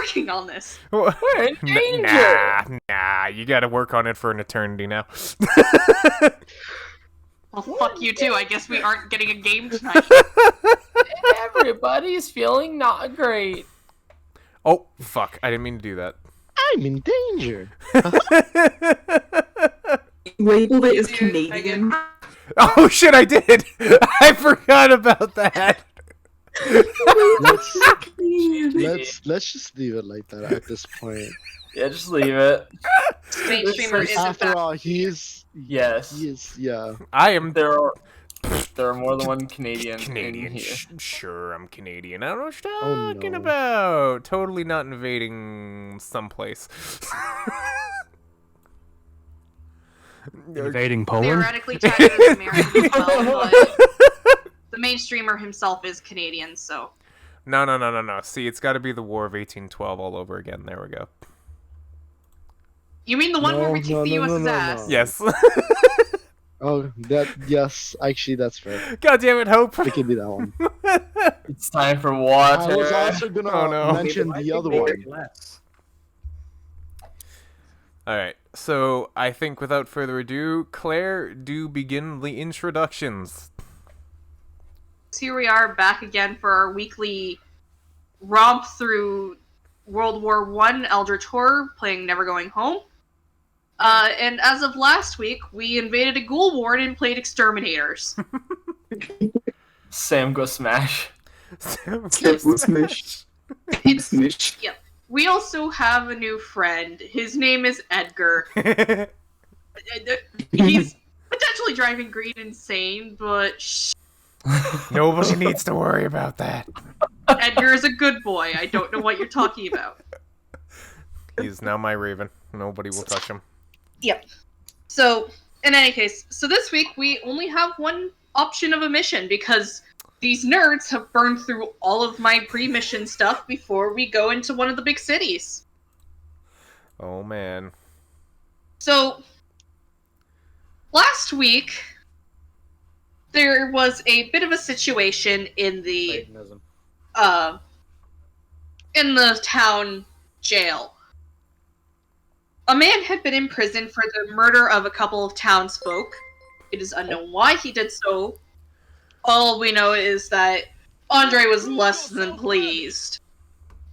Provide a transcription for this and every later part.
working on this. We're in danger. Nah, you gotta work on it for an eternity now. Well, fuck you too. I guess we aren't getting a game tonight. Everybody's feeling not great. Oh, fuck. I didn't mean to do that. I'm in danger. Labeled it as Dude, Canadian. Oh, shit, I did! I forgot about that! Let's just leave it like that at this point. Yeah, just leave it. Mainstreamer is in After fact. all, he is, Yes. yeah. I am There are more than one Canadian. Canadian. In here. Sure, I'm Canadian. I don't know what you're Oh, talking no. about. Totally not invading someplace. Invading Poland? Theoretically, China is American as well, but the mainstreamer himself is Canadian, so. No. See, it's got to be the War of 1812 all over again. There we go. You mean the one where we No, kick the no, US's no, ass? no. Yes. Oh, yes, actually, that's fair. God damn it, Hope. It could be that one. It's time for water. I was also gonna Oh, no. mention the other one. Alright, so I think without further ado, Claire, do begin the introductions. So here we are back again for our weekly romp through World War I Eldritch Horror, playing Never Going Home. And as of last week, we invaded a ghoul ward and played Exterminators. Sam go smash. Smash. Smash. Yep. We also have a new friend. His name is Edgar. He's potentially driving Green insane, but shh. Nobody needs to worry about that. Edgar is a good boy. I don't know what you're talking about. He's now my Raven. Nobody will touch him. Yep. So, in any case, so this week we only have one option of a mission because these nerds have burned through all of my pre-mission stuff before we go into one of the big cities. Oh, man. So, last week, there was a bit of a situation in the town jail. A man had been in prison for the murder of a couple of townsfolk. It is unknown why he did so. All we know is that Andre was less than pleased,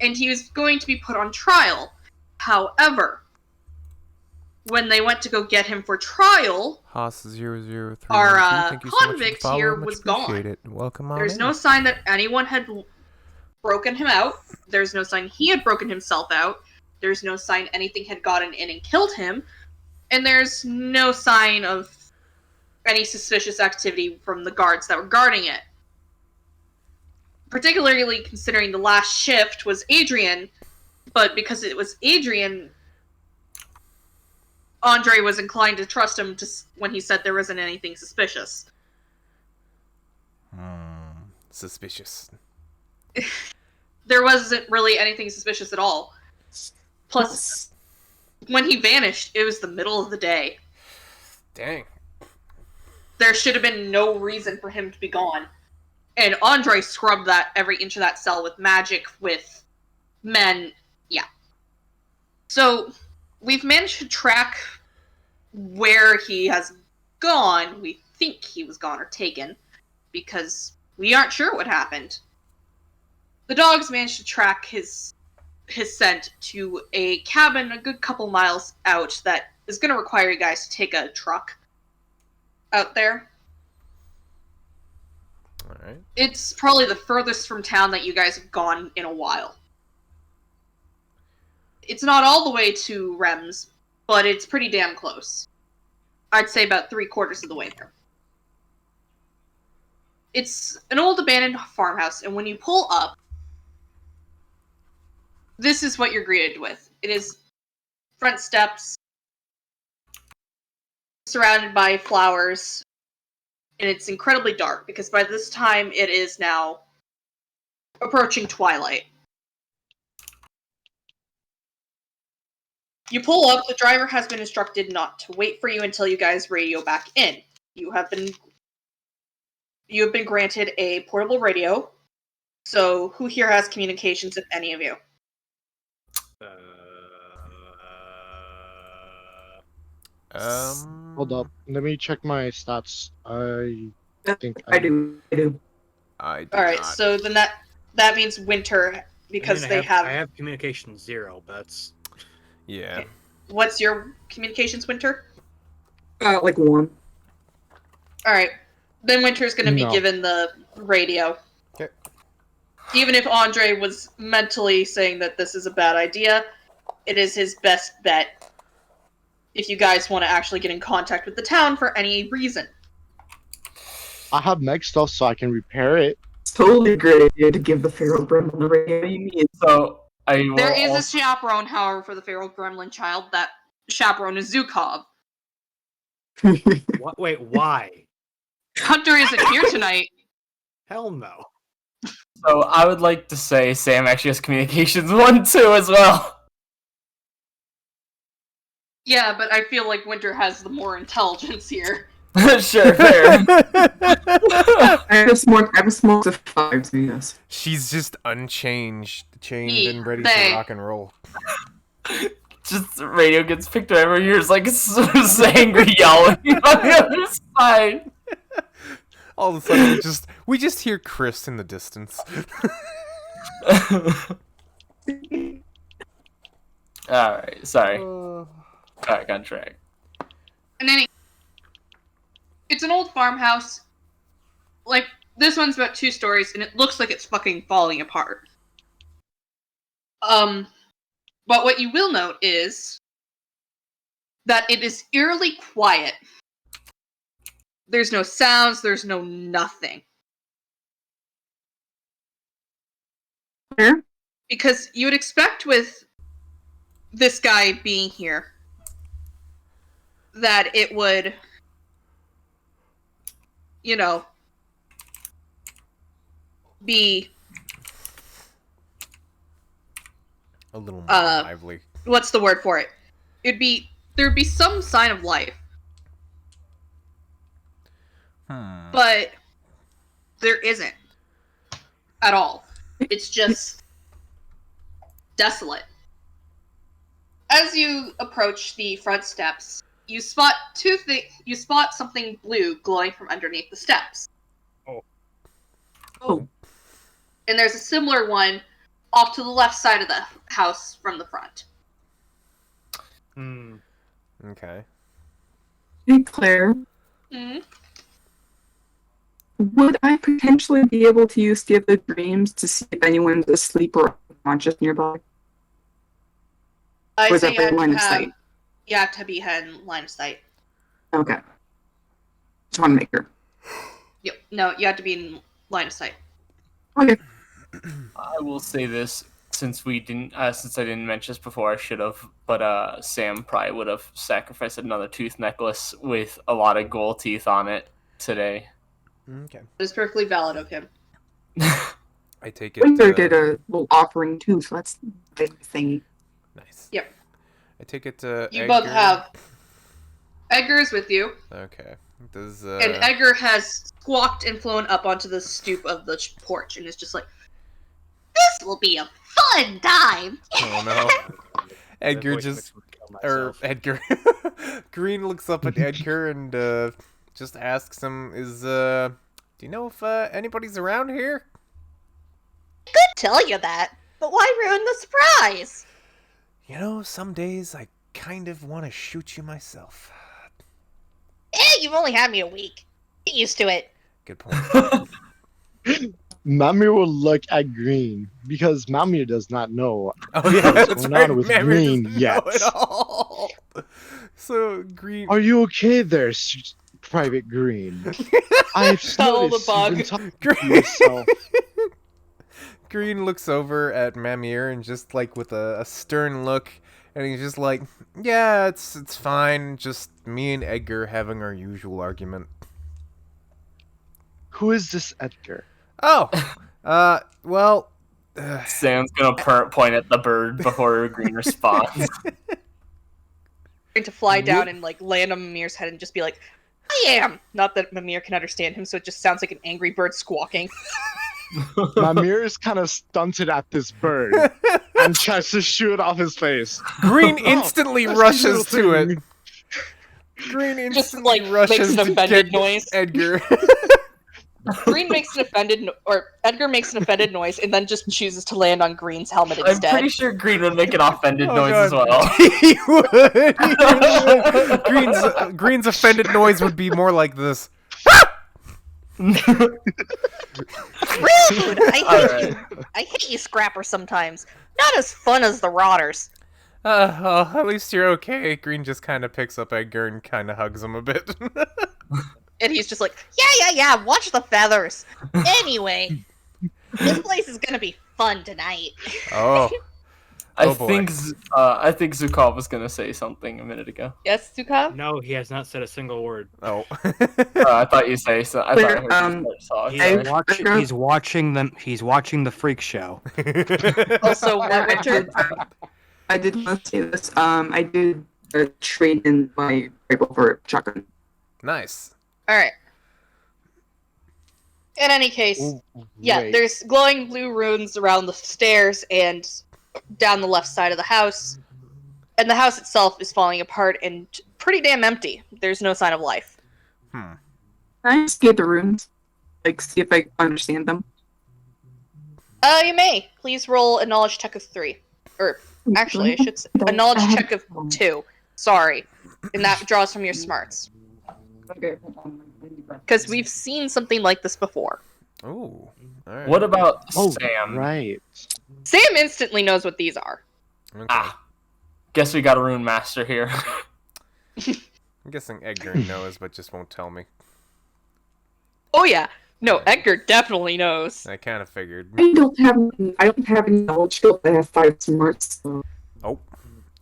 and he was going to be put on trial. However, when they went to go get him for trial, Haas003. our convict here was gone. Welcome on There's in. no sign that anyone had broken him out. There's no sign he had broken himself out. There's no sign anything had gotten in and killed him. And there's no sign of any suspicious activity from the guards that were guarding it. Particularly considering the last shift was Adrian, but because it was Adrian, Andre was inclined to trust him when he said there wasn't anything suspicious. Suspicious. There wasn't really anything suspicious at all. Plus, when he vanished, it was the middle of the day. Dang. There should have been no reason for him to be gone. And Andre scrubbed that every inch of that cell with magic, with men. Yeah. So, we've managed to track where he has gone. We think he was gone or taken, because we aren't sure what happened. The dogs managed to track his scent to a cabin a good couple miles out that is going to require you guys to take a truck out there. Alright. It's probably the furthest from town that you guys have gone in a while. It's not all the way to Rems, but it's pretty damn close. I'd say about 3/4 of the way there. It's an old abandoned farmhouse, and when you pull up, this is what you're greeted with. It is front steps, surrounded by flowers, and it's incredibly dark, because by this time it is now approaching twilight. You pull up, the driver has been instructed not to wait for you until you guys radio back in. You have been granted a portable radio, so who here has communications, if any of you? Hold up. Let me check my stats. I think I do. I do All right, not. so then that means winter because I have communication 0, but that's Yeah. Okay. What's your communications, Winter? Like 1. All right, then Winter's going to be No. given the radio. Okay. Even if Andre was mentally saying that this is a bad idea, it is his best bet if you guys want to actually get in contact with the town for any reason. I have mech stuff so I can repair it. It's totally a great idea to give the feral gremlin the radio you need. So I will There is a also- chaperone, however, for the feral gremlin child. That chaperone is Zukov. what? Wait, why? Hunter isn't here tonight. Hell no. So I would like to say Sam actually has communications 1 too as well. Yeah, but I feel like Winter has the more intelligence here. Sure, fair. I have smoked a 5, so yes. She's just unchanged, chained, He- and ready they- to rock and roll. Just the radio gets picked up every year. It's like angry yelling on the other side. All of a sudden, we just hear Chris in the distance. Alright, sorry. Back on track. And then it's an old farmhouse. Like, this one's about 2 stories, and it looks like it's fucking falling apart. But what you will note is that it is eerily quiet. There's no sounds, there's no nothing. Fair? Because you would expect with this guy being here that it would, you know, be A little more Uh, lively. what's the word for it? There'd be some sign of life, but there isn't at all. It's just desolate. As you approach the front steps, you spot something blue glowing from underneath the steps. Oh. And there's a similar one off to the left side of the house from the front. Hmm. Okay. Hey, Claire. Mm-hmm. Would I potentially be able to use the other dreams to see if anyone's asleep or unconscious nearby? I Was say that by line of have sight? to be in line of sight. Okay. Just want to make sure. Yep. No, you have to be in line of sight. Okay. I will say this since I didn't mention this before, I should have. But Sam probably would have sacrificed another tooth necklace with a lot of gold teeth on it today. Okay. It is perfectly valid of him. I take it. Winter did a little offering too, so that's the big thing. Nice. Yep. I take it. You Edgar... both have. Edgar is with you, Okay. Does and Edgar has squawked and flown up onto the stoop of the porch, and is just like, "This will be a fun time." Oh no. Edgar voice just makes me kill myself. Edgar. Green looks up at Edgar and just asks him, do you know if anybody's around here? Could tell you that, but why ruin the surprise? You know, some days I kind of want to shoot you myself. You've only had me a week. Get used to it. Good point. Mamir will look at Green because Mamir does not know. Oh yeah, What's that's going right. on with Mamir Green doesn't yet? know it all. So Green. Are you okay there, Private Green? I've Tell the noticed bug. you've been talking to Green. yourself. Green looks over at Mamir and just like with a stern look, and he's just like, "Yeah, it's fine. Just me and Edgar having our usual argument." Who is this Edgar? Oh, well, Sam's gonna point at the bird before Green responds. Going to fly down and like land on Mimir's head and just be like, "I am." Not that Mimir can understand him, so it just sounds like an angry bird squawking. Mamir is kind of stunted at this bird and tries to shoot it off his face. Green Oh, instantly that's the rushes little to it. thing. Green Just, instantly like, rushes makes an to offended get noise. Edgar. Green makes an offended, or Edgar makes an offended noise, and then just chooses to land on Green's helmet I'm instead. pretty sure Green would make an offended Oh, noise God. as well. He would. He really would. Green's offended noise would be more like this. Rude! Alright. I hate you, Scrapper. Sometimes not as fun as the Rotters. Oh, at least you're okay. Green just kind of picks up Edgar and kind of hugs him a bit. And he's just like, yeah, watch the feathers. Anyway, this place is gonna be fun tonight. Oh. I Oh, boy. think Zukov was gonna say something a minute ago. Yes, Sukov? No, he has not said a single word. Oh. I thought you say so. I thought I heard you start talking. He's watching them. He's watching the freak show. Also, what, Winter? I did want to say this. I did trade in my rifle for shotgun. Nice. Alright. In any case, Wait. there's glowing blue runes around the stairs and down the left side of the house. And the house itself is falling apart and pretty damn empty. There's no sign of life. Can I escape the runes? Like, see if I understand them? You may. Please roll a knowledge check of 3. Or, actually, I should say a knowledge check of 2. Sorry. And that draws from your smarts. Okay. Because we've seen something like this before. Ooh. Alright. What about Oh, Sam? right. Sam instantly knows what these are. Okay. Ah, guess we got a rune master here. I'm guessing Edgar knows, but just won't tell me. Oh yeah. No, Edgar definitely knows. I kind of figured. I don't have any knowledge skill, but I have 5 smarts. So. Oh.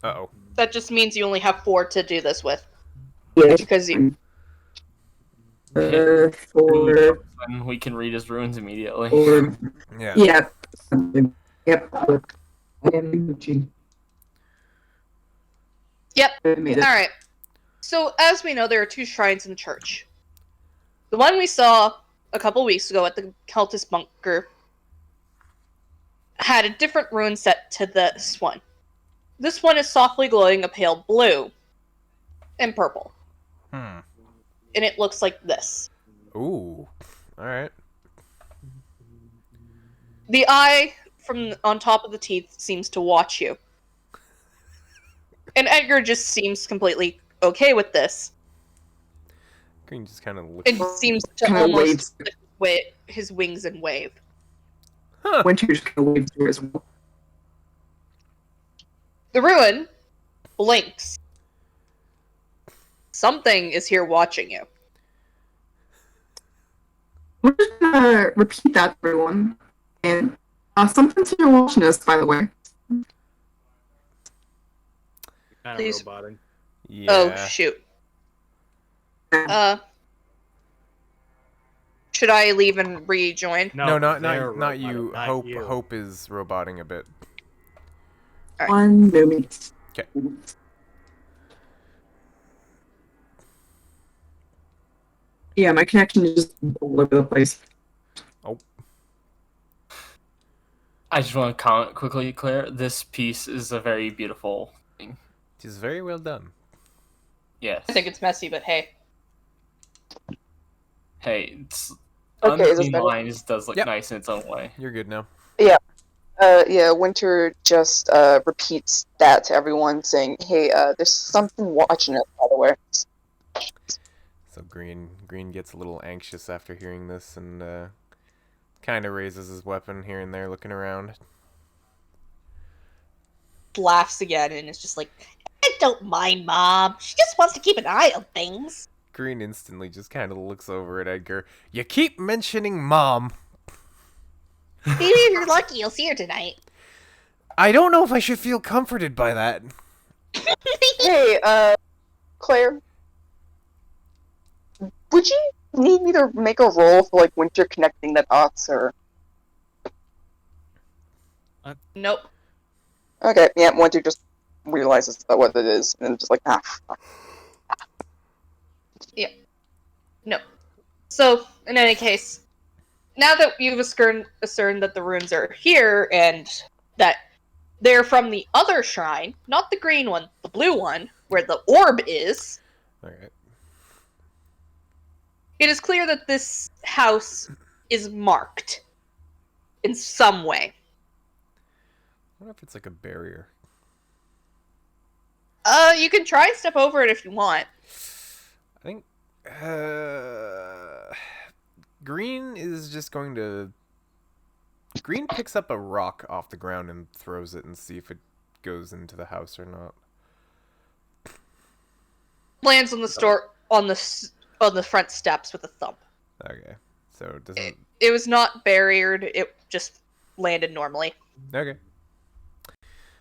Uh-oh. That just means you only have 4 to do this with. Yeah. Because you... For And we can read his runes immediately. or Yeah. yeah. Yep. I am Gucci. Yep. I made it. Alright. So, as we know, there are 2 shrines in the church. The one we saw a couple weeks ago at the Cultist bunker had a different rune set to this one. This one is softly glowing a pale blue and purple. Hmm. And it looks like this. Ooh. Alright. The eye from on top of the teeth seems to watch you. And Edgar just seems completely okay with this. Green just kind of looks. It seems to Kinda almost waves. lift with his wings and wave. Huh. Winter just kind of waves through as well. The ruin blinks. Something is here watching you. We're just gonna repeat that, everyone. And something's here watching us, by the way. Kind Please. of roboting. Yeah. Oh, shoot. Should I leave and rejoin? No, not they're you. roboting, not Hope you. Hope is roboting a bit. Alright. 1 moment. Okay. Yeah, my connection is just all over the place. I just want to comment quickly, Claire. This piece is a very beautiful thing. It is very well done. Yes. I think it's messy, but hey. Hey, it's Okay, is this Unseen better? Lines does look Yep. nice in its own way. You're good now. Yeah, Winter just repeats that to everyone, saying, "Hey, there's something watching us, by the way." So Green gets a little anxious after hearing this and kind of raises his weapon here and there, looking around. Laughs again and is just like, I don't mind, Mom. She just wants to keep an eye on things. Green instantly just kind of looks over at Edgar. You keep mentioning Mom. Maybe if you're lucky, you'll see her tonight. I don't know if I should feel comforted by that. Hey, Claire, would you need me to make a roll for like Winter connecting the dots, or? Nope. Okay, yeah, Winter just realizes that what it is, and just like, fuck. No. So, in any case, now that you've discerned that the runes are here and that they're from the other shrine, not the green one, the blue one, where the orb is, Alright. It is clear that this house is marked in some way. I wonder if it's like a barrier. You can try and step over it if you want. I think Green is just going to... Green picks up a rock off the ground and throws it and see if it goes into the house or not. Lands on the on the front steps with a thump. Okay. So it doesn't... It was not barriered, it just landed normally. Okay.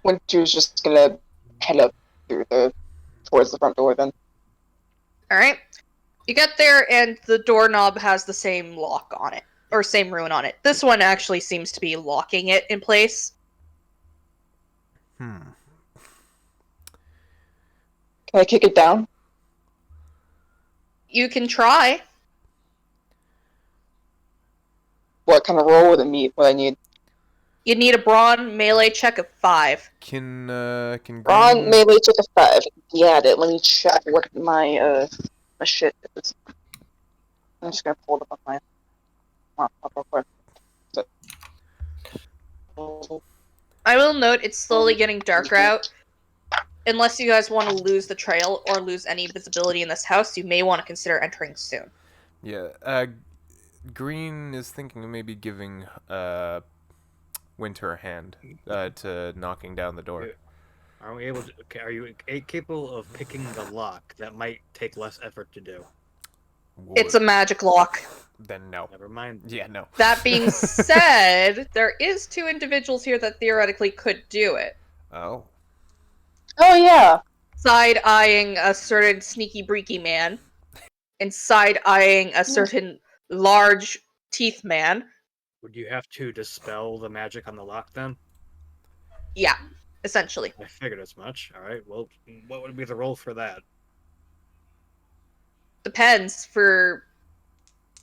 Winter's just gonna head up towards the front door then. Alright. You get there, and the doorknob has the same lock on it. Or same ruin on it. This one actually seems to be locking it in place. Can I kick it down? You can try. What kind of roll would it need? What I need? You need a brawn melee check of 5. Can Brawn Green... melee check of 5. Yeah, it. Let me check what my shit is. I'm just gonna pull it up on my laptop real quick. I will note it's slowly getting darker out. Unless you guys want to lose the trail or lose any visibility in this house, you may want to consider entering soon. Yeah, Green is thinking of maybe giving Winter a hand to knocking down the door. Are we able to? Okay, are you capable of picking the lock? That might take less effort to do. It's a magic lock. Then no. Never mind. Yeah, no. That being said, there is 2 individuals here that theoretically could do it. Oh. Oh yeah. Side-eyeing a certain sneaky breaky man, and side-eyeing a certain large teeth man. Would you have to dispel the magic on the lock then? Yeah, essentially. I figured as much. All right. Well, what would be the roll for that? Depends. For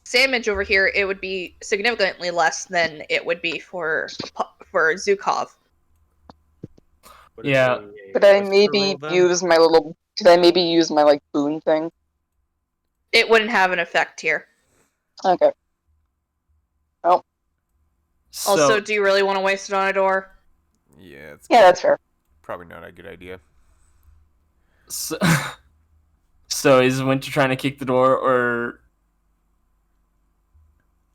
Sandwich over here, it would be significantly less than it would be for Zukov. Would it Yeah. be a Could I whisper maybe roll, then? use my little? Could I maybe use my like boon thing? It wouldn't have an effect here. Okay. Also, do you really want to waste it on a door? Yeah, it's Yeah, that's fair. probably not a good idea. So, so is Winter trying to kick the door, or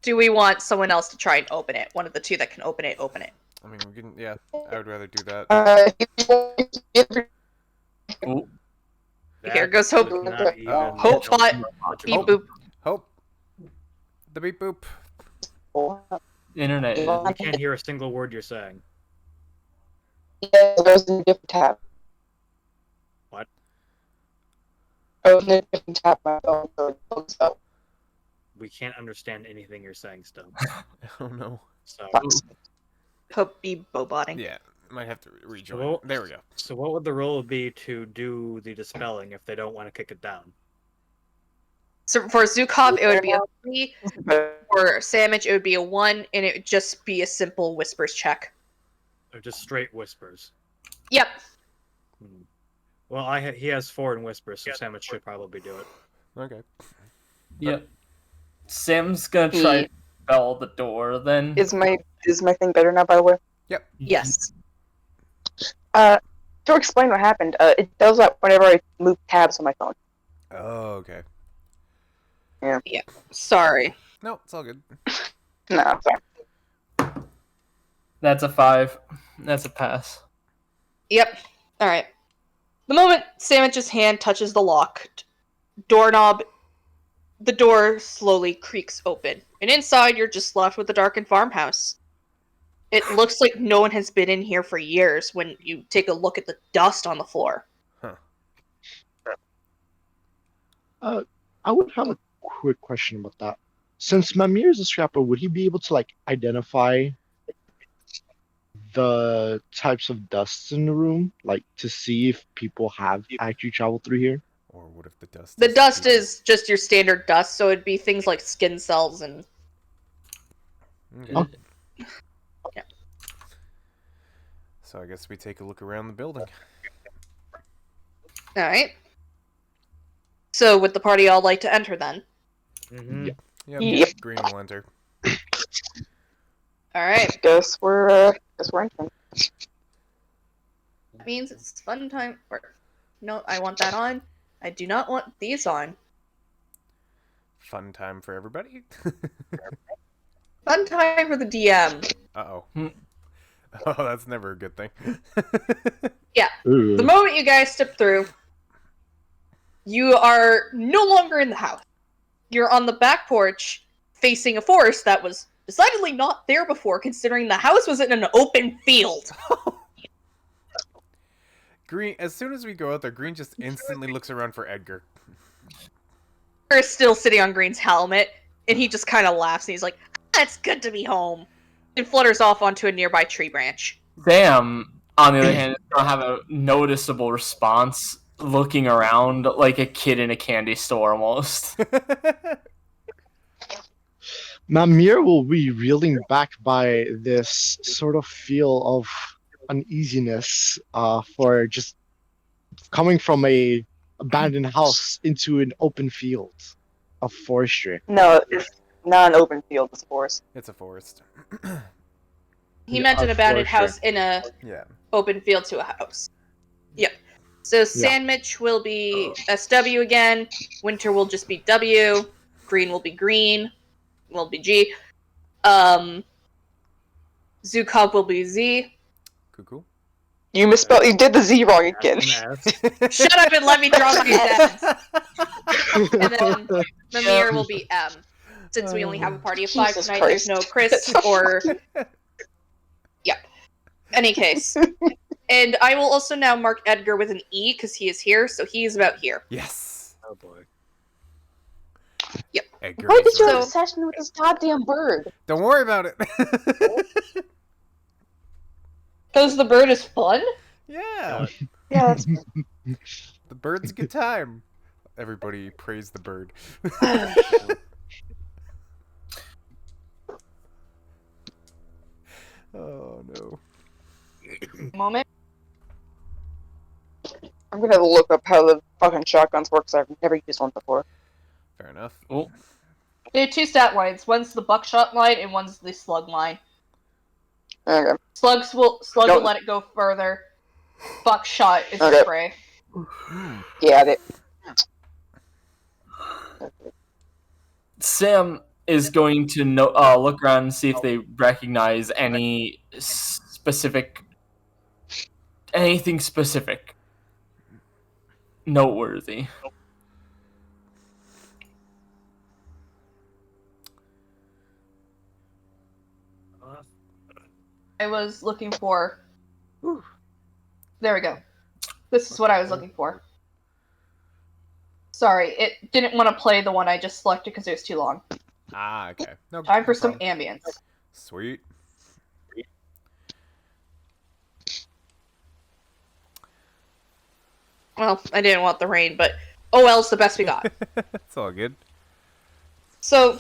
Do we want someone else to try and open it? One of the 2 that can open it, open it. I mean, we can... Yeah, I would rather do that. Ooh, Here That goes Hope. would not even Hope help bot. you much. Beep boop. Hope. The beep boop. internet is... We can't hear a single word you're saying. Yeah, there's a different tab. What? I was in a different tab. My phone, so it closed up. We can't understand anything you're saying still. Oh no. So, Hope be bobotting. Yeah, might have to rejoin. Well- There we go. so what would the roll be to do the dispelling if they don't want to kick it down? So for Zukov, it would be a 3. For Sandwich, it would be a 1, and it would just be a simple whispers check. Or just straight whispers? Yep. Hmm. Well, he has 4 in whispers, so Sandwich should probably do it. Okay. Yep. Sam's gonna try to spell the door then. Is my thing better now? By the way. Yes. To explain what happened, it does that whenever I move tabs on my phone. Oh, okay. Sorry. No, it's all good. No, I'm sorry. That's a 5. That's a pass. Yep. Alright. The moment Sandwich's hand touches the lock, doorknob, the door slowly creaks open. And inside, you're just left with the darkened farmhouse. It looks like no one has been in here for years when you take a look at the dust on the floor. I would have a quick question about that. Since Mamir is a scrapper, would he be able to like identify the types of dusts in the room, like to see if people have actually traveled through here? Or what if the dust? The dust is just your standard dust, so it'd be things like skin cells and... Okay. Oh. Yeah. So I guess we take a look around the building. Alright. So would the party all like to enter then? Mm-hmm. Yeah. Yep. Yep. Green will enter. Alright. Guess we're entering. That means it's fun time. No, I want that on. I do not want these on. Fun time for everybody. Fun time for the DM. Uh-oh. Hmm. Oh, that's never a good thing. Ooh. The moment you guys step through, you are no longer in the house. You're on the back porch, facing a forest that was decidedly not there before, considering the house was in an open field. Green, as soon as we go out there, Green just instantly looks around for Edgar. Edgar is still sitting on Green's helmet, and he just kind of laughs, and he's like, "It's good to be home," and flutters off onto a nearby tree branch. Sam, on the other hand, is gonna have a noticeable response, looking around like a kid in a candy store almost. Mamir will be reeling back by this sort of feel of uneasiness for just coming from a abandoned house into an open field of forestry. No, it's not an open field, it's a forest. It's a forest. He Yeah, meant an a abandoned forester. house in a Yeah. open field to a house. Yep. So Sandwich will be SW again. Winter will just be W. Green will be green. Will be G. Zukov will be Z. Cuckoo. You misspelled. You did the Z wrong again. Shut up and let me draw my heads. And then Mimir will be M. Since we only have a party of 5 Jesus tonight, Christ. there's no Chris or... Yep. Any case. And I will also now mark Edgar with an E, because he is here, so he is about here. Yes. Oh boy. Yep. Edgar What is is your right. obsession with this goddamn bird? Don't worry about it. Because the bird is fun? Yeah. Yeah, that's The bird's a good time. Everybody praise the bird. Oh no. Moment. I'm gonna look up how the fucking shotguns work, 'cause I've never used one before. Fair enough. Oh, There are 2 stat lines. One's the buckshot line, and one's the slug line. Okay. Slug will Don't- let it go further. Buckshot is Okay. spray. Yeah, they... Sam is going to look around and see if they recognize anything specific, noteworthy. I was looking for. There we go. This is what I was looking for. Sorry, it didn't want to play the one I just selected because it was too long. Ah, okay. No, Time for no some problem. ambience. Sweet. Well, I didn't want the rain, but oh well, it's the best we got. It's all good. So,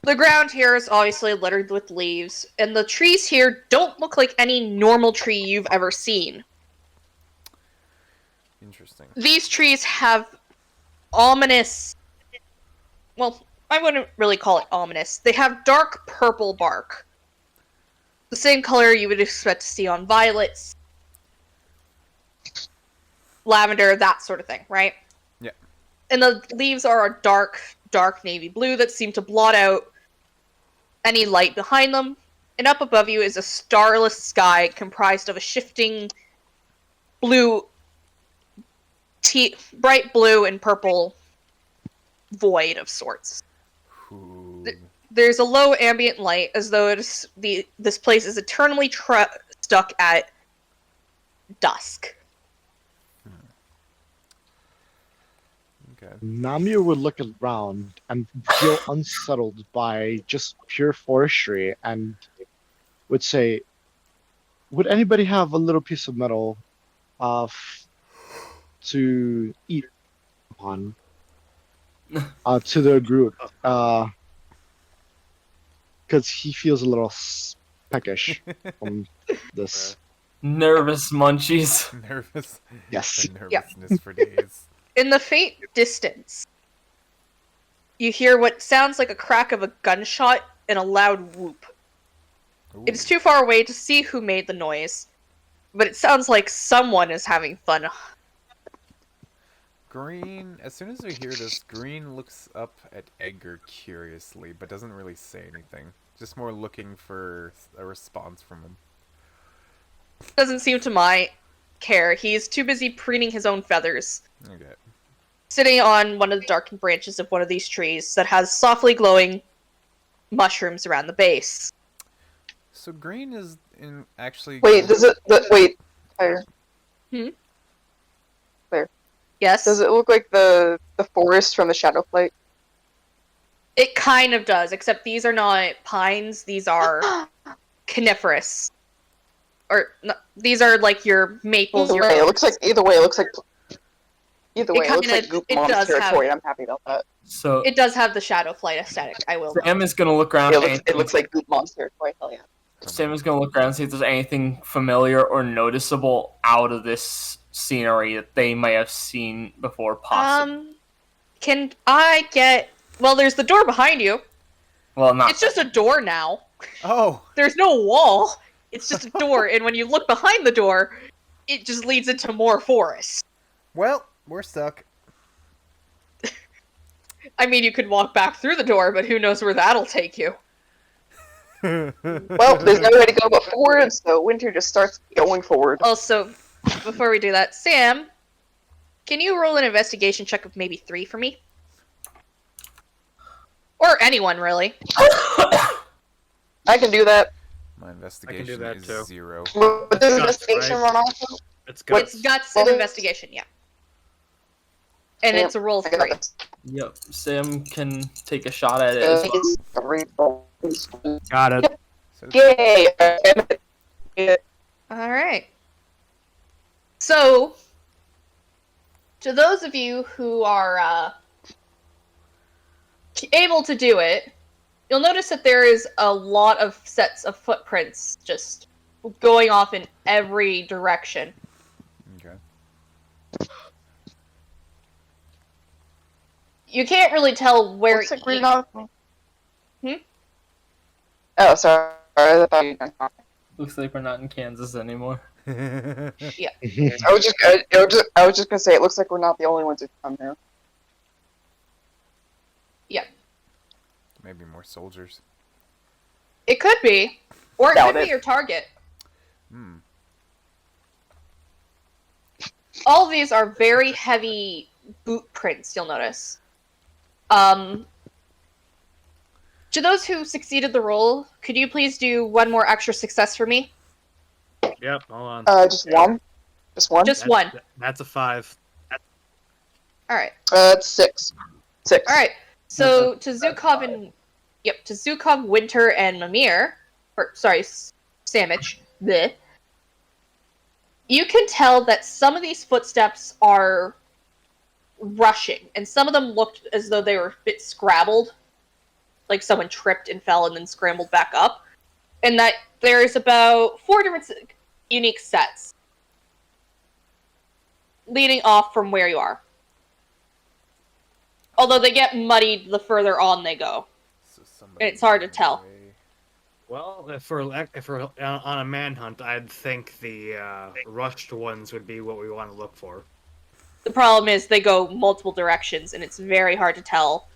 the ground here is obviously littered with leaves, and the trees here don't look like any normal tree you've ever seen. Interesting. These trees have ominous... Well, I wouldn't really call it ominous. They have dark purple bark. The same color you would expect to see on violets, lavender, that sort of thing, right? Yeah. And the leaves are a dark navy blue that seem to blot out any light behind them. And up above you is a starless sky comprised of a shifting blue, bright blue and purple void of sorts. Ooh. There's a low ambient light, as though this place is eternally stuck at dusk. Okay. Namir would look around and feel unsettled by just pure forestry and would say, would anybody have a little piece of metal to eat upon to the group? Because he feels a little peckish from this. Nervous munchies. Nervous. Yes. The nervousness for days. In the faint distance, you hear what sounds like a crack of a gunshot and a loud whoop. Ooh. It's too far away to see who made the noise, but it sounds like someone is having fun. Green, as soon as we hear this, Green looks up at Edgar curiously, but doesn't really say anything. Just more looking for a response from him. Doesn't seem to care. He's too busy preening his own feathers. Okay. Sitting on one of the darkened branches of one of these trees that has softly glowing mushrooms around the base. So Green is actually... Wait, wait, Claire. Yes? Does it look like the forest from the Shadowflight? It kind of does, except these are not pines, these are coniferous. Or, no, these are like your maples, Either your way, it oaks. looks like Goop it Mom's does territory, have- and I'm happy about that. So It does have the Shadowflight aesthetic, I will Sam note. is gonna look around. It looks like Goop Mom's territory. Hell yeah. Sam is gonna look around and see if there's anything familiar or noticeable out of this scenery that they might have seen before. Possibly. Can I get... Well, there's the door behind you. Well, not. It's just a door now. Oh! There's no wall. It's just a door, and when you look behind the door, it just leads into more forest. Well, we're stuck. I mean, you could walk back through the door, but who knows where that'll take you. Well, there's no way to go but forward, so Winter just starts going forward. Also, before we do that, Sam, can you roll an investigation check of maybe 3 for me? Or anyone, really. I can do that. My investigation do that is too. 0. But does Guts, investigation right? run also? It's good. It's guts and Well, investigation, yeah. And Sam, it's a roll of I got 3. this. Yep. Sam can take a shot at it as well. It's 3 rolls. Got it. So Yay! Yeah. Alright. So, to those of you who are able to do it, you'll notice that there is a lot of sets of footprints just going off in every direction. okay. You can't really tell where Looks like we're each- not. Hmm? Oh, sorry. I thought you were done talking. Looks like we're not in Kansas anymore. I was just gonna say it looks like we're not the only ones who come here. Maybe more soldiers. It could be. Or it Doubt could it. be your target. Hmm. All of these are very heavy boot prints, you'll notice. To those who succeeded the roll, could you please do one more extra success for me? Yep, hold on. Just one. Just one. Just one. That's a 5. Alright. It's 6. 6. Alright. So to Zukov Winter, and Mimir, or sorry, Samich, bleh, you can tell that some of these footsteps are rushing, and some of them looked as though they were a bit scrabbled, like someone tripped and fell and then scrambled back up, and that there's about 4 different unique sets leading off from where you are. Although they get muddied the further on they go. So somebody It's hard to tell. away. Well, if we're on a manhunt, I'd think the rushed ones would be what we want to look for. The problem is they go multiple directions, and it's very hard to tell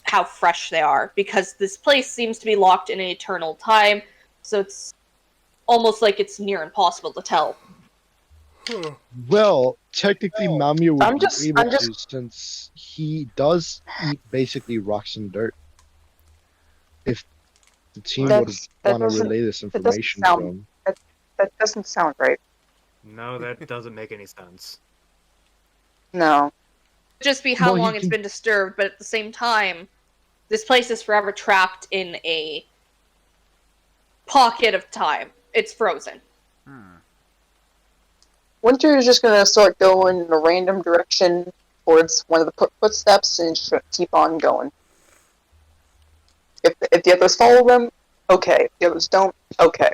how fresh they are, because this place seems to be locked in an eternal time, so it's almost like it's near impossible to tell. Well, technically, Mami would I'm be just- able I'm just- to, since he does eat basically rocks and dirt. If the team would That want to doesn't- relay this doesn't information to sound- him. That doesn't sound right. No, that doesn't make any sense. No. Just be how Well, he long it's can- been disturbed, but at the same time, this place is forever trapped in a pocket of time. It's frozen. Winter is just gonna start going in a random direction towards one of the footsteps and just keep on going. If the others follow them, okay. If the others don't, okay.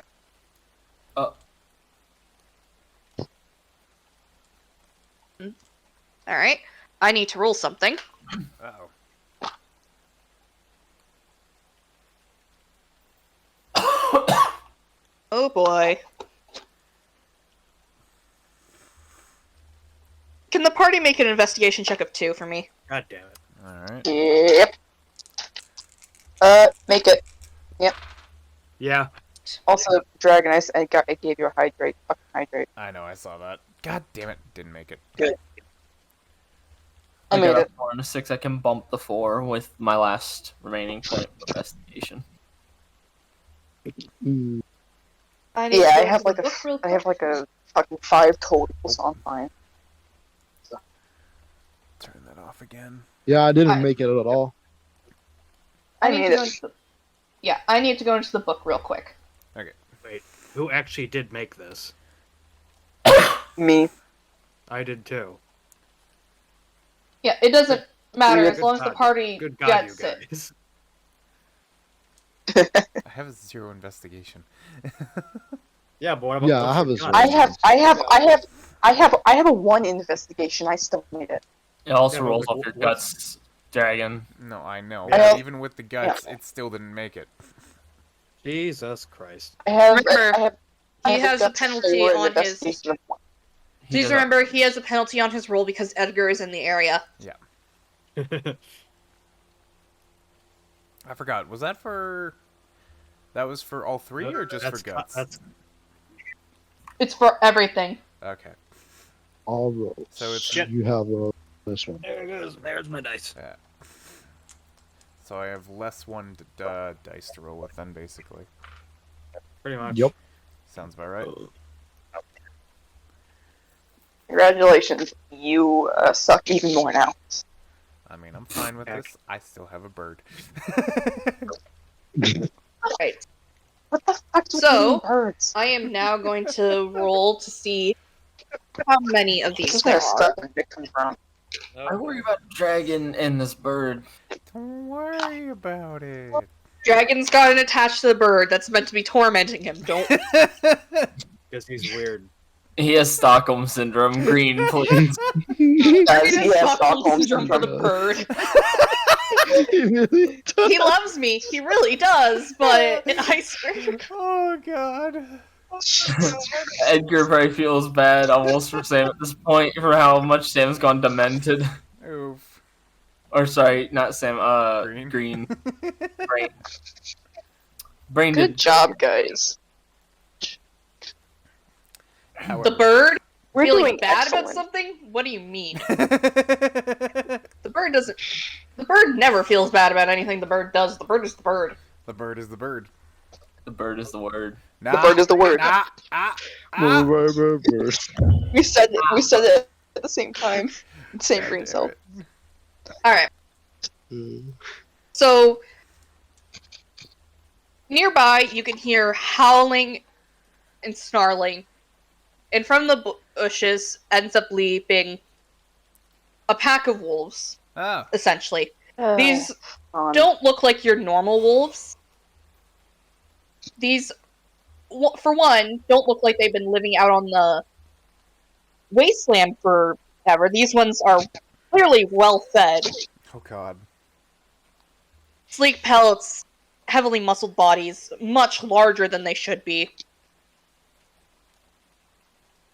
Alright. I need to roll something. Uh-oh. Oh boy. Can the party make an investigation check of 2 for me? God damn it. Alright. Yep. Make it. Yeah. Also, Dragon, I gave you a hydrate. Fucking hydrate. I know, I saw that. God damn it, didn't make it. Good. I I made got a it. 4 and a 6. I can bump the 4 with my last remaining point of investigation. Mm, I need Yeah, to I go have into like the book real I have quick. like a fucking 5 total, so I'm fine. Turn that off again. yeah, I didn't I- make it at all. I I need made to go it. into the... Yeah, I need to go into the book real quick. Wait, who actually did make this? Me. I did too. Yeah, it doesn't matter as Good long as the God. party Good God, you gets it. guys. I have a 0 investigation. Yeah, but what about Yeah, those I have two as guns? well. I have a 1 investigation. I still made it. It also Yeah, but rolls like, off your what's- guts, Dragon. No, I know. Yeah. But even with the guts, it still didn't make it. Jesus Christ. I have. Remember, I have. I He have has a guts penalty for an on his... investigation of 1. He Please doesn't- remember, he has a penalty on his roll because Edgar is in the area. I forgot. Was that for... That was for all 3 or just for guts? That's It's for everything. Okay. All rolls. So it's- Shit. You have this one. there it is. There's my dice. Yeah. So I have less 1 dice to roll with then, basically. Pretty much. Yep. Sounds about right. Congratulations. You suck even more now. I mean, I'm fine with this. I still have a bird. Right. What the fuck's with So- eating birds? I am now going to roll to see how many of This these is there where are. stuff and comes from. I worry about Dragon and this bird. Don't worry about it. Dragon's got an attached to the bird that's meant to be tormenting him. Don't. Because he's weird. He has Stockholm Syndrome. Green, please. Guys, he has Stockholm Stockholm syndrome for the syndrome. bird. He really does. He loves me. He really does. But I swear. Oh god. Edgar probably feels bad almost for Sam at this point for how much Sam's gone demented. Oof. Or sorry, not Sam, Green. Green. Brain. Brain Good did job, guys. However. The bird We're feeling doing bad excellent. about something? What do you mean? The bird doesn't. The bird never feels bad about anything the bird does. The bird is the bird. The bird is the bird. The bird is the word. Nah, The bird is the word. Nah, We said it. We said it at the same time. Same God brain damn cell. it. Alright. So. Nearby, you can hear howling and snarling. And from the bushes ends up leaping a pack of wolves, Oh. essentially. These Um, don't look like your normal wolves. These, for one, don't look like they've been living out on the wasteland forever. These ones are clearly well fed. Oh god. Sleek pellets, heavily muscled bodies, much larger than they should be.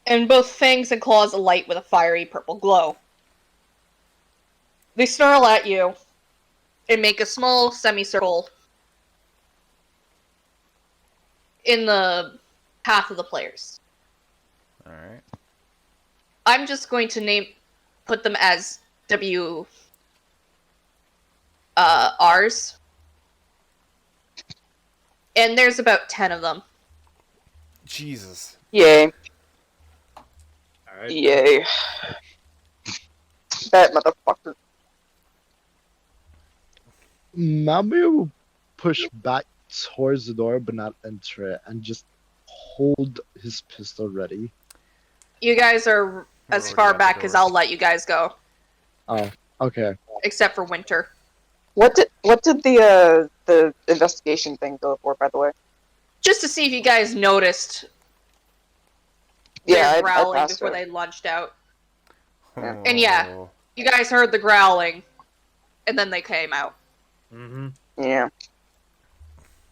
And both fangs and claws alight with a fiery purple glow. They snarl at you and make a small semicircle in the path of the players. Alright. I'm just going to put them as R's. And there's about 10 of them. Jesus. Yay. Alright. Yay. That motherfucker. Mamir will push back towards the door but not enter it and just hold his pistol ready. You guys are We're as already far out the back as door. I'll let you guys go. Oh, okay. Except for Winter. What did the investigation thing go for, by the way? Just to see if you guys noticed Yeah, their I growling passed before it. they lunched out. And yeah. You guys heard the growling, and then they came out. Mm-hmm. Yeah.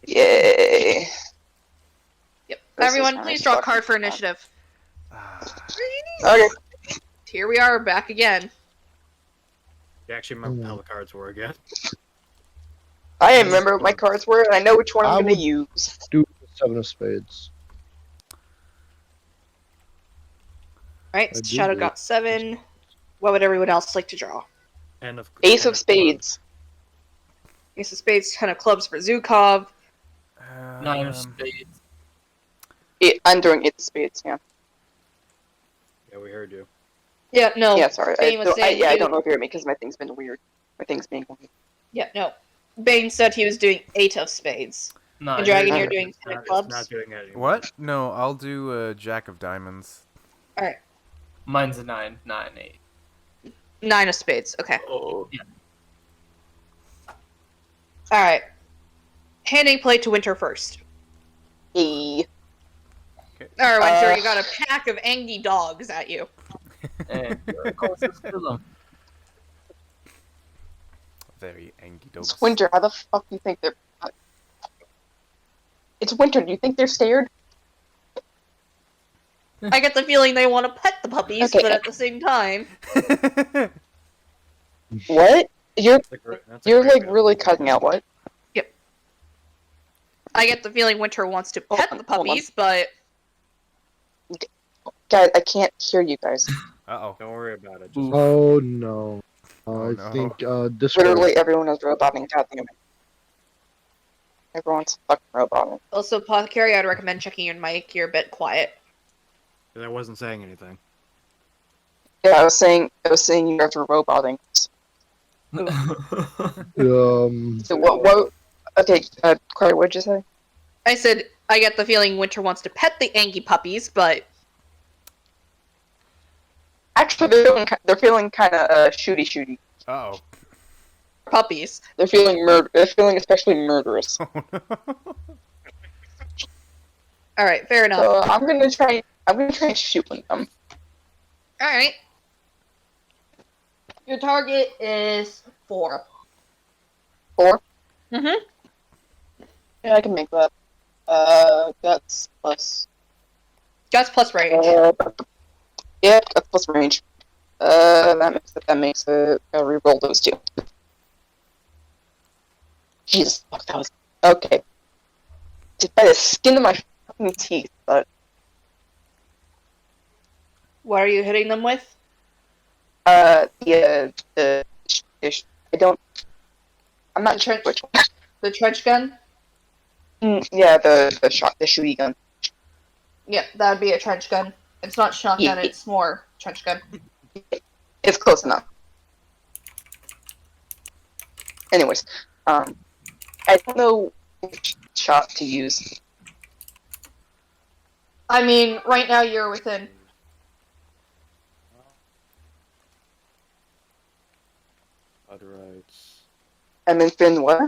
Yay. Yep. This Everyone, is please nice draw a fucking card for fun. initiative. Okay. Here we are, back again. You actually remember how the cards were again? I remember what my cards were, and I know which one I I'm gonna would- use. Do the 7 of spades. Alright, I do Shadow believe- got 7. What would everyone else like to draw? And Ace of spades. Ace of Spades, 10 of clubs for Zukov. 9 of spades. I'm doing 8 of spades, yeah. Yeah, we heard you. Yeah, no. Yeah, sorry. Bane was saying I he- don't know if you heard me because my thing's been weird. My thing's being weird. Yeah, no. Bane said he was doing 8 of spades. No, And Dragon, you're- you're doing It's 10 of not clubs? doing it anymore. What? No, I'll do Jack of Diamonds. Alright. Mine's a 9, 8. 9 of spades, okay. Oh, yeah. Alright. Handing play to Winter first. Hey. Alright, Winter, you got a pack of angry dogs at you. And you're closest to them. Very angry dogs. It's winter. How the fuck do you think they're... It's winter. Do you think they're scared? I get the feeling they want to pet the puppies, Okay. but at the same time... What? You're That's a you're great like way to really look at cutting it. out. What? I get the feeling Winter wants to pet the Hold on. puppies, but... Guys, I can't hear you guys. Uh-oh. Don't worry about it. Just Oh no. Oh, I no. think this Literally everyone is roboting. Goddamn it. Everyone's fucking roboting. Also, Apothecary, I'd recommend checking your mic. You're a bit quiet. 'cause I wasn't saying anything. Yeah, I was saying you guys were roboting. So what? Okay, Claire, what'd you say? I said, I get the feeling Winter wants to pet the angry puppies, but... Actually, they're feeling kind of shooty. Uh-oh. Puppies. They're feeling especially murderous. Oh, no. Alright, fair enough. So I'm gonna try and shoot one of them. Alright. Your target is 4. 4? Mm-hmm. Yeah, I can make that. That's plus. Guts plus range. Yeah, that's plus range. That makes it. I'll re-roll those two. Jesus, fuck, that was okay. Just by the skin of my fucking teeth, but What are you hitting them with? I don't. I'm not The sure trench- which one. The trench gun? Yeah, the shooty gun. Yep, that would be a trench gun. It's not shotgun, it's more trench gun. It's close enough. Anyways, I don't know which shot to use. I mean, right now you're within... Rights. I'm in fin what?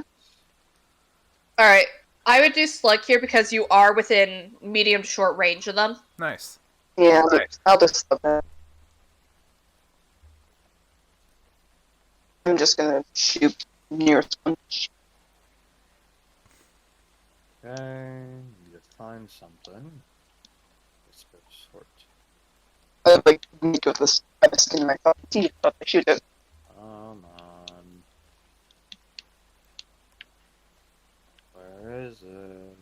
Alright, I would do Slug here because you are within medium to short range of them. Nice. Yeah, I'll just stop that. I'm just gonna shoot nearest one. Okay, need to find something. Let's go sort. Like, make of this skin in my fucking teeth, but I shoot it. Come on. Where is it?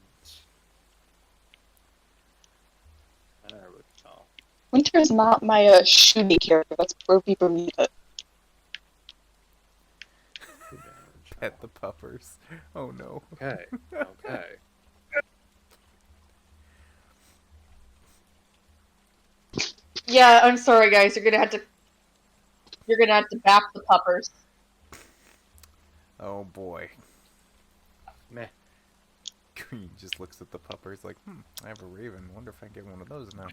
There we go. Winter is not my shooty character. That's Broby Bermuda. 2 damage. Pet the puppers. Oh, no. Okay, okay. Yeah, I'm sorry guys, you're gonna have to back the puppers. Oh, boy. Meh. Green just looks at the puppers like, I have a raven. Wonder if I get one of those now.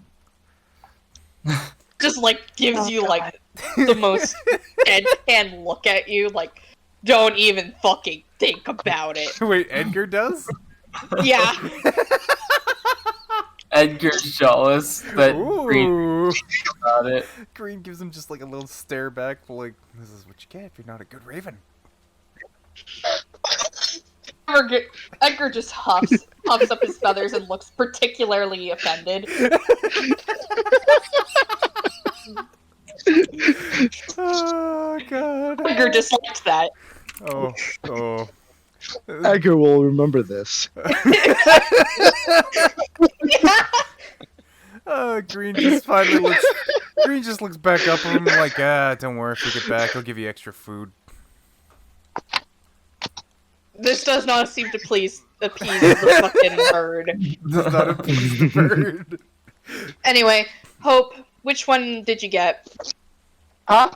Just like gives you like the most deadpan look at you, like don't even fucking think about it. Wait, Edgar does? Yeah. Edgar's jealous that Green Ooh. about it. Green gives him just like a little stare back, like, this is what you get if you're not a good raven. Edgar just puffs up his feathers and looks particularly offended. Oh, God. Edgar dislikes that. Oh. Edgar will remember this. Green just finally looks. Green just looks back up at him like, don't worry, if we get back, I'll give you extra food. This does not seem to appease the fucking bird. Does not appease the bird. Anyway, Hope, which one did you get? Huh?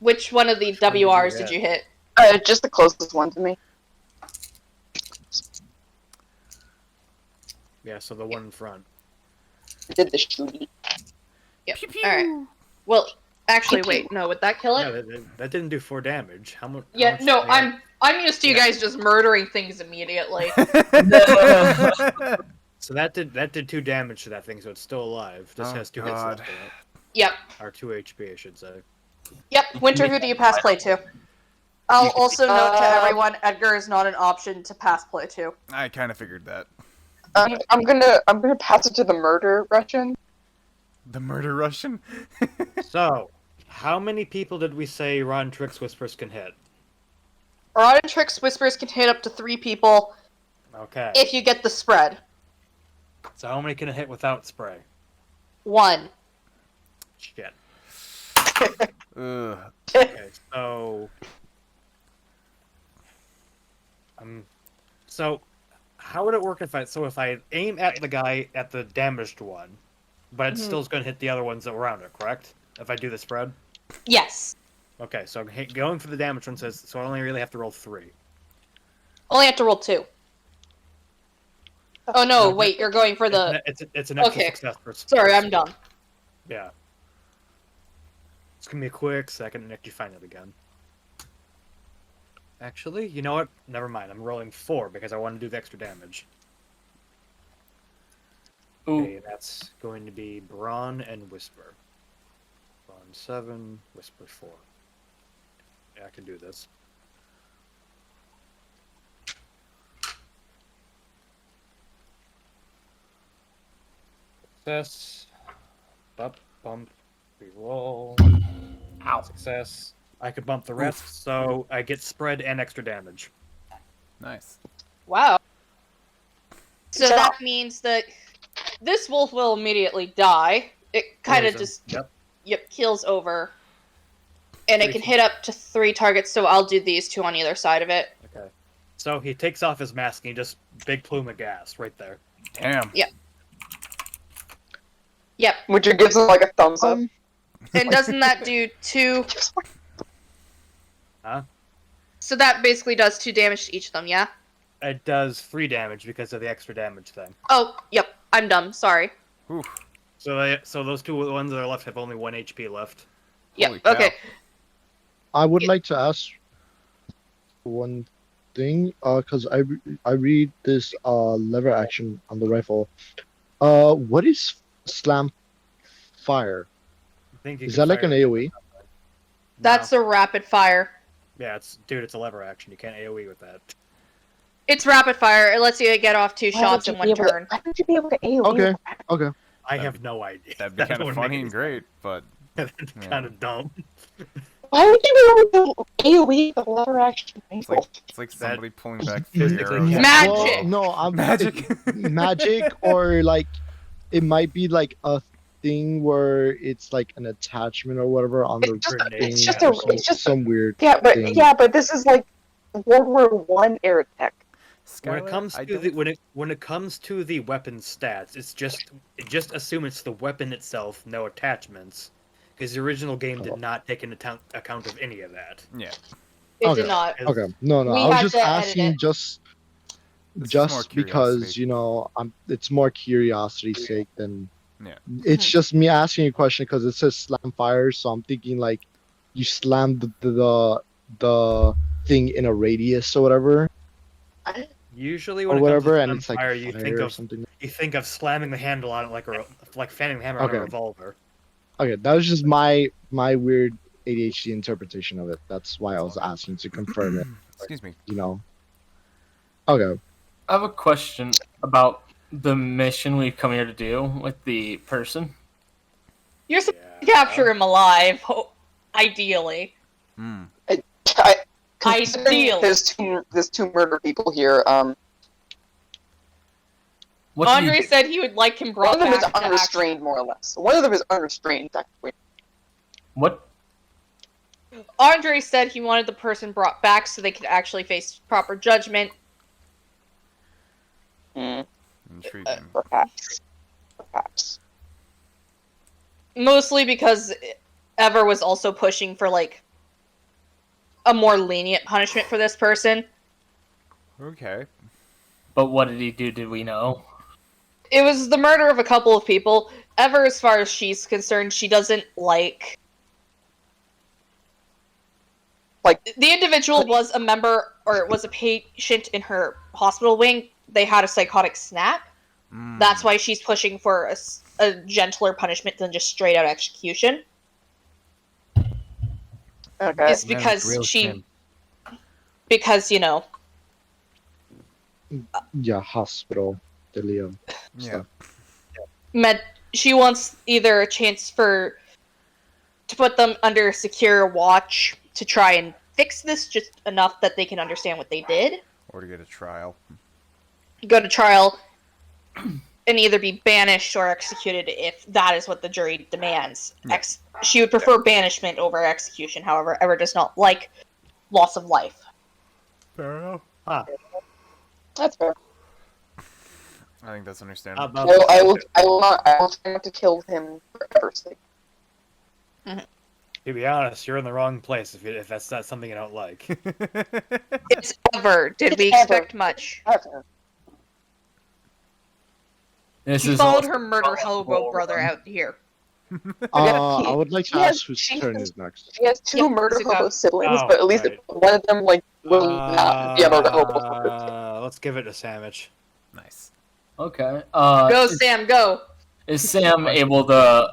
Which one of the WRs did you hit? Just the closest one to me. Yeah, so the one in front. I did the shooty. Yep. Alright. Well, actually, wait, no, would that kill it? No, that didn't do 4 damage. How much? Yeah, no, I'm used to you guys just murdering things immediately. So that did 2 damage to that thing, so it's still alive. This has 2 hits left in it. Yep. Or 2 HP, I should say. Yep. Winter, who do you pass play to? I'll also note to everyone, Edgar is not an option to pass play to. I kind of figured that. I'm gonna pass it to the murder Russian. The murder Russian? So, how many people did we say Rotten Tricks Whispers can hit? Rotten Tricks Whispers can hit up to 3 people Okay. if you get the spread. So how many can it hit without spray? 1. Shit. Ugh. Okay, so... So, how would it work if I aim at the guy at the damaged one, but it's still going to hit the other ones that were around it, correct? If I do the spread? Yes. Okay, so going for the damaged one says, so I only really have to roll 3. Only have to roll 2. Oh no, wait, you're going for the... It's an extra Okay. success for Sorry, I'm dumb. Yeah. It's going to be a quick second and actually find it again. Actually, you know what? Never mind. I'm rolling 4 because I want to do the extra damage. Ooh. Okay, that's going to be Brawn and Whisper. Brawn 7, Whisper 4. Yeah, I can do this. Success. Bump. Reroll. Ow. Success. I could bump the rest, so I get spread and extra damage. Nice. Wow. So that means that this wolf will immediately die. It kind of Poison. just keels over. And it can hit up to 3 targets, so I'll do these 2 on either side of it. Okay. So he takes off his mask and he just big plume of gas right there. Damn. Yep. Which it gives him like a thumbs up. And doesn't that do 2... Huh? So that basically does 2 damage to each of them, yeah? It does 3 damage because of the extra damage thing. Oh, yep. I'm dumb. Sorry. Oof. So those 2 ones that are left have only 1 HP left. Yep. Holy cow. Okay. I would like to ask one thing, because I read this lever action on the rifle. What is slam fire? I think you Is can that like fire an AOE? That's a rapid fire. Yeah, it's a lever action. You can't AOE with that. It's rapid fire. It lets you get off 2 shots in 1 turn. Why would you be able to AoE? Okay, okay. I have no idea. That'd be kind of wouldn't make funny any and great, but sense. That's kind of dumb. Why would you be able to AoE the lever action rifle? it's like somebody pulling back physically 3 arrows. can't. Magic! Well, no, I'm Magic. magic, or like it might be like a thing where it's like an attachment or whatever on the It's thing. just or it's just some weird yeah, thing. but this is like World War One air tech. When it Skylar, comes I to don't- when it comes to the weapon stats, just assume it's the weapon itself, no attachments, because the original game did not take into account of any of that. Yeah. It Okay. did not. Okay, no, We I was had just to edit asking it. This is more just because curiosity. it's more curiosity's sake than Yeah. it's just me asking a question because it says slam fire, so I'm thinking like you slam the thing in a radius or whatever. Usually, or when it whatever, comes and to it's like fire, fire or something. you think of slamming the handle on it like fanning the hammer on Okay. a revolver. Okay, that was just my weird ADHD interpretation of it. That's why I was asking to confirm it. Excuse me. You know. Okay. I have a question about the mission we've come here to do with the person. You're supposed to capture him alive, ideally. Hmm. Considering Ideally. there's two murder people here. What did Andre he, said he would like him One brought of them back is to action. unrestrained, more or less. One of them is unrestrained, actually. what? Andre said he wanted the person brought back so they could actually face proper judgment. Intriguing. Perhaps. Perhaps. Mostly because Ever was also pushing for, like, a more lenient punishment for this person. Okay. But what did he do? Did we know? It was the murder of a couple of people. Ever, as far as she's concerned, she doesn't like... The individual was a member, or was a patient in her hospital wing. They had a psychotic snap. That's why she's pushing for a gentler punishment than just straight out execution. Okay. It's because because, you know... Yeah, hospital. Delio. Yeah. She wants either a chance to put them under secure watch to try and fix this just enough that they can understand what they did. Or to get a trial. Go to trial and either be banished or executed if that is what the jury demands. Yeah. She would prefer banishment over execution, however, Ever does not like loss of life. Fair enough. That's fair. I think that's understandable. I will try not to kill him for Ever's sake. To be honest, you're in the wrong place if that's not something you don't like. It's Ever. Did we It's expect Ever. much? This She is followed also her murder hobo brother out here. I would like to He ask has- whose turn is next. She has two Yep, murder Zuko. hobo siblings, Oh, but at least right. one of them will not be a murder hobo. Let's give it to Sandwich. Nice. okay. Go, Sam, go! Is Sam able to?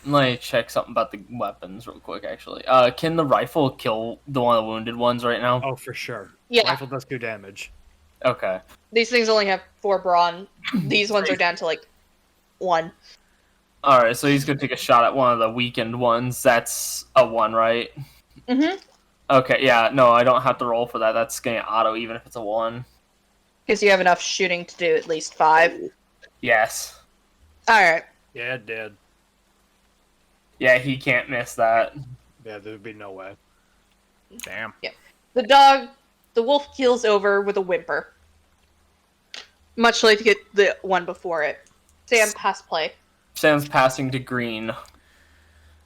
Let me check something about the weapons real quick. Actually, can the rifle kill the one of the wounded ones right now? Oh, for sure. Yeah, Rifle does 2 damage. Okay. these things only have 4 brawn. These ones are down to, like, 1. All right. So he's gonna take a shot at one of the weakened ones. That's a 1, right? Mm-hmm. Okay. Yeah. No, I don't have to roll for that. That's gonna auto even if it's a 1. Because you have enough shooting to do at least 5. Yes. Alright. Yeah, it did. Yeah, he can't miss that. Yeah, there'd be no way. Damn. The wolf keels over with a whimper. Much like the one before it. Sam, pass play. Sam's passing to green.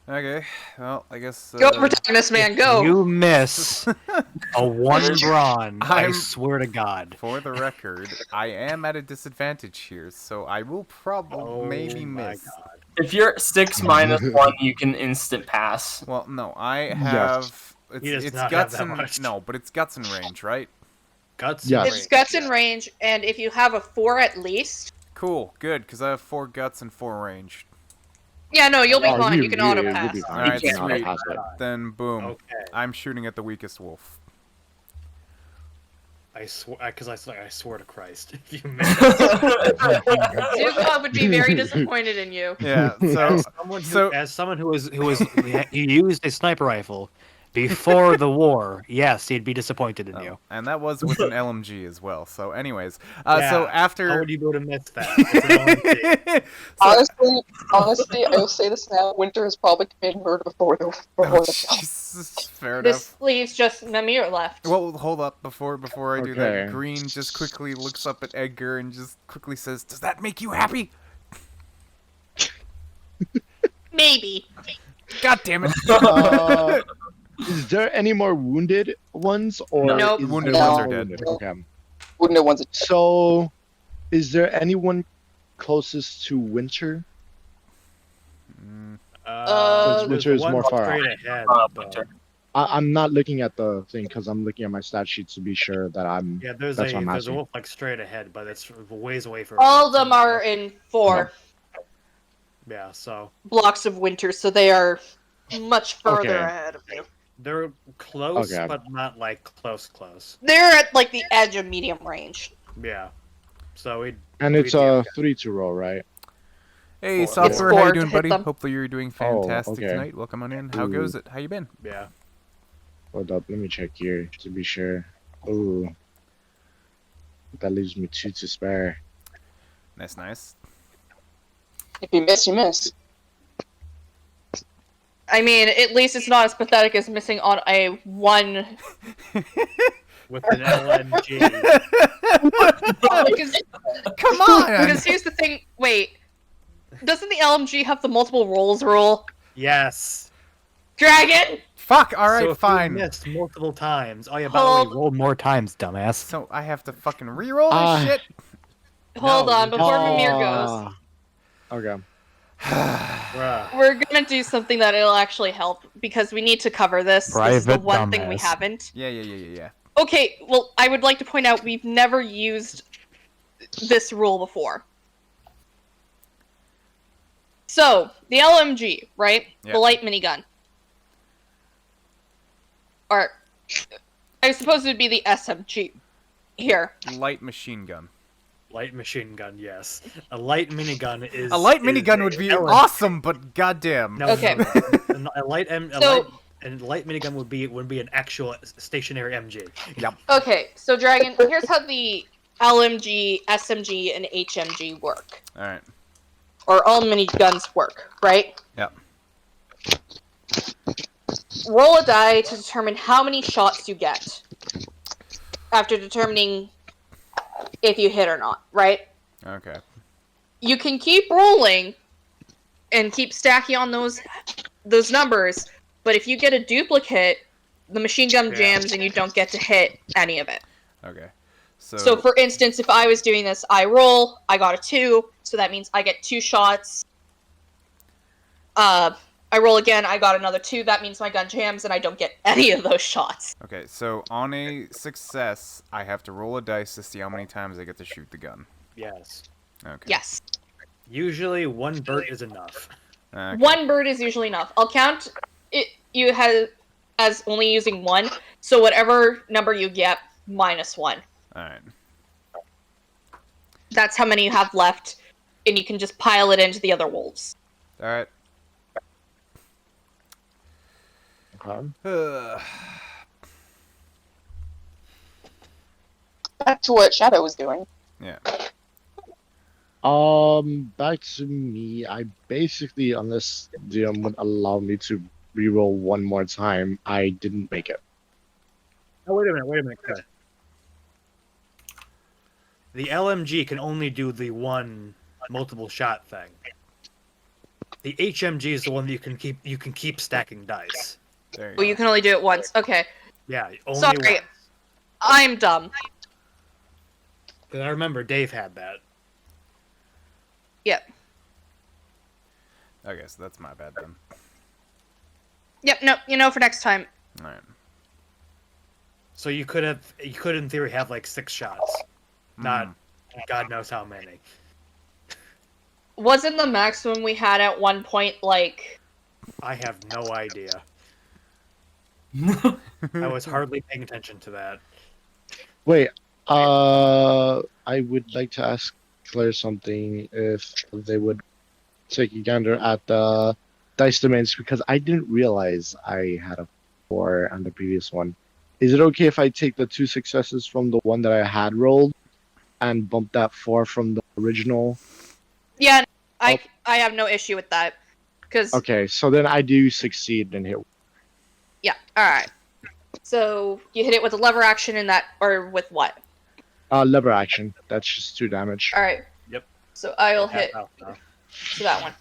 Okay. Well, I guess. Go, protagonist man, go! You miss a 1 brawn, I I'm- swear to God. For the record, I am at a disadvantage here, so I will probably maybe my miss. God. If you're 6 minus 1, you can instant pass. Well, no, I have. He does It's not have guts that and much. no, but it's guts and range, right? Guts. Yes. It's guts in range, and if you have a 4 at least... Cool, good, because I have 4 guts and 4 range. Yeah, no, you'll be Oh, fine. You can auto you'll pass. be fine. Alright, You can sweet. auto-pass it. Then boom, Okay. I'm shooting at the weakest wolf. I swear, because I swear to Christ, if you miss. Zuko would be very disappointed in you. Yeah, so As someone who he used a sniper rifle before the war, yes, he'd be disappointed in you. and that was with an LMG as well. So, anyways, Yeah, so How after. would you be able to miss that? It's an LMG. Honestly, I will say this now. Winter has probably committed murder before the Jesus, fair enough. This leaves just Namir left. Well, hold up before I do that. Okay. Green just quickly looks up at Edgar and just quickly says, "Does that make you happy?" Maybe. God damn it! Is there any more wounded ones, or Nope. is Wounded there ones all are dead. wounded? Okay. Wouldn't know one's So, is there anyone closest to Winter? Uh, There's Winter is one more far straight ahead. but- Winter. I'm not looking at the thing because I'm looking at my stat sheets to be sure that I'm. Yeah, That's what I'm there's a asking. wolf like straight ahead, but it's ways away from. All of them are in 4 Yeah, so blocks of winter, so they are much further Okay. ahead of you. they're close, Okay. but not like close. They're at like the edge of medium range. Yeah. So we. And it's a 3 to roll, right? Hey, 4. Software, It's how 4 you to doing, hit buddy? them. Hopefully you're doing Oh, fantastic okay. tonight. Welcome on in. How goes it? How you been? Yeah. Hold up, let me check here to be sure. Ooh. That leaves me 2 to spare. That's nice. If you miss, you miss. I mean, at least it's not as pathetic as missing on a 1. With an LNG. Because, Come on! because here's the thing. Wait, doesn't the LMG have the multiple rolls rule? Yes. Dragon. Fuck, alright, So if fine. you missed multiple times, all you about Hold- rolled more times, dumbass. So I have to fucking re-roll this Ah. shit? Hold No, on, you before just- Mimir goes, Okay. Bruh. we're gonna do something that it'll actually help because we need to cover this. This is the Private one thing we dumbass. haven't. Yeah. Okay, well, I would like to point out we've never used this rule before. So, the LMG, right? Yeah. The light minigun. Or, I suppose it would be the SMG here. Light machine gun. Light machine gun, yes. A light minigun is. A light is minigun a would be LMG. awesome, but goddamn. No, Okay. no. A light minigun would be an actual stationary MG. Okay, so Dragon, here's how the LMG, SMG, and HMG work. Alright. Or all miniguns work, right? Yep. Roll a die to determine how many shots you get. After determining if you hit or not, right? Okay. You can keep rolling and keep stacking on those numbers, but if you get a duplicate, the machine gun jams and you don't get to hit any of it. Okay. So for instance, if I was doing this, I roll, I got a 2, so that means I get 2 shots. I roll again, I got another 2, that means my gun jams and I don't get any of those shots. Okay, so on a success, I have to roll a dice to see how many times I get to shoot the gun. Yes. Okay. Yes. Usually one bird is enough. Okay. 1 bird is usually enough. I'll count it you have as only using 1, so whatever number you get, -1. Alright. That's how many you have left, and you can just pile it into the other wolves. Alright. Okay. Back to what Shadow was doing. Yeah. Back to me. I basically, unless DM would allow me to reroll one more time, I didn't make it. Oh, wait a minute. Okay. The LMG can only do the one multiple shot thing. The HMG is the one that you can keep stacking dice. There you Well, go. you can only do it once. Okay. Yeah, only Sorry. once. I'm dumb. 'Cause I remember Dave had that. Yep. Okay, so that's my bad then. Yep, no, for next time. Alright. So you could in theory have like 6 shots. Not God knows how many. Wasn't the maximum we had at one point, like... I have no idea. I was hardly paying attention to that. Wait, I would like to ask Claire something if they would take a gander at the dice domains because I didn't realize I had a 4 on the previous one. Is it okay if I take the 2 successes from the one that I had rolled and bump that 4 from the original? Yeah, I have no issue with that. Because... Okay, so then I do succeed and hit. Yeah, alright. So, you hit it with a lever action and that... Or with what? Lever action. That's just 2 damage. Alright. Yep. So I'll hit Half health now. to that one.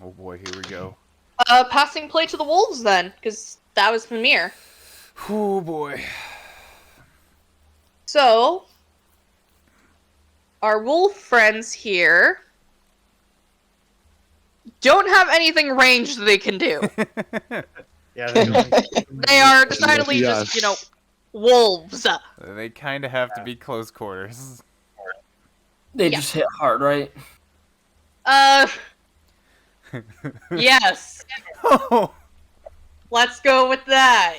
Oh boy, here we go. Passing play to the wolves then, because that was Mimir. Oh boy. So, our wolf friends here don't have anything ranged they can do. Yeah, they don't. They are decidedly Yes. just, wolves. They kind of have to be close quarters. They Yeah. just hit hard, right? Yes. Oh. Let's go with that.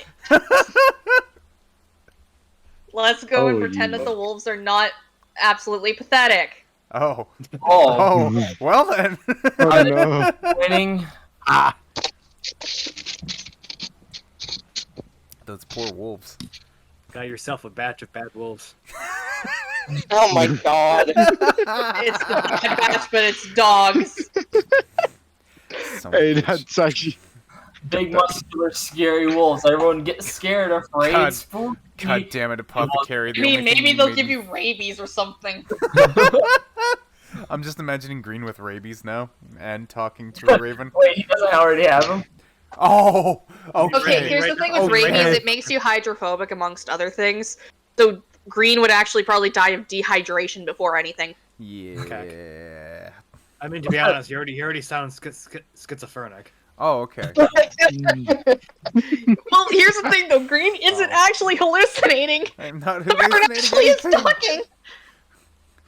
Let's go and Oh, pretend that yeah. the wolves are not absolutely pathetic. Oh. Oh, Oh. Well then. Oh no. winning. Those poor wolves. Got yourself a batch of bad wolves. Oh my god. It's the bad batch, but it's dogs. Son of Hey, a bitch. that's actually. Big, muscular, scary wolves. Everyone get scared, afraid, God. spooky. God damn it, apothecary. I the mean, only thing maybe they'll made give me- you rabies or something. I'm just imagining Green with rabies now and talking to a raven. Wait, he doesn't already have them? Oh. Okay, Okay. here's the thing with Okay. rabies, it makes you hydrophobic amongst other things. So Green would actually probably die of dehydration before anything. Yeah. I mean, to be honest, you already sound schizophrenic. Oh, okay. Well, here's the thing though, Green isn't actually hallucinating. I'm not Bard hallucinating actually is anything. talking.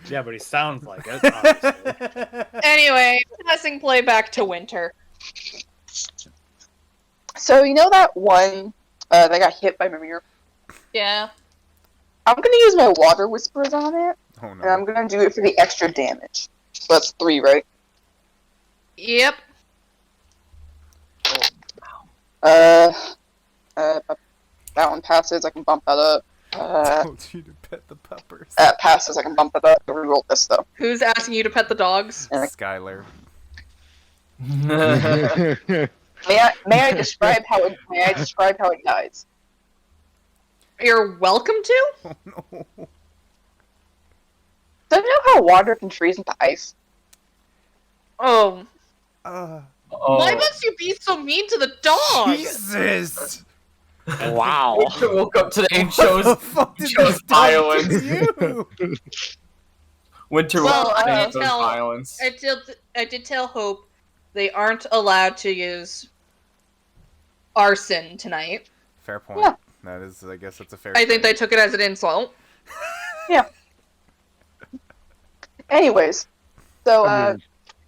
Yeah, but he sounds like it. Obviously. Anyway, passing play back to Winter. So you know that one that got hit by Mimir? Yeah. I'm gonna use my water whispers on it, Oh and I'm no. gonna do it for the extra damage. So that's 3, right? Yep. That one passes. I can bump that up. Told you to pet the puppers. That passes. I can bump it up. Reroll this though. Who's asking you to pet the dogs? Skylar. May I describe how it dies? You're welcome to? Oh no. Do you know how water can freeze into ice? Oh. Uh, Why must you be so mean to the dog? Jesus. Wow. Winter woke up today and What the chose fuck did chose this dog do violence. to you? Winter Well, woke up I and did chose tell- violence. I did tell Hope they aren't allowed to use arson tonight. Fair point. Yeah. That is, I guess that's a fair I think they statement. took it as an insult. Anyways, so I mean,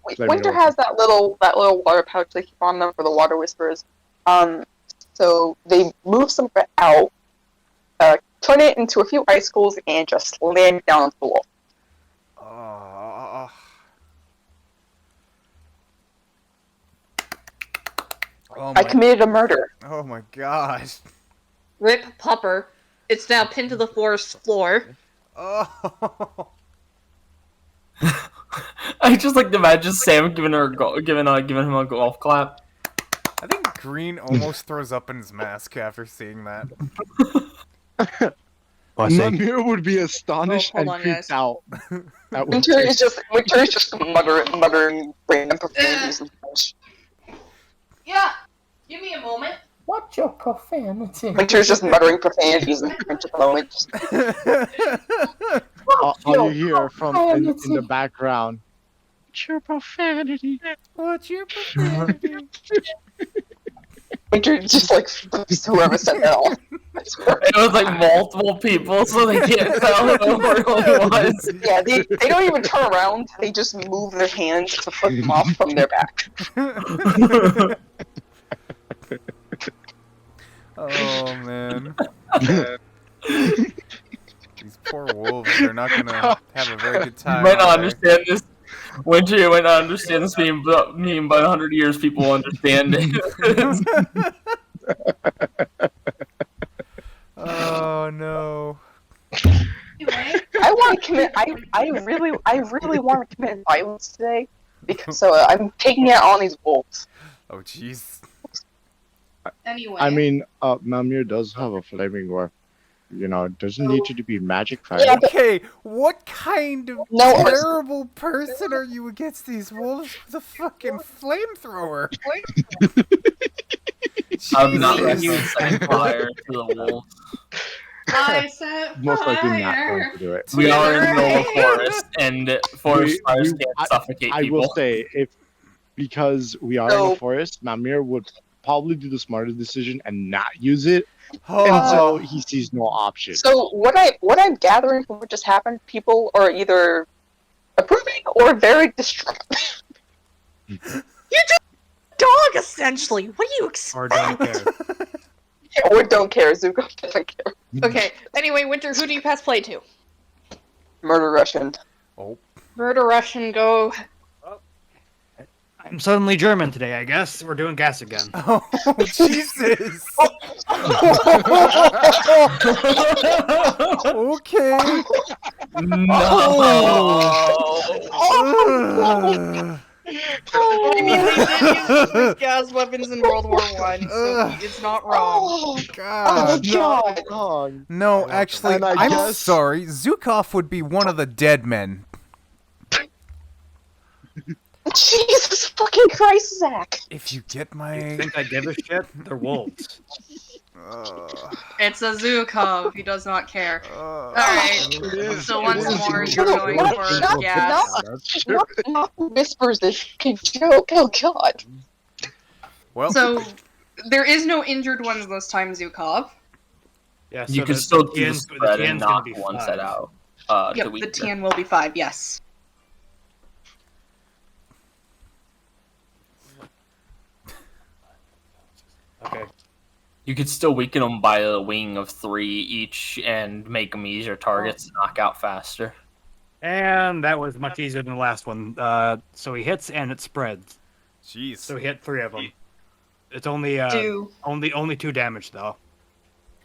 let me Winter know. has that little water pouch they keep on them for the water whispers. So they move some of it out, turn it into a few icicles, and just slam it down onto the wall. Oh I my, committed a murder. oh my gosh. Rip Pupper. It's now pinned to the forest floor. Oh. I just like to imagine Sam giving him a golf clap. I think Green almost throws up in his mask after seeing that. Namir would be astonished Oh, hold and on, creeped guys. out. At Winter is just muttering random profanities and such. Yeah. Give me a moment. What's your profanity? Winter's just muttering profanities and at the moment. All you hear from in the background. What's your profanity? What's your profanity? Winter just like flips whoever said that off. I swear. It was like multiple people, so they can't tell who it really was. Yeah, they don't even turn around. They just move their hands to flip them off from their back. Oh man. These poor wolves, they're not gonna have a very good You time. might not are they? understand this. Winter, you might not understand this meme, but 100 years people will understand it. Oh no. Anyway. I want to commit. I really want to commit violence today because so I'm taking it on these wolves. Oh jeez. Anyway. I mean, Mamir does have a flaming weapon. You know, it doesn't need to be magic fire. Yeah, but- Okay, what kind of No, terrible person are you against these wolves with a fucking flamethrower? I'm not Jesus. you setting fire to the wolves. I set Most likely not fire. going to do it. We are in the middle of a forest, and forest We- fires we- can't suffocate I people. will say, because we are in So- a forest, Mamir would probably do the smarter decision and not use it Oh. until he sees no option. So what I'm gathering from what just happened, people are either approving or very distraught. You just dog essentially. What do you Or expect? don't care. Or don't care. Zuko doesn't care. Okay. Anyway, Winter, who do you pass play to? Murder Russian. Oh. Murder Russian, go. I'm suddenly German today, I guess. We're doing gas again. Oh, Jesus. Okay. No. I mean, they did use gas weapons in World War One, so it's not wrong. Oh, God. God. Wrong. No, actually, And I I'm guess- sorry. Zukov would be one of the dead men. Jesus fucking Christ, Zach. If you get You my... think I give a shit? They're wolves. It's a Zukov. He does not care. Alright. Alright. So once more, you're going What? for Shut gas. Not whispers this fucking joke. Oh, God. Well, So, there is no injured ones this time, Zukov. Yeah, You so can the still do the TN's spread and TN's gonna knock be one 5. set out. Yep, to the weaken. TN will be 5, yes. Okay. You could still weaken them by a wing of 3 each and make them easier targets to knock out faster. And that was much easier than the last one. So he hits and it spreads. jeez. So he hit 3 of them. It's only Do. only 2 damage though.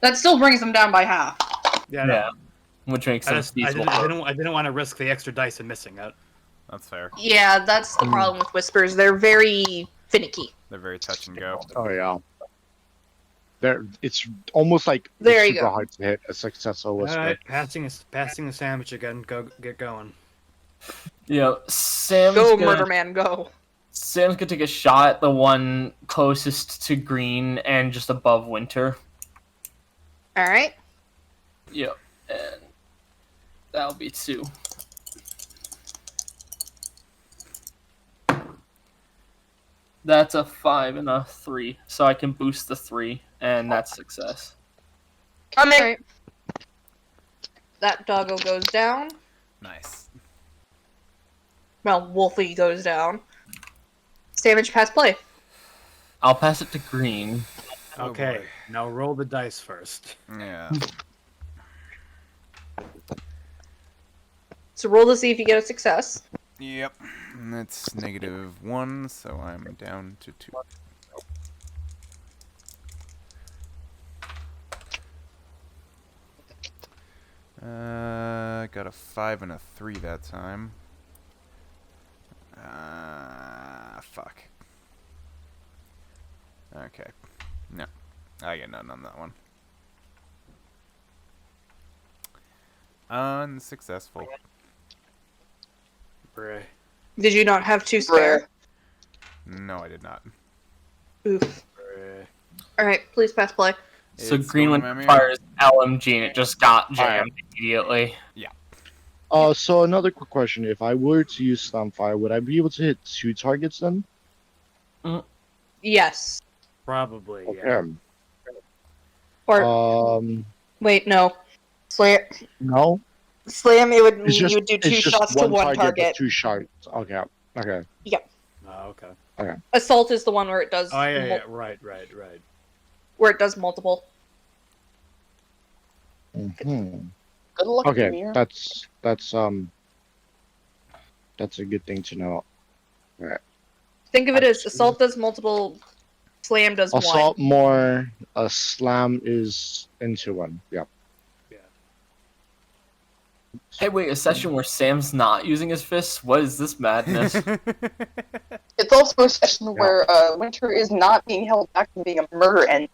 That still brings them down by half. Yeah. No. Yeah, which makes I, them just, feasible. I didn't want to risk the extra dice and missing it. That's fair. Yeah, that's the problem with Whispers. They're very finicky. They're very touch and go. Oh yeah. It's almost like There you super go. hard to hit a successful whisper. Alright, passing the sandwich again. Get going. Yeah, Sam's Go, gonna, Murder Man, go. Sam's gonna take a shot at the one closest to green and just above Winter. Alright. Yep, and that'll be 2. That's a 5 and a 3, so I can boost the 3, and that's success. Coming. Alright. That doggo goes down. Nice. Well, Wolfie goes down. Savage pass play. I'll pass it to green. Oh, Okay, now roll the dice first. Yeah. So roll to see if you get a success. Yep. And that's -1, so I'm down to 2. Got a 5 and a 3 that time. Fuck. Okay. No. I get none on that one. Unsuccessful. Bruh. Did you not have 2 spare? No, I did not. Oof. Bruh. Alright, please pass play. So It's green going one to Mamir. fires LMG and it just got jammed immediately. So another quick question: if I were to use Slamfire, would I be able to hit 2 targets then? Yes. Probably, yeah. Okay. Or, wait, no. Slam, No. it would It's mean just you would do 2 it's just shots to one but target. 2 shots. Okay. Okay. Oh, okay. Assault is the one where it does Oh, yeah. Right. where it does multiple. Mhm. Good luck, Okay. Amir. That's a good thing to know. Think of it as assault does multiple, slam does Assault one. more. A slam is into 1. Yeah. Hey, wait, a session where Sam's not using his fists? What is this madness? It's also a session where Winter is not being held back from being a murder enemy.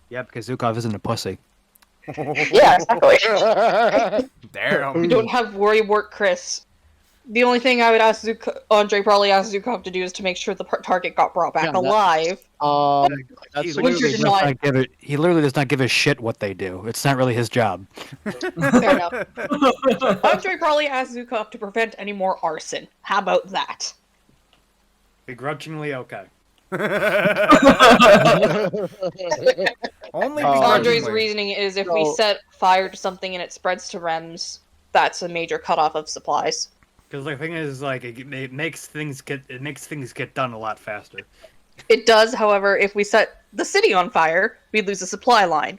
Yeah, because Zukov isn't a pussy. Yeah, exactly. Damn. We don't have worry work, Chris. The only thing I would ask Andre probably asked Zukov to do is to make sure the target got brought back Yeah, that- alive. That's a Winter good did not- He literally does not give a shit what they do. It's not really his job. Fair enough. Andre probably asked Zukov to prevent any more arson. How about that? Begrudgingly, okay. Only Oh. Andre's begrudgingly. reasoning is if we So- set fire to something and it spreads to Rems, that's a major cutoff of supplies. Because the thing is, like, it makes things get done a lot faster. It does, however, if we set the city on fire, we lose a supply line.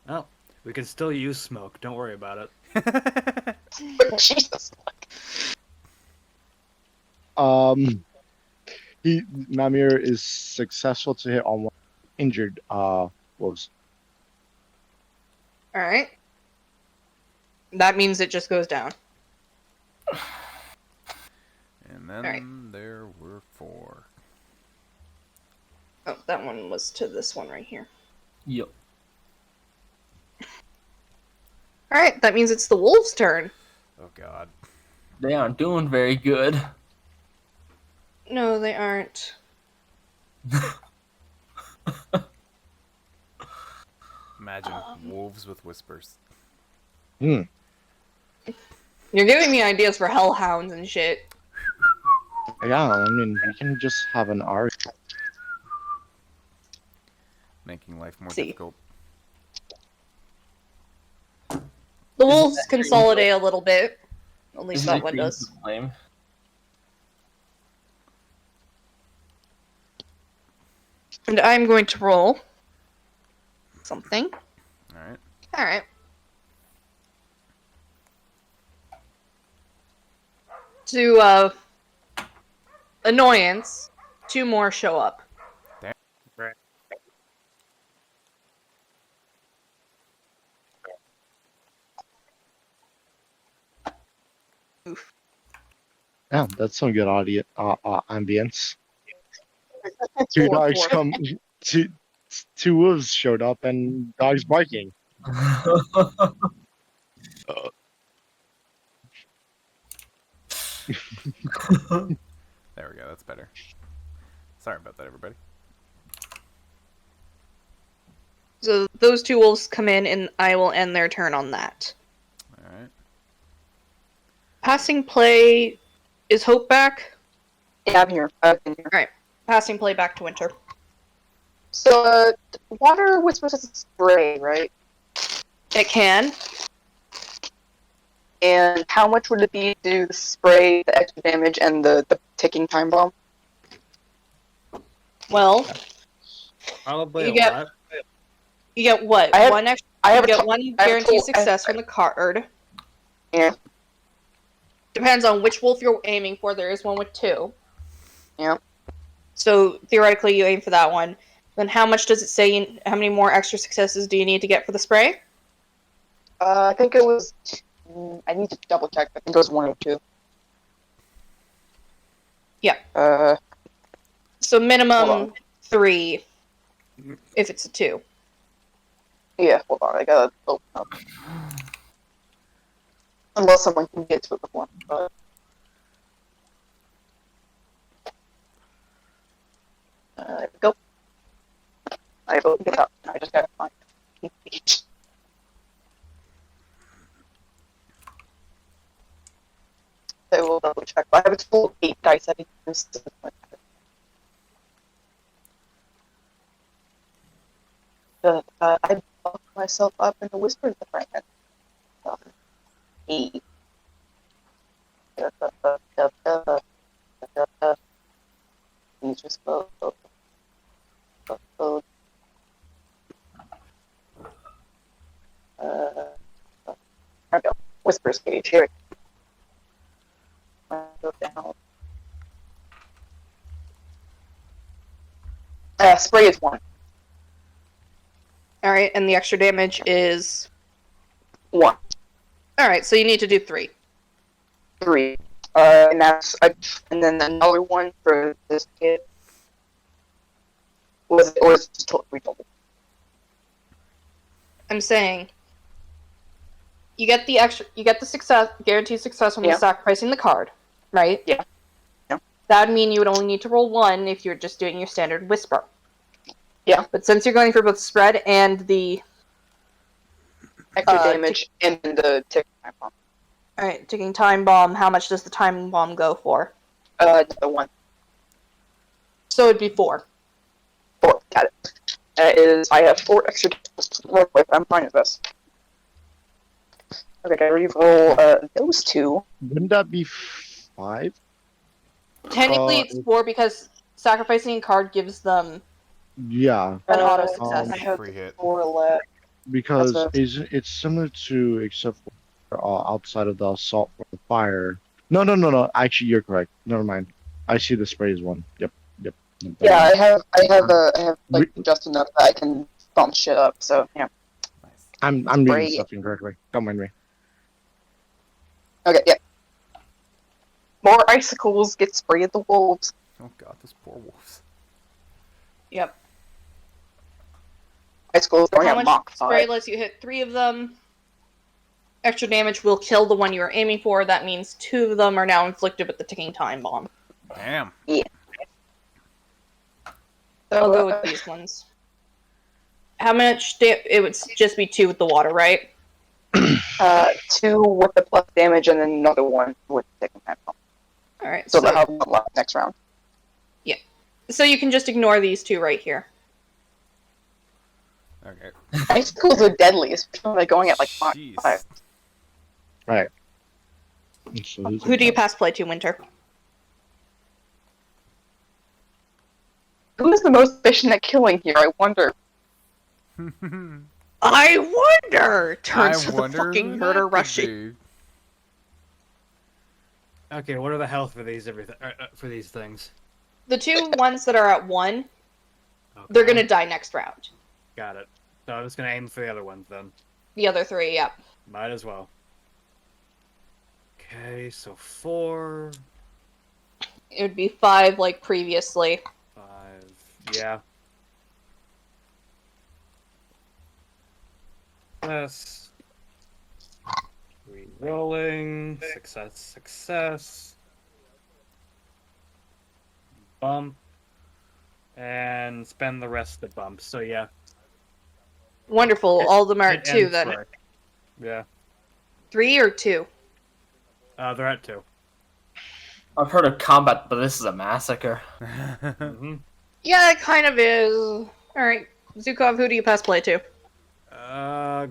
Oh, we can still use smoke. Don't worry about it. Jesus. Mamir is successful to hit on one injured wolves. Alright. That means it just goes down. And then Alright. there were 4. Oh, that one was to this one right here. Yep. Alright, that means it's the wolves' turn. Oh god. They aren't doing very good. No, they aren't. Imagine wolves with whispers. You're giving me ideas for hellhounds and shit. Yeah, I mean, we can just have an arc. Making life more See. difficult. The wolves consolidate a little bit. At least Isn't that it one green does. to flame? And I'm going to roll something. Alright. Alright. To, annoyance, 2 more show up. Right. Oof. Yeah, that's some good audio ambience. 2 Four, dogs four. come. Two wolves showed up and dogs barking. There we go, that's better. Sorry about that, everybody. So those 2 wolves come in, and I will end their turn on that. Alright. Passing play, is Hope back? Yeah, I'm here. I've been here. Passing play back to Winter. So, water whispers is a spray, right? It can. And how much would it be to do the spray, the extra damage, and the ticking time bomb? Well, Probably You a get- lot. you get what? I have- One extra. I have You a get to- one I have a guaranteed total- success from the card. Yeah. Depends on which wolf you're aiming for. There is one with 2. Yeah. So theoretically, you aim for that one. Then how much does it say? How many more extra successes do you need to get for the spray? I think it was. I need to double check. I think it was 1 or 2. Yeah. So Hold minimum on. 3, if it's a 2. Yeah, hold on. I gotta open up. Unless someone can get to it before. But... there we go. I've opened it up. I just gotta find it. I will double check. But I have a total of 8 dice. I think this is I buffed myself up in the Whispers department. 8. These just go. There we go. Whispers page. Here it go down. Spray is 1. All right, and the extra damage is 1. all right. So you need to do 3. 3. And that's and then another one for this kid. Or is it just totally total? I'm saying you get the success, guaranteed success from Yeah. sacrificing the card, right? Yeah. Yeah. That would mean you would only need to roll 1 if you're just doing your standard whisper. Yeah. But since you're going for both spread and the Extra damage and then the tick time bomb. all right, ticking time bomb, how much does the time bomb go for? The 1. So it'd be 4. 4. Got it. I have 4 extra to work with. I'm fine with this. Okay, I re-roll those 2. Wouldn't that be 5? Technically, it's 4 because sacrificing a card gives them Yeah, an auto success. I have Free hit. 4 left. because That's it's similar to, except for outside of the assault or the fire. No. Actually, you're correct. Never mind. I see the spray as 1. Yep. Yeah, I have like just enough that I can bump shit up. So yeah. I'm reading Spray. stuff incorrectly. Don't mind me. Okay, yeah. More icicles get sprayed at the wolves. Oh god, those poor wolves. Yep. Icicles going How at much Mach spray 5. lets you hit 3 of them? Extra damage will kill the one you are aiming for. That means 2 of them are now inflicted with the ticking time bomb. Damn. I'll go with these ones. How much? It would just be 2 with the water, right? 2 with the plus damage, and then another 1 with the second time. All right. So they'll have 1 left next round. So you can just ignore these 2 right here. Okay. Icicles are deadly, especially when they're going at like Mach Jeez. 5. Right. So Who do you pass play to, Winter? Who is the most efficient at killing here? I wonder. I wonder. Turns I to the wonder fucking who murder that could rushing. be. Okay, what are the health for these things? The 2 ones that are at 1, they're Okay, gonna die next round. got it. So I'm just gonna aim for the other ones then. The other 3, yeah. Might as well. Okay, so 4, It would be 5 like previously. 5, yeah. Success. Re-rolling. Success. Bump. And spend the rest of the bumps. So yeah. Wonderful. All of them are at Hit 2 and then. strike. Yeah. 3 or 2? They're at 2. I've heard of combat, but this is a massacre. Mm-hmm. Yeah, it kind of is. Alright. Zukov, who do you pass play to?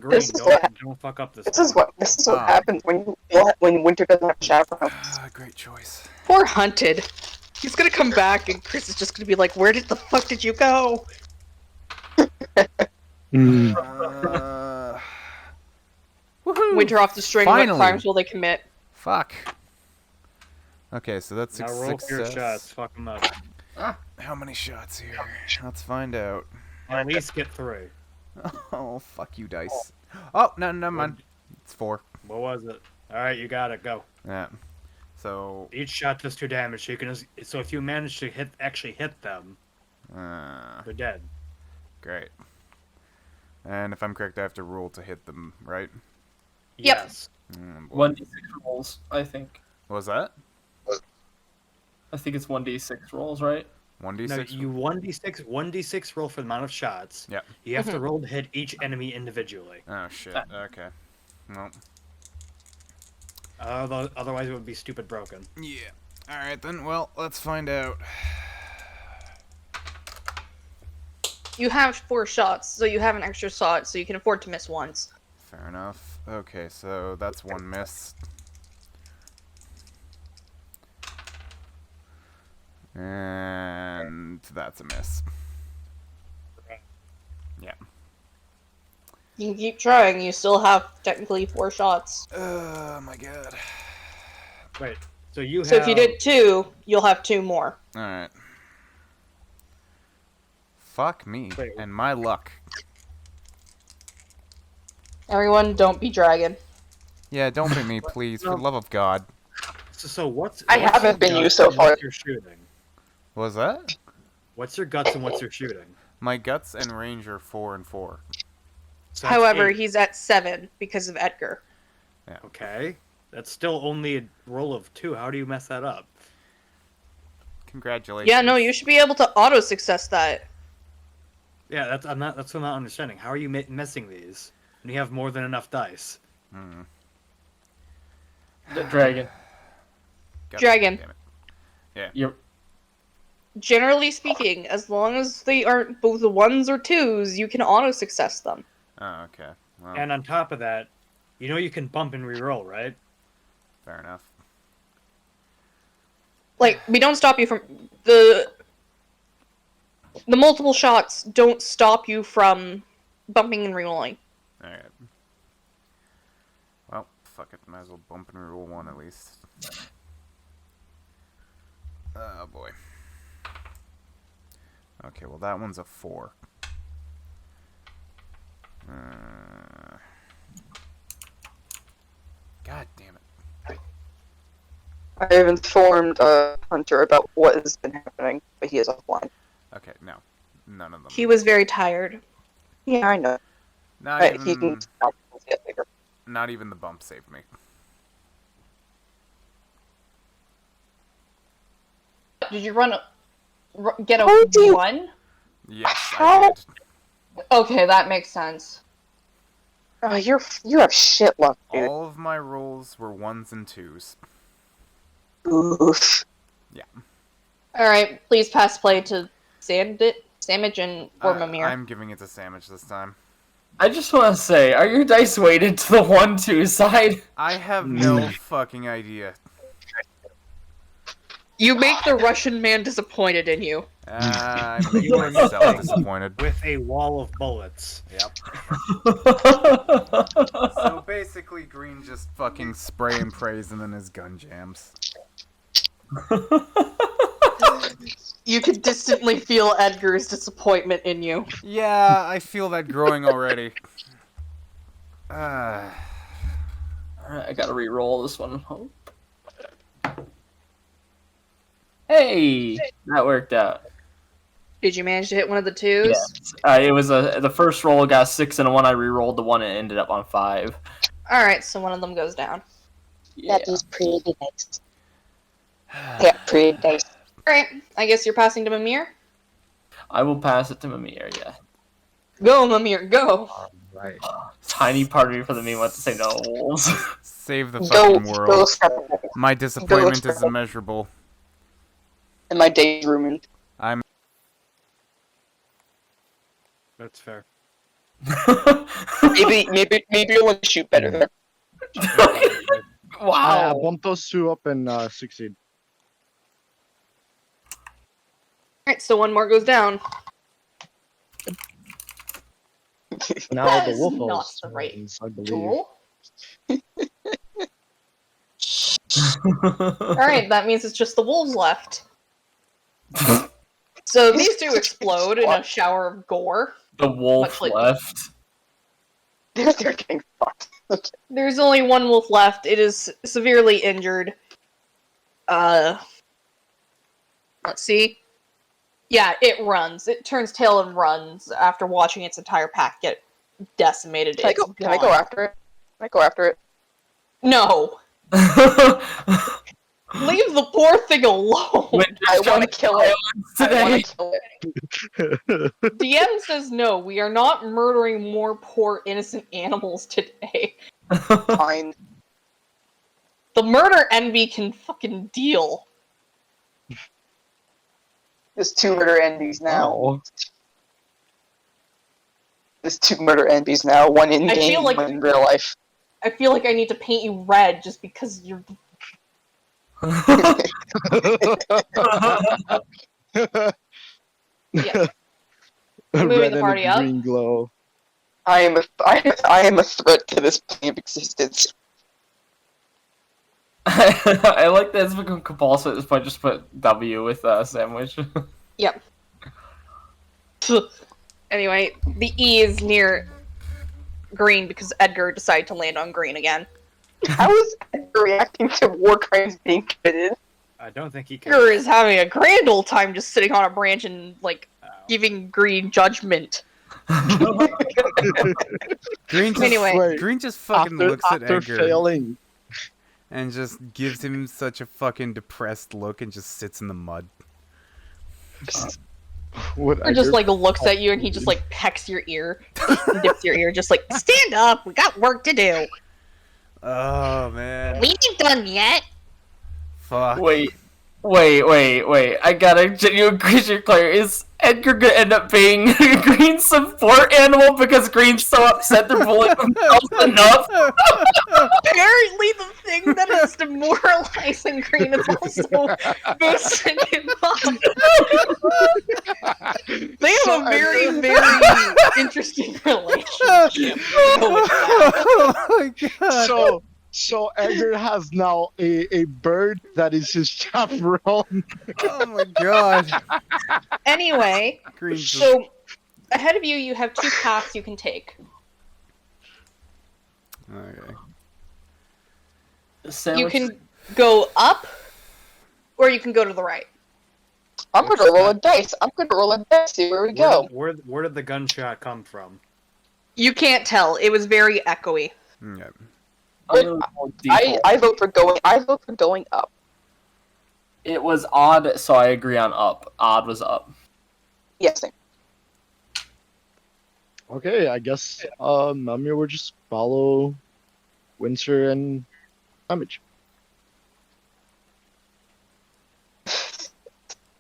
Green. This is what- Don't fuck up this. This is what Oh. happens when Winter doesn't have chaperones. Ah, great choice. Poor Hunted. He's gonna come back and Chris is just gonna be like, where the fuck did you go? Woohoo! Winter off the string, Finally. what crimes will they commit? Fuck. Okay, so that's Now six roll for your success. shots. Fuck them up. How many shots here? Let's find out. At least get 3. Oh, fuck you, dice. Oh, no, never mind. It's 4. What was it? All right, you got it. Go. Yeah. So, Each shot does 2 damage. So you can. So if you manage to actually hit them, they're dead. great. And if I'm correct, I have to roll to hit them, right? Yep. Yes. Boy. 1d6 rolls, I think. What was that? I think it's 1d6 rolls, right? 1d6? No, you 1d6 roll for the amount of shots. Yep. You have to roll to hit each enemy individually. Oh, shit. Okay. Well, Otherwise, it would be stupid broken. yeah. Alright then, well, let's find out. You have 4 shots, so you have an extra shot, so you can afford to miss once. Fair enough. Okay, so that's 1 miss. And that's a miss. Yeah. You can keep trying, you still have technically 4 shots. Oh my god. Wait. So you have. So if you did 2, you'll have 2 more. Alright. Fuck me. Wait. And my luck. Everyone, don't be dragon. Yeah, don't be me, please, for the love of God. So what's? I what's haven't your been guts used so and far. What's your shooting? What was that? What's your guts and what's your shooting? My guts and range are 4 and 4. So that's However, 8. he's at 7 because of Edgar. Okay. That's still only a roll of 2. How do you mess that up? Congratulations. Yeah, no, you should be able to auto-success that. Yeah, that's what I'm not understanding. How are you missing these when you have more than enough dice? Hmm. The dragon. God Dragon. damn it. You're generally speaking, as long as they aren't both 1s or 2s, you can auto-success them. Oh, okay. Well, And on top of that, you can bump and reroll, right? fair enough. Like, we don't stop you from... The multiple shots don't stop you from bumping and rerolling. Alright. Well, fuck it. Might as well bump and roll one at least. Oh, boy. Okay, well, that one's a 4. God damn it. I have informed Hunter about what has been happening, but he is offline. Okay, no. None of them. He was very tired. Yeah, I know. Not Right, even, he can stop it later. not even the bump saved me. Did you get a How do you- 1? Yes, How? I did. Okay, that makes sense. Oh, you have shit luck, dude. All of my rolls were 1s and 2s. Oof. Alright, please pass play to Samage and or Mimir. I'm giving it to Sandwich this time. I just want to say, are your dice weighted to the 1-2 side? I have no fucking idea. You make the Russian man disappointed in you. I'm You are myself disappointed. With a wall of bullets. Yep. So basically, Green just fucking spray and prays and then his gun jams. You could distantly feel Edgar's disappointment in you. Yeah, I feel that growing already. Alright, I gotta re-roll this one. Hey! That worked out. Did you manage to hit one of the 2s? Yes. It was the first roll got a 6 and a 1. I re-rolled the 1 and it ended up on 5. Alright, so one of them goes down. Yeah. That is pretty nice. Yeah, pretty nice. Alright, I guess you're passing to Mimir? I will pass it to Mimir, yeah. Go, Mimir, go! Right. Tiny part of me for the meme wants to say no wolves. Save the Go, fucking go, world. Scrabble. My disappointment is Scrabble. immeasurable. And my day's ruined. That's fair. Maybe you'll want to shoot better there. Wow. Bump those two up and succeed. Alright, so one more goes down. Now That the is wolf not house the right wins, I believe. Tool. Alright, that means it's just the wolves left. So these two explode in a shower of gore. The wolf Much like- left. They're getting fucked. There's only one wolf left. It is severely injured. Let's see. Yeah, it runs. It turns tail and runs after watching its entire pack get decimated. Can I go after it? Can I go after it? No. Leave the poor thing alone. I want to kill it. I Today. want to kill it. DM says no. We are not murdering more poor innocent animals today. Fine. The murder envy can fucking deal. There's 2 murder envies now. Oh. There's 2 murder envies now. One in I game, feel like- one in real life. I feel like I need to paint you red just because you're. Yeah. I'm moving Red the and party a up. green glow. I am a threat to this plane of existence. I like that it's become compulsory at this point. Just put W with sandwich. Yep. Anyway, the E is near green because Edgar decided to land on green again. How is Edgar reacting to war crimes being committed? I don't think he can. Edgar is having a grand old time just sitting on a branch and, like, giving green judgment. Green just, Anyway. Right. Green just fucking looks at after Edgar failing. and just gives him such a fucking depressed look and just sits in the mud. What Or just, like, looks at you and he just, like, pecks your ear. Dips your ear, just like, stand up, we got work to do. Oh man. We ain't done yet. Fuck. Wait, Wait. I got a genuine question, Claire. Is Edgar gonna end up being Green's support animal because Green's so upset they're bullying themselves enough? Apparently, the thing that is demoralizing Green is also boosting him up. They have a very, very interesting relationship. We'll go with that. Oh my god. So Edgar has now a bird that is his chaperone. Oh my god. Anyway, Green's just- so ahead of you, you have two paths you can take. Okay. You can go up, or you can go to the right. I'm gonna roll a dice. See where we go. Where did the gunshot come from? You can't tell. It was very echoey. Yeah. I vote for going. I vote for going up. It was odd, so I agree on up. Odd was up. Yes. Same. Okay, I guess Mamir will just follow Winter and Damage.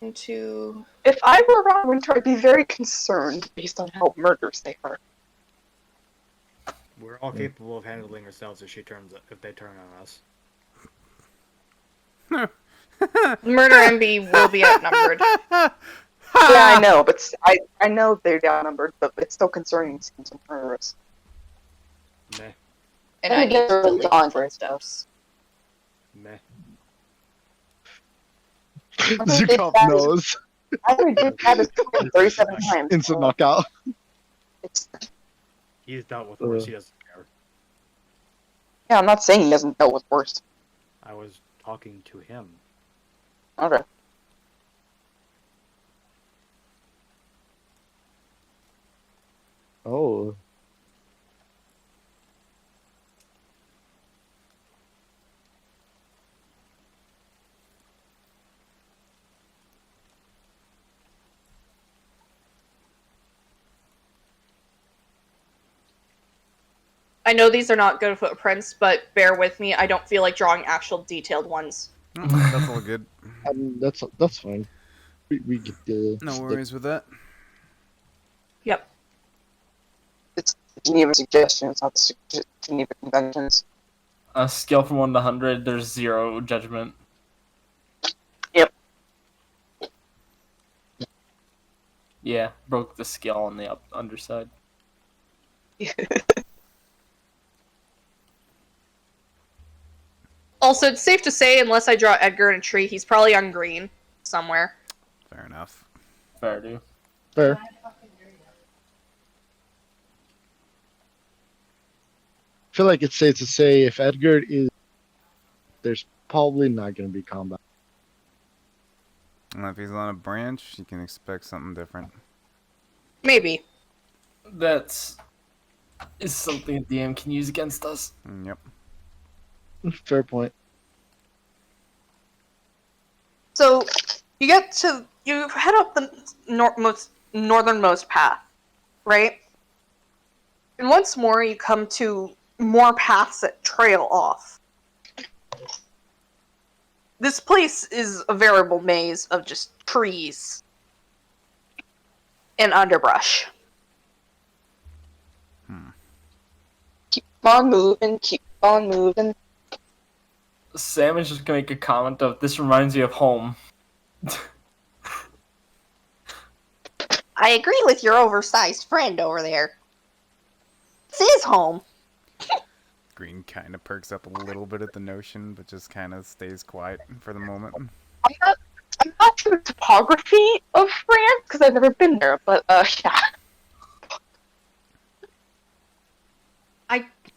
Into If I were around Winter, I'd be very concerned based on how murderous they are. We're all capable of handling ourselves if they turn on us. Murder MB will be outnumbered. Yeah, I know, but I know they're outnumbered, but it's still concerning to some murderous. Meh. And I need to Really delete on footsteps. Meh. Zukov knows. I already did that 37 times. Instant so knockout. it's, He's dealt with worse. He doesn't care. yeah, I'm not saying he doesn't know what's worse. I was talking to him. Okay. Oh. I know these are not good footprints, but bear with me. I don't feel like drawing actual detailed ones. That's all good. That's fine. We get the No worries with that. Yep. It's the Geneva suggestion, it's not the Geneva conventions. A scale from 1 to 100, there's 0 judgment. Yep. Yeah, broke the scale on the underside. Also, it's safe to say, unless I draw Edgar in a tree, he's probably on green somewhere. Fair enough. Fair, dude. fair. I feel like it's safe to say if Edgar is, there's probably not going to be combat. And if he's on a branch, you can expect something different. Maybe. That's is something a DM can use against us. Yep. Fair point. So, you head up the northernmost path, right? And once more, you come to more paths that trail off. This place is a veritable maze of just trees and underbrush. Keep on moving. Sam is just gonna make a comment of, this reminds me of home. I agree with your oversized friend over there. This is home. Green kind of perks up a little bit at the notion, but just kind of stays quiet for the moment. I'm not sure the topography of France because I've never been there, but yeah.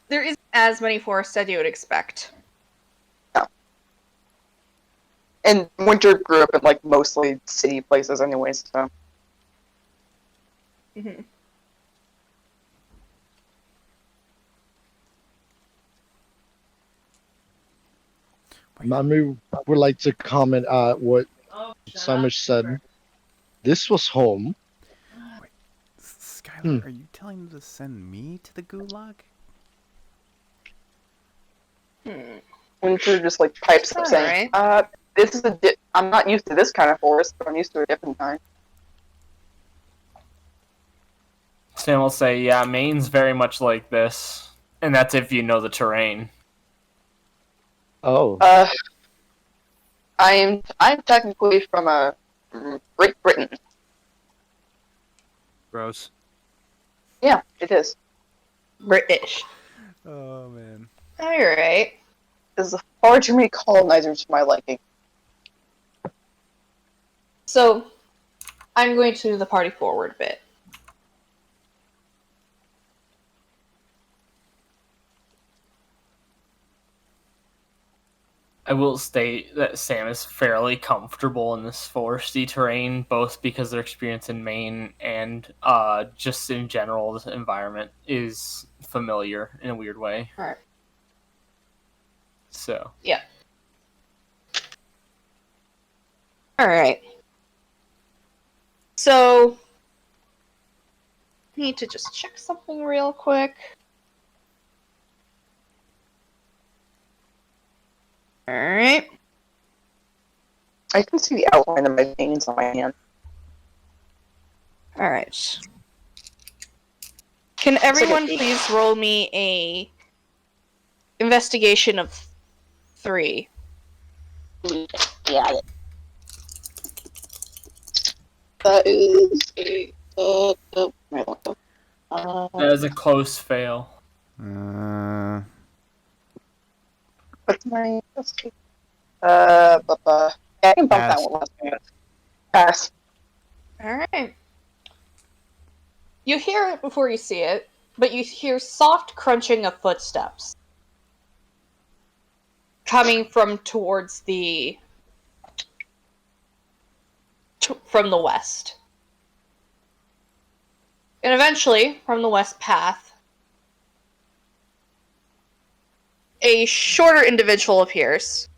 There isn't as many forests as you would expect. And Winter grew up in like mostly city places, anyways. So Mm-hmm. Mami would like to comment what Samish said. This was home. Skylar, are you telling them to send me to the gulag? Hmm. Winter just like pipes up saying, Alright. this is I'm not used to this kind of forest, but I'm used to a different kind. Sam will say, yeah, Maine's very much like this. And that's if you know the terrain. Oh. I'm technically from Great Britain. Gross. Yeah, it is. British. Oh man. Alright. There's far too many colonizers for my liking. So, I'm going to do the party forward bit. I will state that Sam is fairly comfortable in this foresty terrain, both because their experience in Maine and just in general, this environment is familiar in a weird way. Alright. So. Yeah. Alright. So, need to just check something real quick. Alright. I can see the outline of my veins on my hand. Alright. Can everyone please roll me a investigation of 3? Got it. That is a That is a close fail. what's my yeah, I can bump that Pass. one last minute. Pass. Alright. You hear it before you see it, but you hear soft crunching of footsteps coming from towards the from the west. And eventually, from the west path, a shorter individual appears,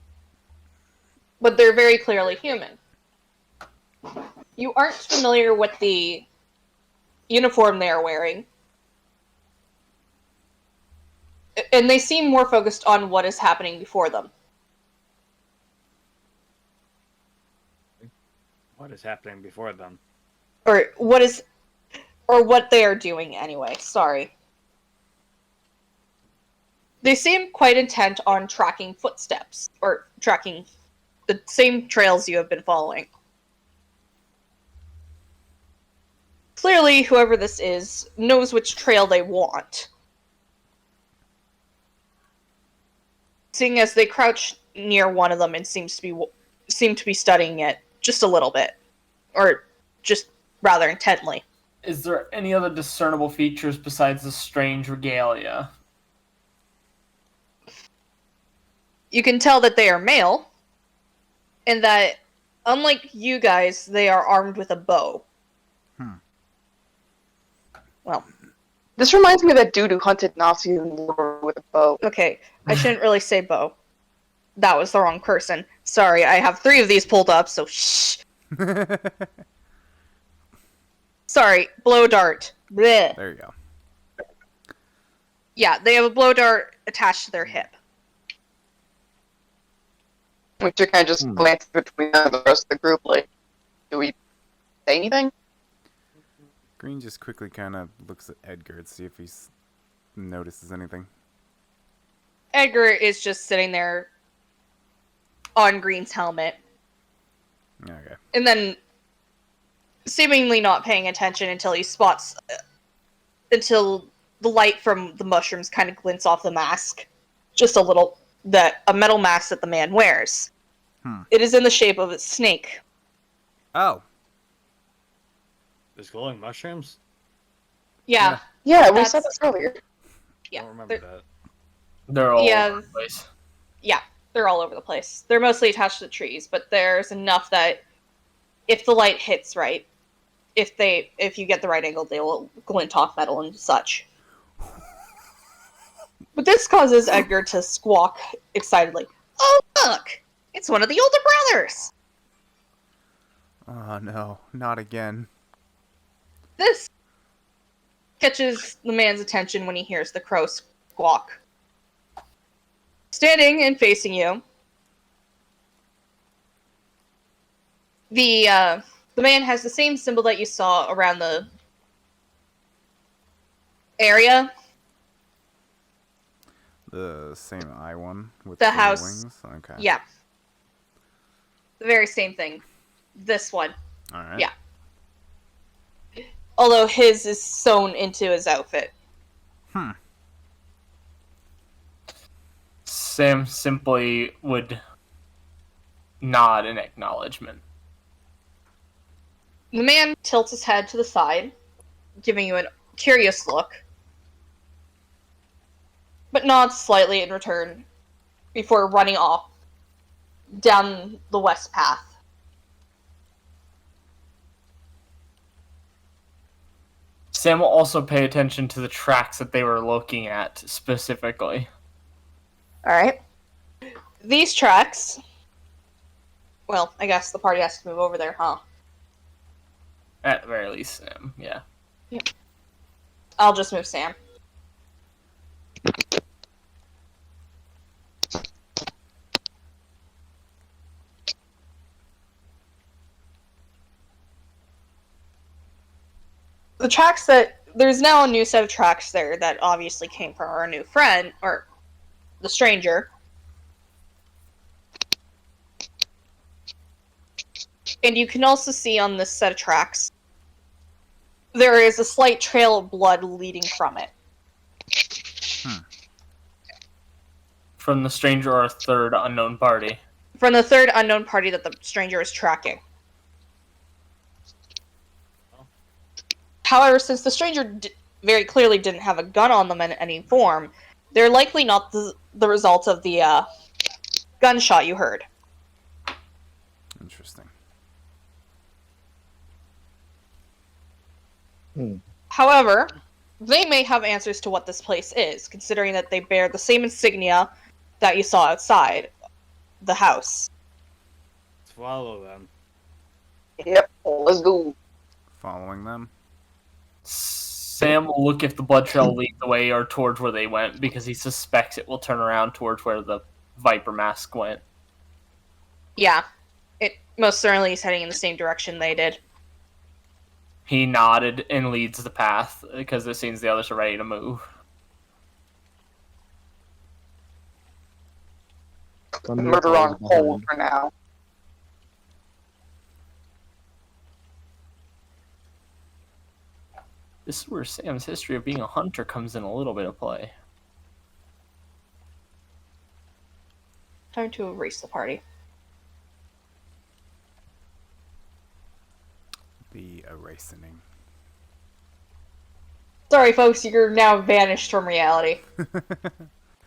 but they're very clearly human. You aren't familiar with the uniform they are wearing, and they seem more focused on what is happening before them. What is happening before them? Or what they are doing anyway, sorry. They seem quite intent on tracking footsteps, or tracking the same trails you have been following. Clearly, whoever this is knows which trail they want. Seeing as they crouch near one of them and seem to be studying it just a little bit, or just rather intently. Is there any other discernible features besides the strange regalia? You can tell that they are male, and that, unlike you guys, they are armed with a bow. Well, This reminds me of that dude who hunted Nazis in war with a bow. okay, I shouldn't really say bow. That was the wrong person. Sorry, I have 3 of these pulled up, so shh. Sorry, blow dart. Blech. There you go. Yeah, they have a blow dart attached to their hip. Which are kind of just glancing between the rest of the group, like, do we say anything? Green just quickly kind of looks at Edgar to see if he notices anything. Edgar is just sitting there on Green's helmet, Okay. and then seemingly not paying attention until he spots, until the light from the mushrooms kind of glints off the mask, just a little, a metal mask that the man wears. It is in the shape of a snake. Oh. There's glowing mushrooms? Yeah. Yeah, we That's- said this earlier. I Yeah. don't remember that. They're all Yeah. over the place. Yeah, they're all over the place. They're mostly attached to the trees, but there's enough that if the light hits right, if you get the right angle, they will glint off metal and such. But this causes Edgar to squawk excitedly. Oh, look! It's one of the older brothers! Oh no, not again. This catches the man's attention when he hears the crow squawk. Standing and facing you The man has the same symbol that you saw around the area. The same eye one with The the house. wings? Okay. Yeah. The very same thing. This one. Alright. Yeah. Although his is sewn into his outfit. Sam simply would nod in acknowledgement. The man tilts his head to the side, giving you a curious look, but nods slightly in return before running off down the west path. Sam will also pay attention to the tracks that they were looking at specifically. Alright. These tracks... Well, I guess the party has to move over there, huh? At the very least, Sam, yeah. I'll just move Sam. The tracks that... There's now a new set of tracks there that obviously came from our new friend, or the stranger. And you can also see on this set of tracks, there is a slight trail of blood leading from it. From the stranger or a third unknown party. From the third unknown party that the stranger is tracking. However, since the stranger very clearly didn't have a gun on them in any form, they're likely not the result of the gunshot you heard. Interesting. However, they may have answers to what this place is, considering that they bear the same insignia that you saw outside the house. Let's follow them. Yep, let's go. Following them? Sam will look if the blood trail leads the way or towards where they went, because he suspects it will turn around towards where the Viper mask went. Yeah, it most certainly is heading in the same direction they did. He nodded and leads the path, because it seems the others are ready to move. Murder on hold for now. This is where Sam's history of being a hunter comes in a little bit of play. Time to erase the party. The erasing. Sorry, folks, you're now vanished from reality.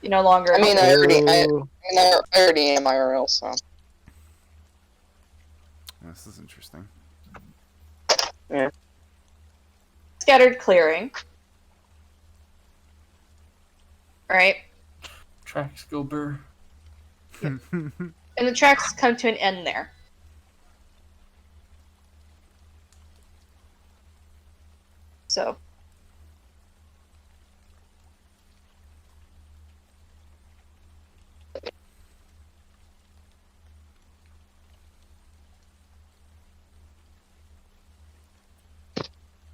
You no longer. I mean, I already am IRL, so. This is interesting. Yeah. Scattered clearing. Right? Tracks go burr. And the tracks come to an end there. So.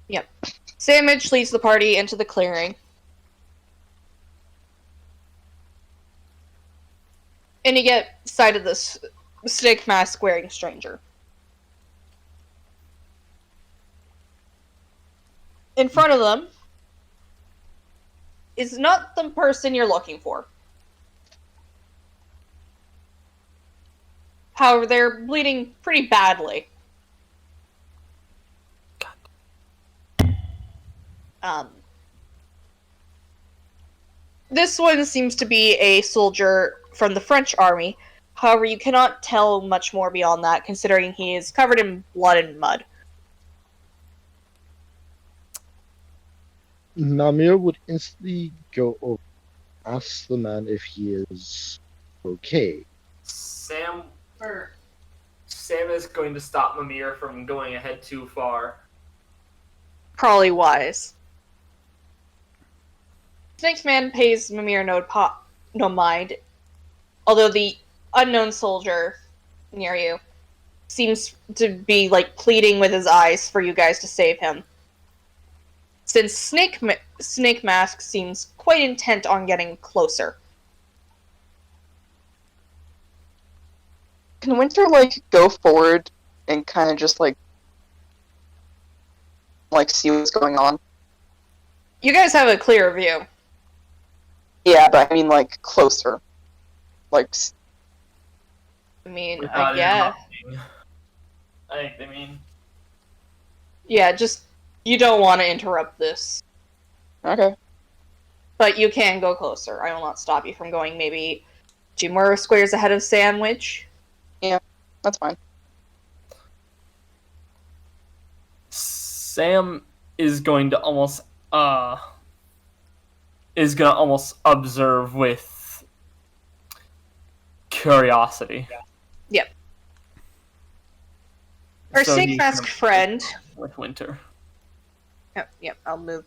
Yep. Sandwich leads the party into the clearing. And you get sight of this snake mask wearing stranger. In front of them is not the person you're looking for. However, they're bleeding pretty badly. This one seems to be a soldier from the French army. However, you cannot tell much more beyond that, considering he is covered in blood and mud. Namir would instantly go over, ask the man if he is okay. Sam is going to stop Mimir from going ahead too far. Probably wise. Snake's man pays Mimir no mind, although the unknown soldier near you seems to be, like, pleading with his eyes for you guys to save him. Since Snake Mask seems quite intent on getting closer. Can Winter, like, go forward and kind of just, like, see what's going on? You guys have a clear view. Yeah, but I mean, like, closer. Like, I mean, Without yeah. interrupting. I mean, Yeah, just, you don't want to interrupt this. okay. But you can go closer. I will not stop you from going maybe 2 more squares ahead of Sandwich. That's fine. Sam is going to almost observe with curiosity. Yep. Our So Snake he's Mask gonna- friend. with Winter. Yep, I'll move.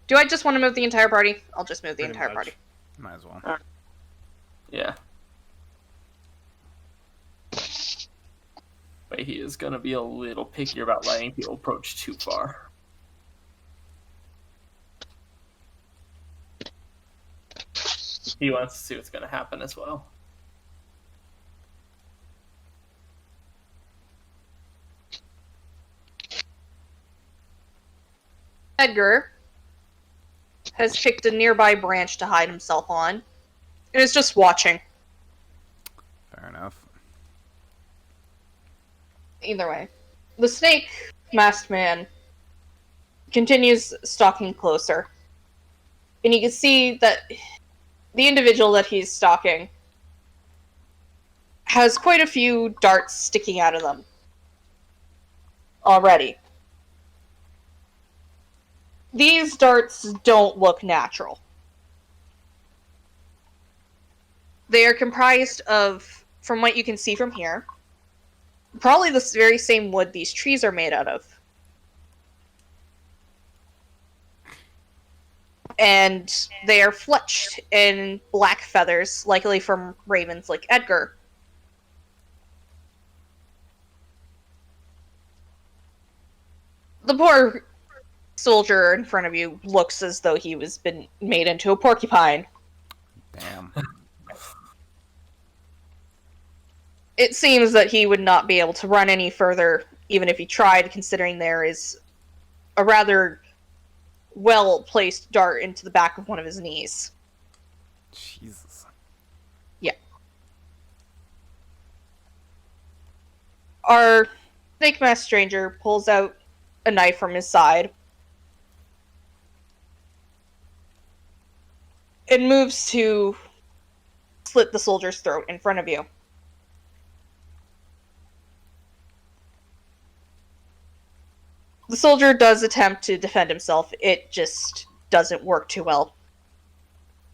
Do I just want to move the entire party? I'll just move the Pretty entire much. party. Might as well. Yeah. But he is going to be a little pickier about letting people approach too far. He wants to see what's going to happen as well. Edgar has picked a nearby branch to hide himself on, and is just watching. Fair enough. Either way. The snake masked man continues stalking closer. And you can see that the individual that he's stalking has quite a few darts sticking out of them already. These darts don't look natural. They are comprised of, from what you can see from here, probably the very same wood these trees are made out of. And they are fletched in black feathers, likely from ravens like Edgar. The poor soldier in front of you looks as though he was been made into a porcupine. Damn. It seems that he would not be able to run any further, even if he tried, considering there is a rather well-placed dart into the back of one of his knees. Jesus. Yeah. Our snake mask stranger pulls out a knife from his side and moves to slit the soldier's throat in front of you. The soldier does attempt to defend himself. It just doesn't work too well.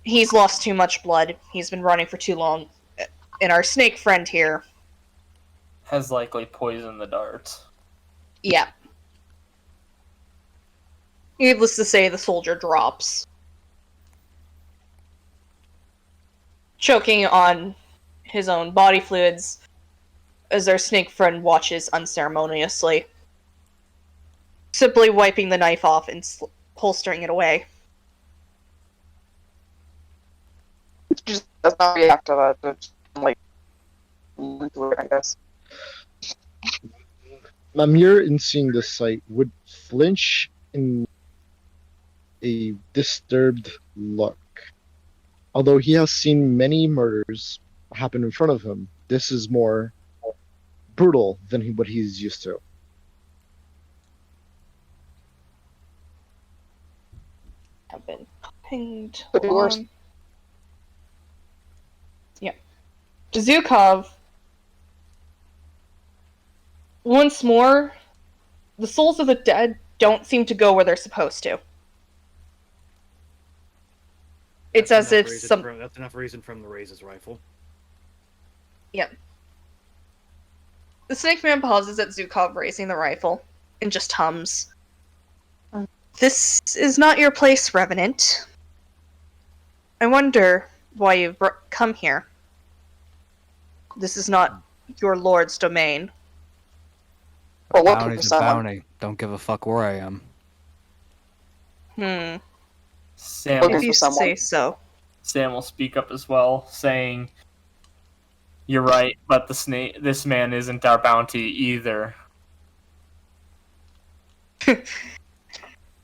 He's lost too much blood. He's been running for too long. And our snake friend here... Has likely poisoned the darts. Yeah. Needless to say, the soldier drops. Choking on his own body fluids as our snake friend watches unceremoniously. Simply wiping the knife off and holstering it away. Just does not react to that. Just, like, into it, I guess. Mamir, in seeing this sight, would flinch in a disturbed look. Although he has seen many murders happen in front of him, this is more brutal than what he's used to. Have been pinged. Could be worse. Yeah. Zukov. Once more, the souls of the dead don't seem to go where they're supposed to. It's as if That's enough reason from the Razor's rifle. Yep. The snake man pauses at Zukov raising the rifle and just hums. This is not your place, Revenant. I wonder why you've come here. This is not your lord's domain. We're looking for Bounty's a someone. bounty. Don't give a fuck where I am. Sam, Looking If for you someone. say so. Sam will speak up as well, saying, "You're right, but this man isn't our bounty either."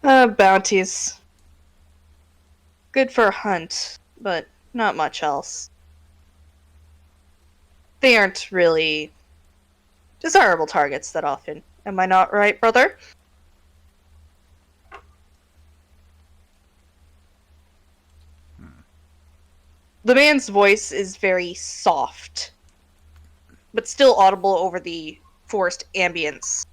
Bounties. Good for a hunt, but not much else. They aren't really desirable targets that often. Am I not right, brother? The man's voice is very soft, but still audible over the forest ambience.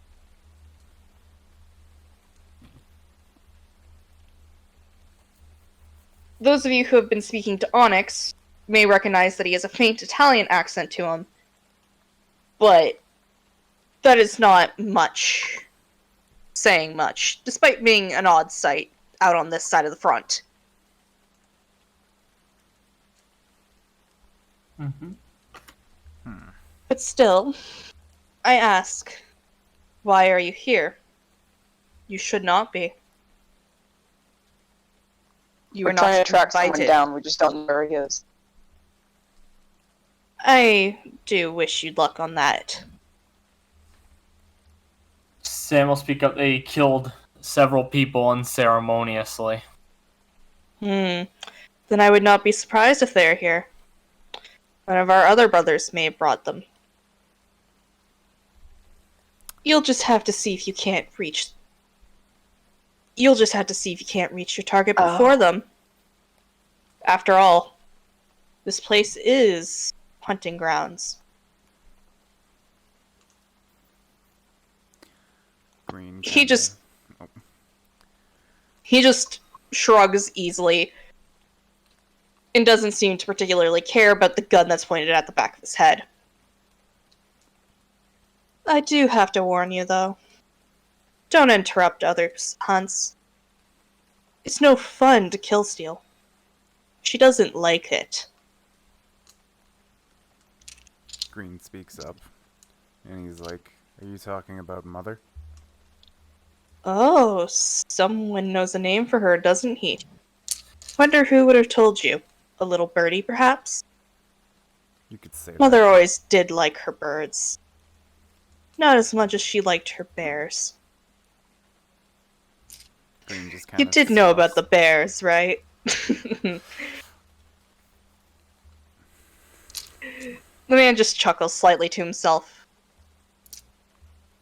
Those of you who have been speaking to Onyx may recognize that he has a faint Italian accent to him, but that is not much saying much, despite being an odd sight out on this side of the front. But still, I ask, why are you here? You should not be. You We're are not trying to track someone invited. down. We just don't know where he is. I do wish you luck on that. Sam will speak up. They killed several people unceremoniously. Then I would not be surprised if they are here. One of our other brothers may have brought them. You'll just have to see if you can't reach. You'll just have to see if you can't reach your target before them. After all, this place is hunting grounds. Green. He just shrugs easily and doesn't seem to particularly care about the gun that's pointed at the back of his head. I do have to warn you, though. Don't interrupt others' hunts. It's no fun to kill steal. She doesn't like it. Green speaks up, and he's like, "Are you talking about Mother?" Oh, someone knows a name for her, doesn't he? Wonder who would have told you. A little birdie, perhaps? You could say Mother that. always did like her birds. Not as much as she liked her bears. Green just You kind did know about the bears, right? The man just chuckles slightly to himself.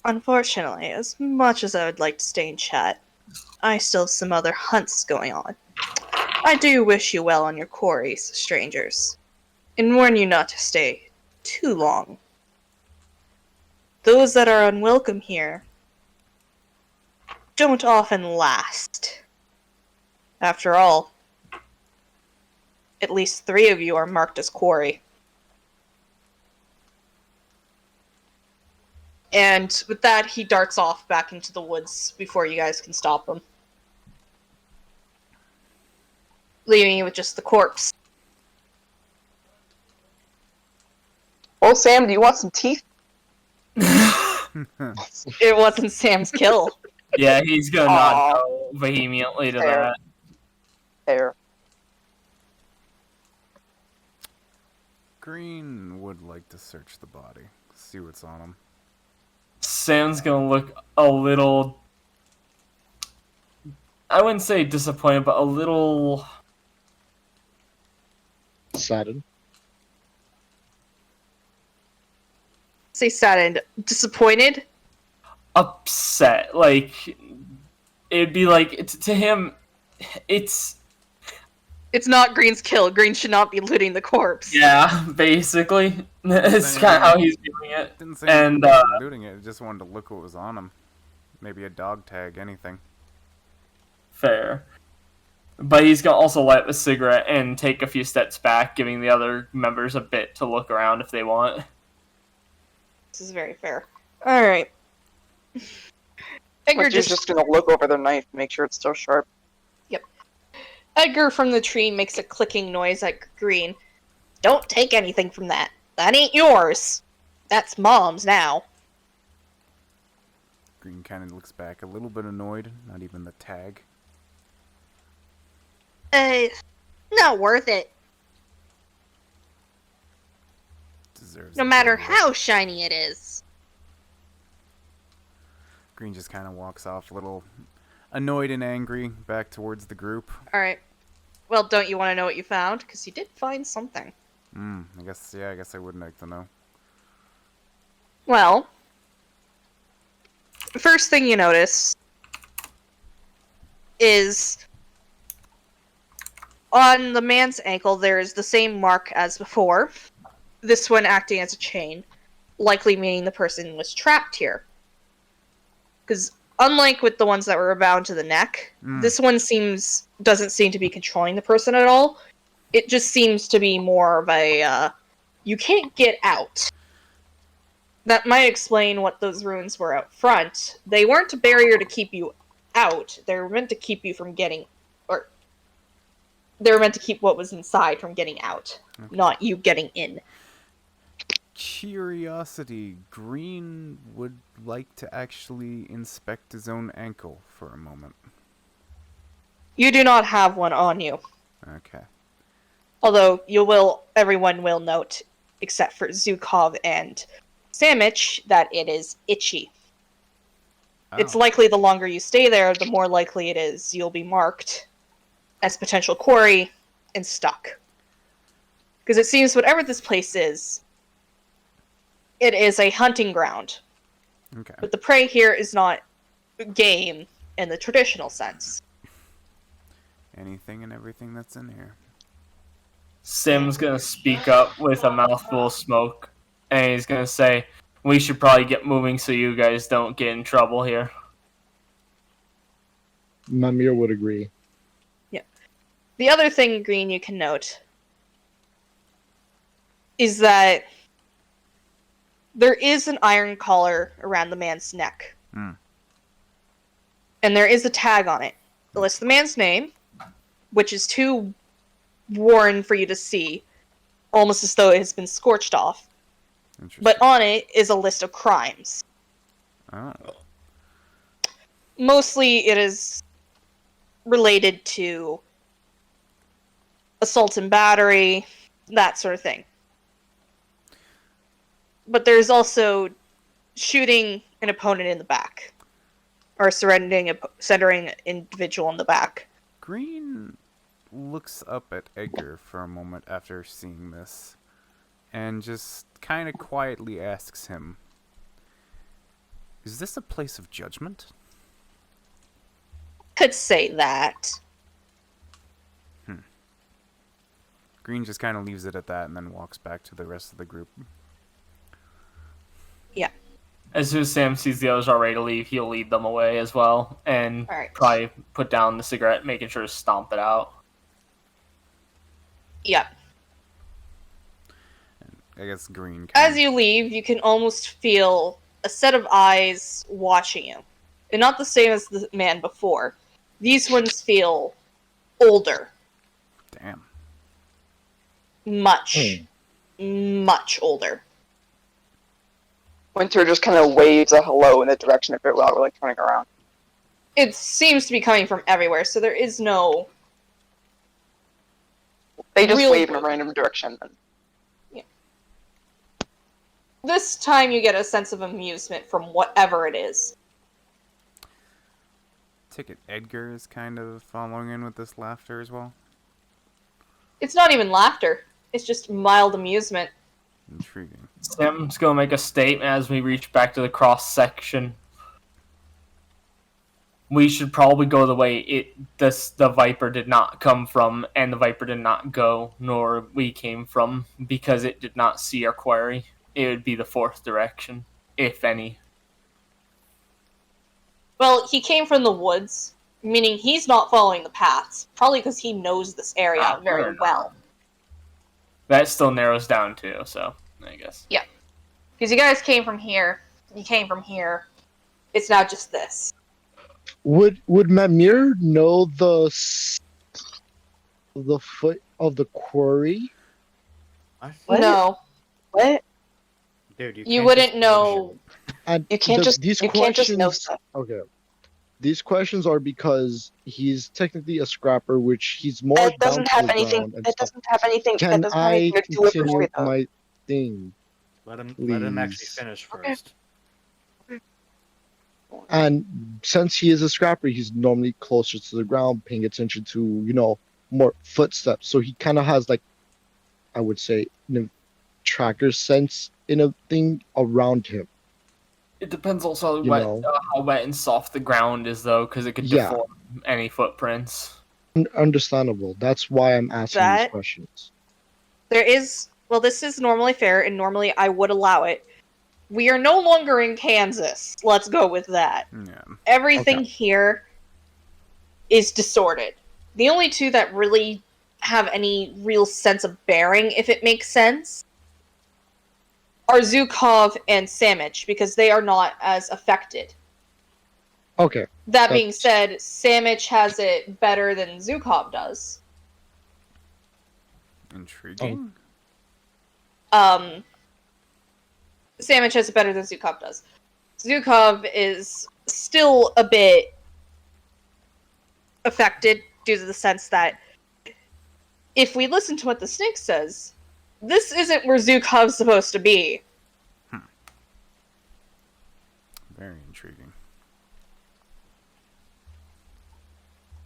Unfortunately, as much as I would like to stay in chat, I still have some other hunts going on. I do wish you well on your quarries, strangers, and warn you not to stay too long. Those that are unwelcome here don't often last. After all, at least 3 of you are marked as quarry. And with that, he darts off back into the woods before you guys can stop him. Leaving you with just the corpse. Oh, Sam, do you want some teeth? It wasn't Sam's kill. Yeah, he's gonna Aw. not go vehemently to Fair. that. There. Green would like to search the body, see what's on him. Sam's gonna look a little, I wouldn't say disappointed, but a little Saddened. Say sad and disappointed. upset. Like, it'd be like, to him, it's, It's not Green's kill. Green should not be looting the corpse. yeah, basically. It's kind of how he's doing it. Didn't say And, anything about looting it, just wanted to look what was on him. Maybe a dog tag, anything. fair. But he's gonna also light a cigarette and take a few steps back, giving the other members a bit to look around if they want. This is very fair. Alright. Edgar Like, you're just gonna look over their knife, make sure it's still sharp. Edgar from the tree makes a clicking noise at Green. Don't take anything from that. That ain't yours. That's Mom's now. Green kind of looks back, a little bit annoyed. Not even the tag. Not worth it. Deserves No a matter bad how look. shiny it is. Green just kind of walks off, a little annoyed and angry, back towards the group. Alright. Well, don't you want to know what you found? Because you did find something. I guess I would like to know. Well, the first thing you notice is on the man's ankle there is the same mark as before. This one acting as a chain, likely meaning the person was trapped here. Because unlike with the ones that were bound to the neck, this one doesn't seem to be controlling the person at all. It just seems to be more of a, you can't get out. That might explain what those runes were out front. They weren't a barrier to keep you out. They were meant to keep you from getting, or they were meant to keep what was inside from getting out, not you getting in. Curiosity. Green would like to actually inspect his own ankle for a moment. You do not have one on you. Okay. Although everyone will note, except for Zukov and Samich, that it is itchy. Oh. It's likely the longer you stay there, the more likely it is you'll be marked as potential quarry and stuck. Because it seems whatever this place is, it is a hunting ground. Okay. But the prey here is not game in the traditional sense. Anything and everything that's in here. Sim's gonna speak up with a mouthful of smoke, and he's gonna say, "We should probably get moving so you guys don't get in trouble here." Mamir would agree. Yeah. The other thing, Green, you can note is that there is an iron collar around the man's neck. And there is a tag on it. It lists the man's name, which is too worn for you to see, almost as though it has been scorched off. But on it is a list of crimes. Oh. Mostly it is related to assault and battery, that sort of thing. But there's also shooting an opponent in the back. Or centering an individual in the back. Green looks up at Edgar for a moment after seeing this, and just kind of quietly asks him, "Is this a place of judgment?" Could say that. Green just kind of leaves it at that and then walks back to the rest of the group. Yeah. As soon as Sam sees the others are ready to leave, he'll lead them away as well, and probably put down the cigarette, making sure to stomp it out. Yep. I guess Green. As you leave, you can almost feel a set of eyes watching you. And not the same as the man before. These ones feel older. Damn. Much older. Winter just kind of waves a hello in the direction of it while we're like turning around. It seems to be coming from everywhere, so there is no... They just wave in a random direction. Yeah. This time you get a sense of amusement from whatever it is. Take it Edgar is kind of following in with this laughter as well. It's not even laughter. It's just mild amusement. Intriguing. Sam's gonna make a statement as we reach back to the cross section. We should probably go the way the Viper did not come from, and the Viper did not go, nor we came from, because it did not see our quarry. It would be the fourth direction, if any. Well, he came from the woods, meaning he's not following the paths, probably because he knows this area very well. That still narrows down too, so I guess. Yeah. Because you guys came from here, you came from here. It's now just this. Would Mamir know the foot of the quarry? No. What? Dude, you wouldn't know And You can't just these you can't just know questions, stuff. okay. These questions are because he's technically a scrapper, which he's more That down doesn't to have the anything. ground and That stuff. doesn't have anything. That Can doesn't have anything I to do with the continue story, though. my thing? Let him actually Please. finish Okay. first. And since he is a scrapper, he's normally closer to the ground, paying attention to, more footsteps. So he kind of has like, I would say, tracker sense in a thing around him. It depends also You know? how wet and soft the ground is, though, because it could Yeah. deform any footprints. Understandable. That's why I'm asking these That- questions. This is normally fair, and normally I would allow it. We are no longer in Kansas. Let's go with that. Yeah. Everything Okay. here is distorted. The only two that really have any real sense of bearing, if it makes sense, are Zukov and Samich, because they are not as affected. Okay. That being said, Samich has it better than Zukov does. Intriguing. Samich has it better than Zukov does. Zukov is still a bit affected due to the sense that if we listen to what the snake says, this isn't where Zukov's supposed to be. Very intriguing.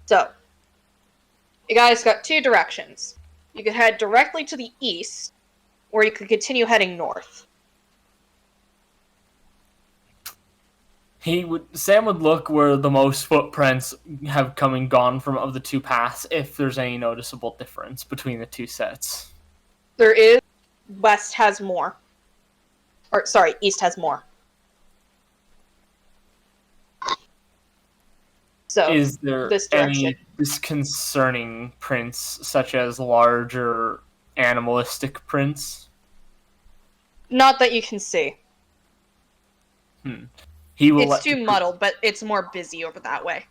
So, you guys got two directions. You could head directly to the east, or you could continue heading north. Sam would look where the most footprints have come and gone from of the two paths, if there's any noticeable difference between the two sets. There is. West has more. Or, sorry, east has more. So, Is there this any direction. disconcerting prints, such as larger animalistic prints? Not that you can see. He will It's let too muddled, but it's more busy over that way.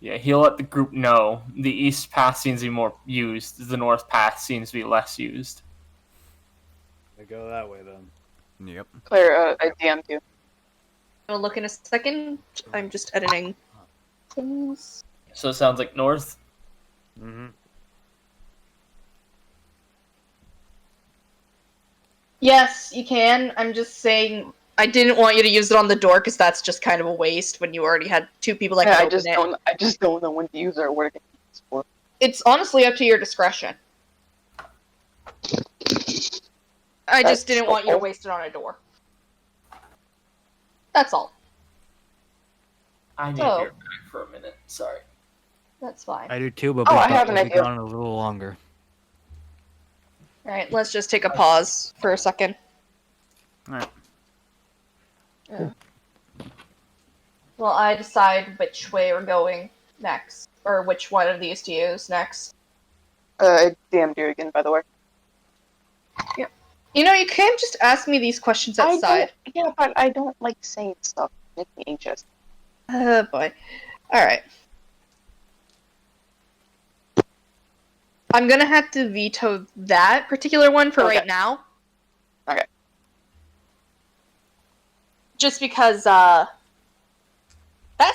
Yeah, he'll let the group know. The east path seems to be more used. The north path seems to be less used. I go that way then. Yep. Claire, I DM'd you. I'll look in a second. I'm just editing things. So it sounds like north. Mm-hmm. Yes, you can. I'm just saying I didn't want you to use it on the door because that's just kind of a waste when you already had two people that Yeah, could I open just it. don't. I just don't know when to use it or what it can be used for. It's honestly up to your discretion. I just That's didn't want you to helpful. waste it on a door. That's all. I need So- to be back for a minute. Sorry. That's fine. I do too, but Oh, we I thought have an we'd be idea. gone a little longer. Alright, let's just take a pause for a second. Alright. While I decide which way we're going next. Or which one of these to use next. I DM'd you again, by the way. You know, you can't just ask me these questions outside. Yeah, but I don't like saying stuff. It makes me anxious. Oh boy. Alright. I'm gonna have to veto that particular one for Okay. right now. Okay. Just because, that's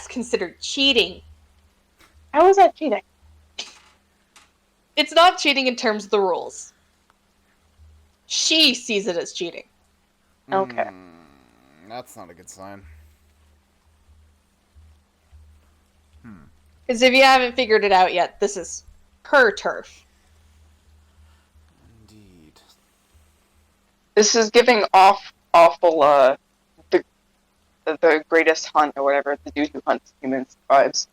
considered cheating. How is that cheating? It's not cheating in terms of the rules. She sees it as cheating. Okay. That's not a good sign. Because if you haven't figured it out yet, this is her turf. Indeed. This is giving awful the greatest hunt or whatever, the dude who hunts humans vibes.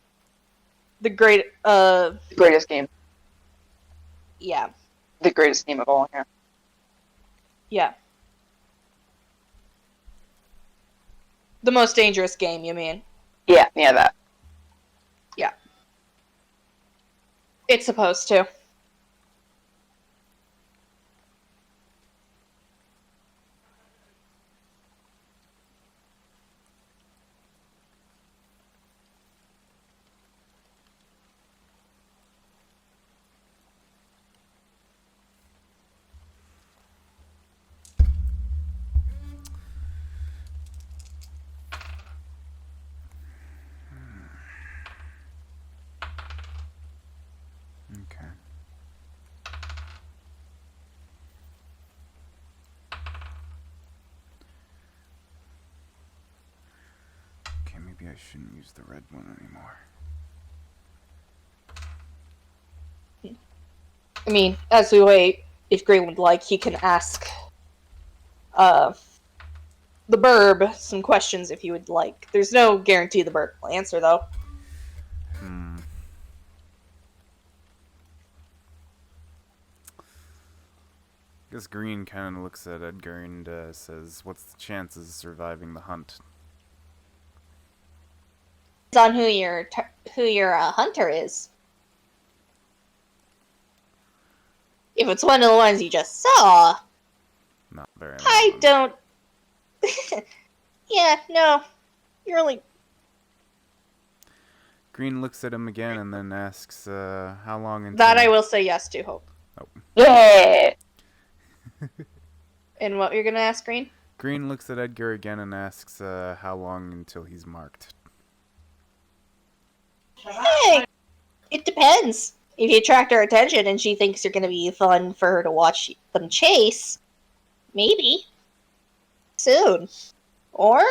The great, The greatest game. yeah. The greatest game of all here. Yeah. The most dangerous game, you mean? Yeah, that. It's supposed to. Okay. Okay, maybe I shouldn't use the red one anymore. I mean, as we wait, if Green would like, he can ask the Burb some questions if you would like. There's no guarantee the Burb will answer, though. I guess Green kind of looks at Edgar and says, "What's the chances of surviving the hunt?" Depends on who your hunter is. If it's one of the ones you just saw, Not very. I don't. Yeah, no. You're really. Green looks at him again and then asks, "How long until?" That I will say yes to, Hope. Oh. Yeah. And what you're gonna ask, Green? Green looks at Edgar again and asks, "How long until he's marked?" Hey, it depends. If you attract her attention and she thinks you're gonna be fun for her to watch them chase, maybe. Soon. Or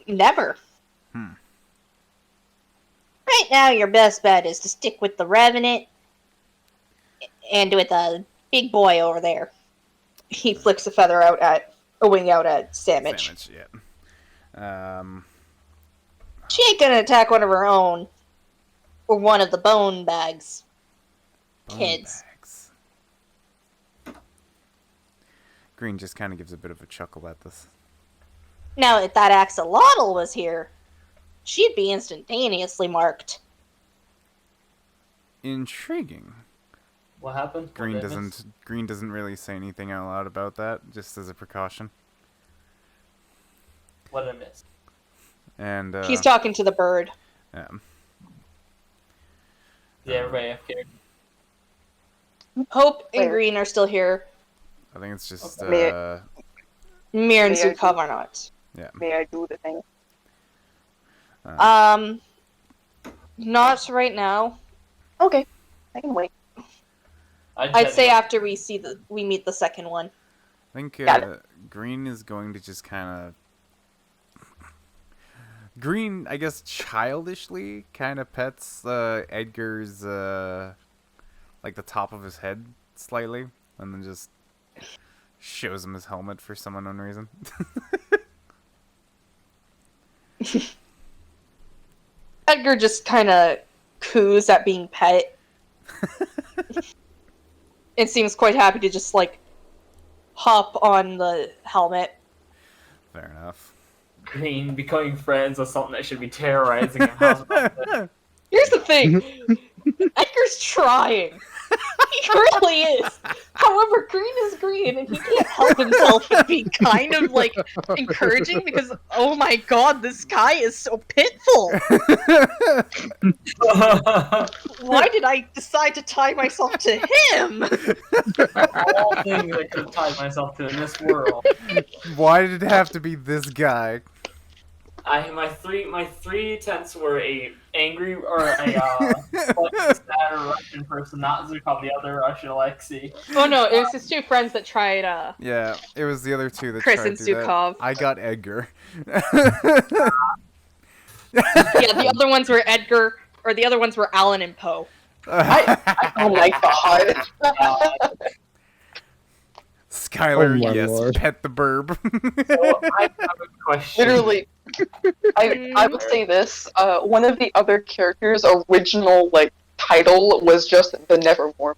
never. Right now, your best bet is to stick with the Revenant and with a big boy over there. He flicks a wing out at Sandwich. Sandwich, yeah. She ain't gonna attack one of her own. Or one of the bone bags. Kids. Bags. Green just kind of gives a bit of a chuckle at this. Now, if that axolotl was here, she'd be instantaneously marked. Intriguing. What happened? Green doesn't really say anything out loud about that, just as a precaution. What did I miss? And He's talking to the bird. Yeah, everybody AFK. Hope and Wait. Green are still here. I think it's just Mir and May I Zukov do- are not. May I do the thing? Not right now. Okay, I can wait. I'd say after we meet the second one. I think Got Green is going to just kind of Green, I guess, childishly kind of pets Edgar's like the top of his head slightly, and then just shows him his helmet for some unknown reason. Edgar just kind of coos at being pet. It seems quite happy to just like hop on the helmet. Fair enough. Green becoming friends with something that should be terrorizing him. How's about that? Here's the thing. Edgar's trying. He really is. However, Green is Green, and he can't help himself but be kind of like encouraging because, oh my god, this guy is so pitful. Why did I decide to tie myself to him? All things I could have tied myself to in this world. Why did it have to be this guy? My three tents were a angry or a sad Russian person, not Zukov, the other Russian Alexei. Oh no, it was his two friends that tried Yeah, it was the other two that Chris tried and to do that. Zukov. I got Edgar. Yeah, the other ones were Edgar, or the other ones were Alan and Poe. Oh my god. Skylar, Oh my yes, lord. pet the burb. So I have a question. Literally, I would say this. One of the other characters' original title was just the Nevermore.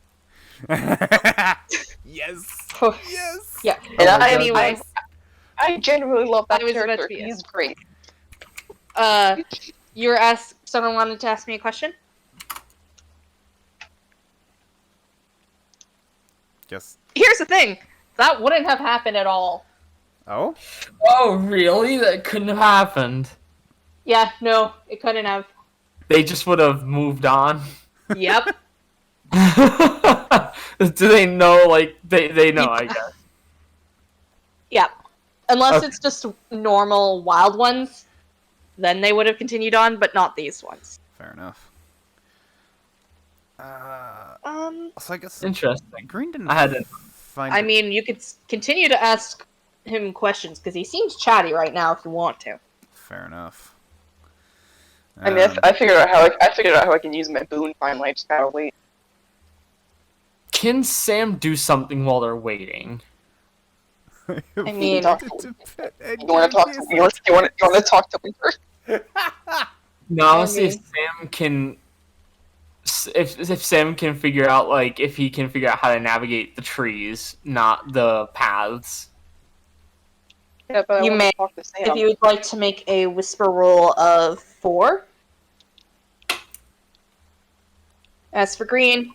Yes. Oh, Yes. yeah. And Oh my Anyways, I genuinely love that I was about character. to be- He's great. someone wanted to ask me a question? Yes. Here's the thing. That wouldn't have happened at all. Oh? Oh, really? That couldn't have happened. Yeah, no, it couldn't have. They just would have moved on. Yep. Do they know? They know, I guess. Yep. Unless Okay. it's just normal wild ones, then they would have continued on, but not these ones. Fair enough. So I guess Interesting. Green didn't I had to. find. I mean, you could continue to ask him questions because he seems chatty right now. If you want to. Fair enough. I mean, I figured out how I can use my boon finally. I just gotta wait. Can Sam do something while they're waiting? I You mean, want to talk to you want to talk to Winter? No, I want to see if mean- Sam can. If Sam can figure out if he can figure out how to navigate the trees, not the paths. Yeah, but I You want may, to talk to Sam. if you would like to make a whisper roll of 4. As for Green,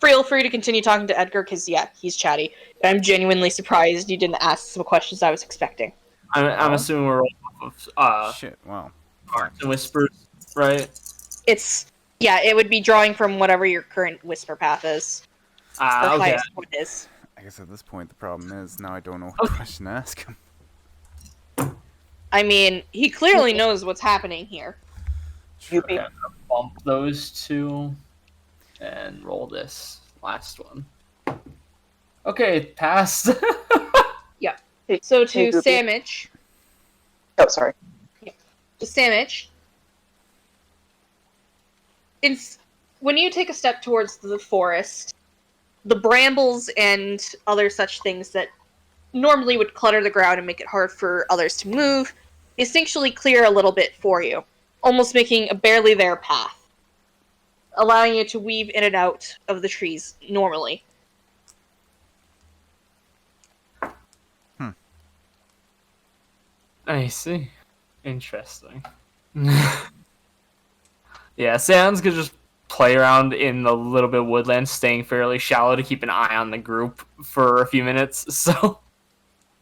feel free to continue talking to Edgar because he's chatty. I'm genuinely surprised you didn't ask some questions I was expecting. I'm assuming we're rolling off of Shit. Wow. Arts and Whispers, right? It would be drawing from whatever your current whisper path is. Or Okay. highest point is. I guess at this point the problem is now I don't know what question to ask him. I mean, he clearly knows what's happening here. Okay, I'm gonna bump those two and roll this last one. Okay, it passed. So to Hey, Goopy. Sandwich, Oh, sorry. when you take a step towards the forest, the brambles and other such things that normally would clutter the ground and make it hard for others to move, instinctually clear a little bit for you, almost making a barely there path, allowing you to weave in and out of the trees normally. I see. Interesting. Yeah, Sam's gonna just play around in a little bit of woodland, staying fairly shallow to keep an eye on the group for a few minutes. So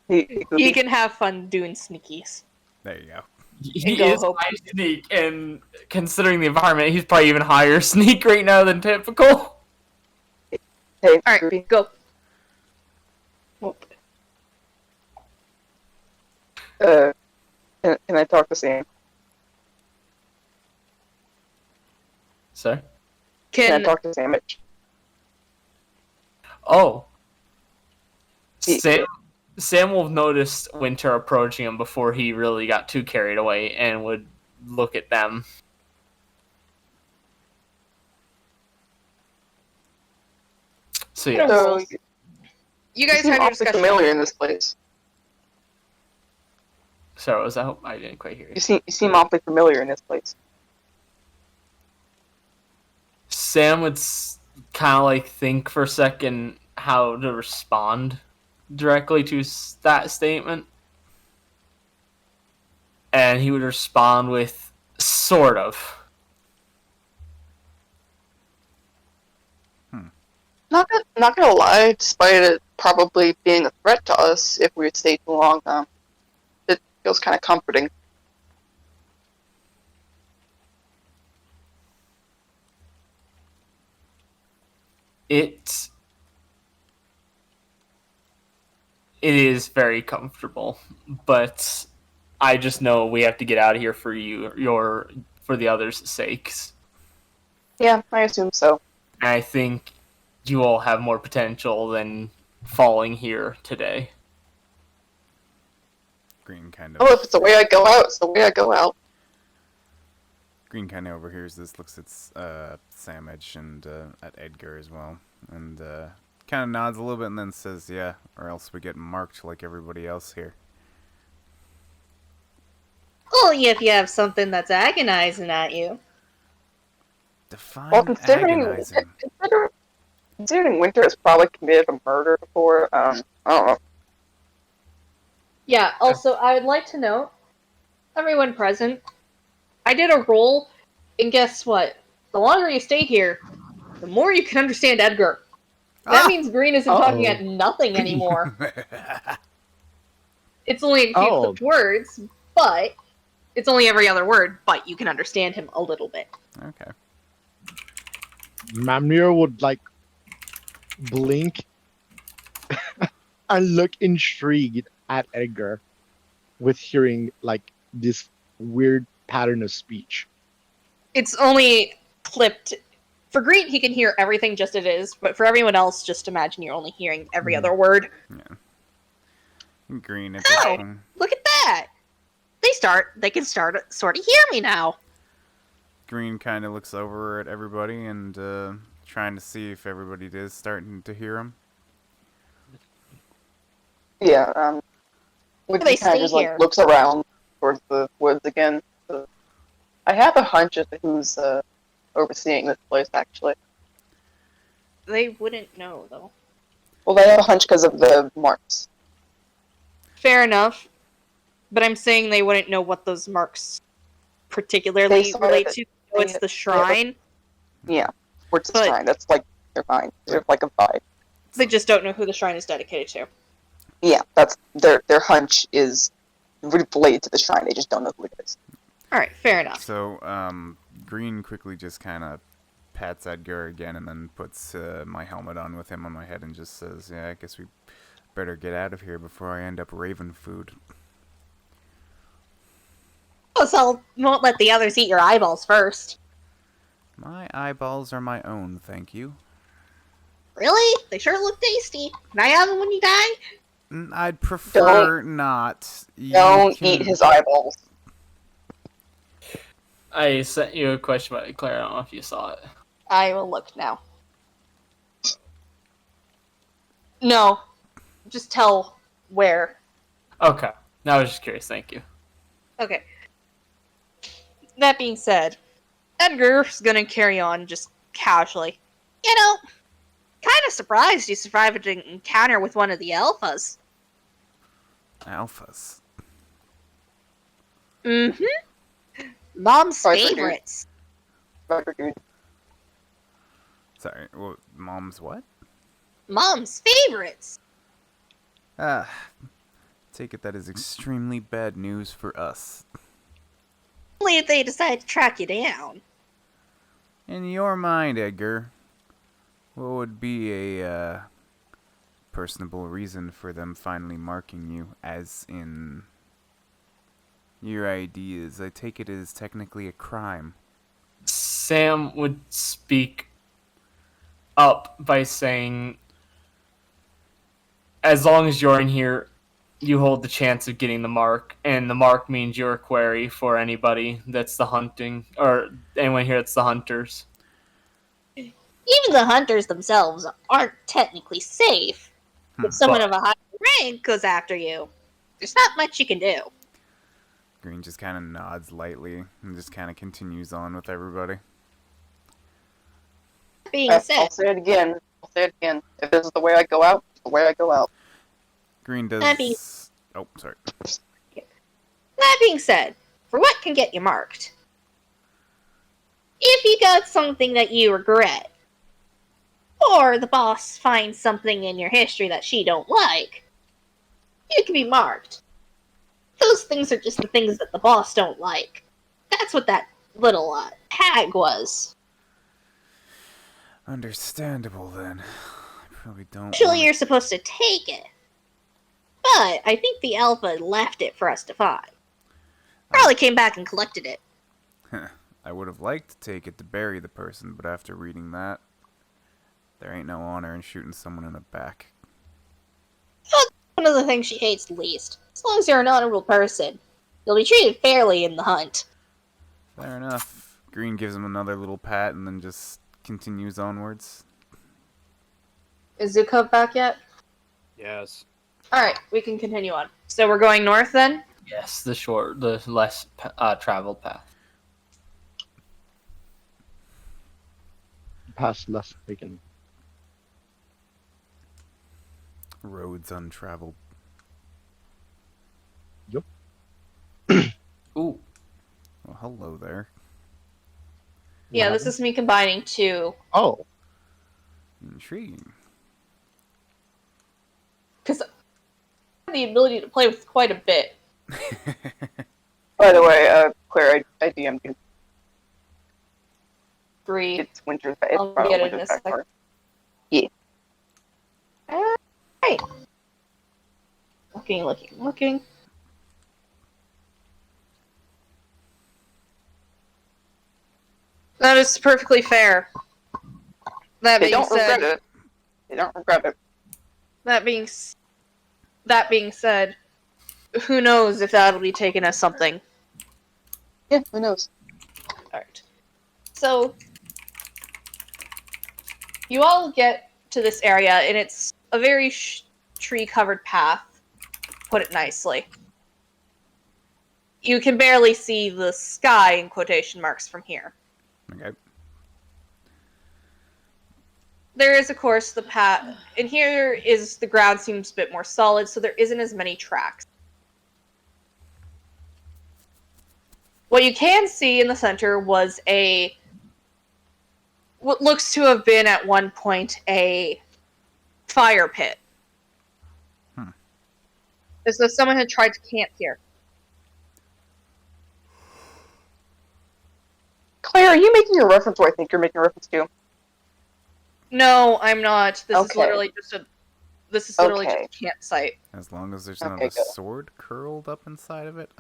You can have fun doing sneakies. There you go. he go is hope. high sneak, and considering the environment, he's probably even higher sneak right now than typical. Hey, Alright, Goopy. go. Can I talk to Sam? Sir? Can I Can talk to Sandwich? Oh. He- Sam will have noticed Winter approaching him before he really got too carried away and would look at them. So yeah. So, you guys seem have your awfully discussion? familiar in this place. Sorry, was that? I didn't quite hear you. You seem awfully familiar in this place. Sam would kind of think for a second how to respond directly to that statement. And he would respond with, sort of. Not gonna lie, despite it probably being a threat to us if we stay too long, it feels kind of comforting. It is very comfortable, but I just know we have to get out of here for for the others' sakes. Yeah, I assume so. And I think you all have more potential than falling here today. Green kind Oh, of if it's the way I go out, it's the way I go out. Green kind of overhears this, looks at Sandwich and at Edgar as well, and kind of nods a little bit and then says, "Yeah, or else we get marked like everybody else here." Only if you have something that's agonizing at you. Define Well, agonizing. considering Winter has probably committed a murder before, I don't know. Yeah, also, I would like to note, everyone present, I did a roll, and guess what? The longer you stay here, the more you can understand Edgar. That means Green isn't talking at nothing anymore. It's only a few clipped words, but it's only every other word, but you can understand him a little bit. Okay. Mamir would blink and look intrigued at Edgar with hearing this weird pattern of speech. It's only clipped For Green, he can hear everything just as it is, but for everyone else, just imagine you're only hearing every other word. Yeah. Green at this Oh, point. look at that! They can sort of hear me now. Green kind of looks over at everybody and trying to see if everybody is starting to hear him. Yeah, They he kind stay of just like here. looks around towards the woods again. So I have a hunch as to who's overseeing this place, actually. They wouldn't know, though. Well, I have a hunch because of the marks. Fair enough. But I'm saying they wouldn't know what those marks particularly saw relate that to. Oh, it's the shrine. Yeah, towards the But- shrine. That's like their mind. They're like a vibe. They just don't know who the shrine is dedicated to. Yeah, that's their hunch is related to the shrine. They just don't know who it is. Alright, fair enough. So, Green quickly just kind of pats Edgar again and then puts my helmet on with him on my head and just says, yeah, I guess we better get out of here before I end up raving food. Oh, so won't let the others eat your eyeballs first. My eyeballs are my own, thank you. Really? They sure look tasty. Can I have them when you die? I'd prefer not. Don't eat his eyeballs. I sent you a question about it, Claire. I don't know if you saw it. I will look now. No. Just tell where. Okay. I was just curious. Thank you. Okay. That being said, Edgar's gonna carry on just casually. You know, kind of surprised you survived an encounter with one of the alphas. Alphas? Mm-hmm. Mom's Sorry, favorites. Dude. Sorry, well, Mom's what? Mom's favorites. Take it that is extremely bad news for us. Only if they decide to track you down. In your mind, Edgar, what would be a personable reason for them finally marking you as in your ideas? I take it as technically a crime. Sam would speak up by saying, as long as you're in here, you hold the chance of getting the mark, and the mark means you're a query for anybody that's the hunting, or anyone here that's the hunters. Even the hunters themselves aren't technically safe. If someone of a high rank goes after you, there's not much you can do. Green just kind of nods lightly and just kind of continues on with everybody. Being I'll said, say it again. If this is the way I go out, it's the way I go out. Green does... That being- Oh, sorry. that being said, for what can get you marked? If you got something that you regret, or the boss finds something in your history that she don't like, you can be marked. Those things are just the things that the boss don't like. That's what that little tag was. Understandable, then. I probably don't Usually wanna- you're supposed to take it. But I think the alpha left it for us to find. Probably came back and collected it. I would have liked to take it to bury the person, but after reading that, there ain't no honor in shooting someone in the back. One of the things she hates least. As long as you're an honorable person, you'll be treated fairly in the hunt. Fair enough. Green gives him another little pat and then just continues onwards. Is Zukov back yet? Yes. Alright, we can continue on. So we're going north then? Yes, the less traveled path. Past less taken. Roads untraveled. Ooh. Well, hello there. Yeah, this is me combining two. Oh, Intriguing. Because I have the ability to play with quite a bit. By the way, Claire, I DM'd you. Three. It's winter. It's I'll probably get it winter in a back sec. part. Alright. Looking. That is perfectly fair. That They being don't regret said, it. They don't regret it. that being said, who knows if that'll be taken as something. Yeah, who knows? Alright. So, you all get to this area, and it's a very tree-covered path, put it nicely. You can barely see the sky in quotation marks from here. Okay. There is, of course, the path, and here is the ground seems a bit more solid, so there isn't as many tracks. What you can see in the center was what looks to have been at one point a fire pit. As though someone had tried to camp here. Claire, are you making a reference, or I think you're making a reference to? No, I'm not. This is Okay. literally just a Okay. campsite. As long as there's not Okay, a good. sword curled up inside of it,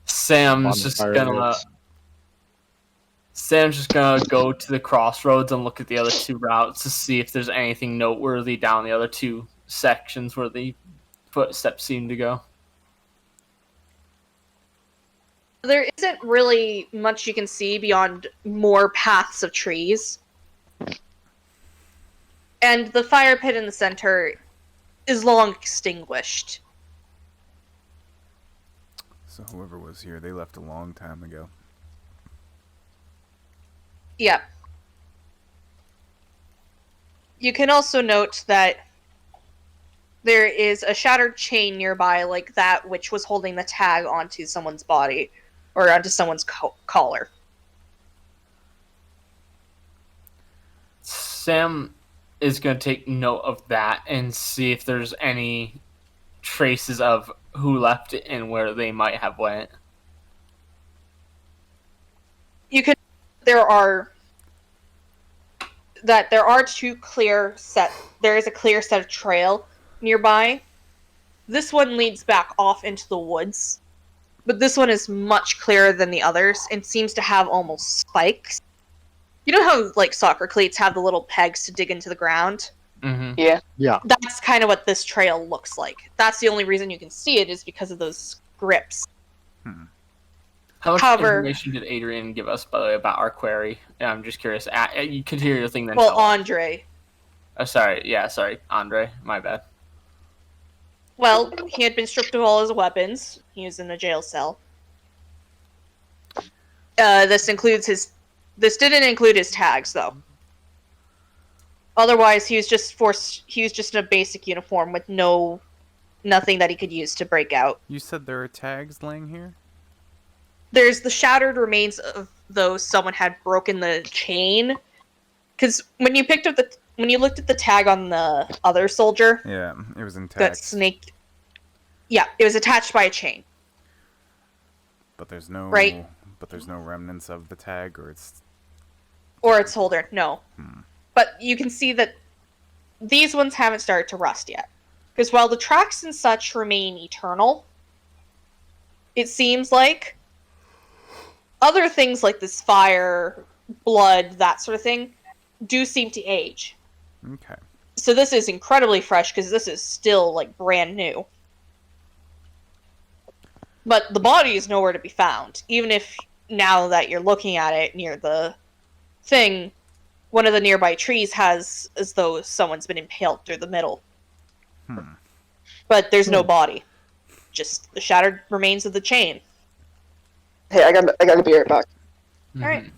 Sam's just gonna go to the crossroads and look at the other two routes to see if there's anything noteworthy down the other two sections where the footsteps seem to go. There isn't really much you can see beyond more paths of trees. And the fire pit in the center is long extinguished. So whoever was here, they left a long time ago. Yeah. You can also note that there is a shattered chain nearby, like that which was holding the tag onto someone's body, or onto someone's collar. Sam is going to take note of that and see if there's any traces of who left it and where they might have went. There is a clear set of trail nearby. This one leads back off into the woods, but this one is much clearer than the others and seems to have almost spikes. You know how, like, soccer cleats have the little pegs to dig into the ground? Mm-hmm. Yeah. That's kind of what this trail looks like. That's the only reason you can see it is because of those grips. How much However- information did Adrian give us, by the way, about our query? Yeah, I'm just curious. You could hear your thing then. Well, Andre. Oh, sorry, Andre. My bad. Well, he had been stripped of all his weapons. He was in a jail cell. This didn't include his tags, though. Otherwise, he was just in a basic uniform with nothing that he could use to break out. You said there are tags laying here? There's the shattered remains of those someone had broken the chain. Because when you looked at the tag on the other soldier, Yeah, it was intact. that snake. Yeah, it was attached by a chain. But there's no remnants of the tag, or its holder. No. But you can see that these ones haven't started to rust yet. Because while the tracks and such remain eternal, it seems like other things like this fire, blood, that sort of thing, do seem to age. Okay. So this is incredibly fresh because this is still, like, brand new. But the body is nowhere to be found. Even if, now that you're looking at it near the thing, one of the nearby trees has as though someone's been impaled through the middle. But there's no body. Just the shattered remains of the chain. Hey, I gotta be right back. Alright.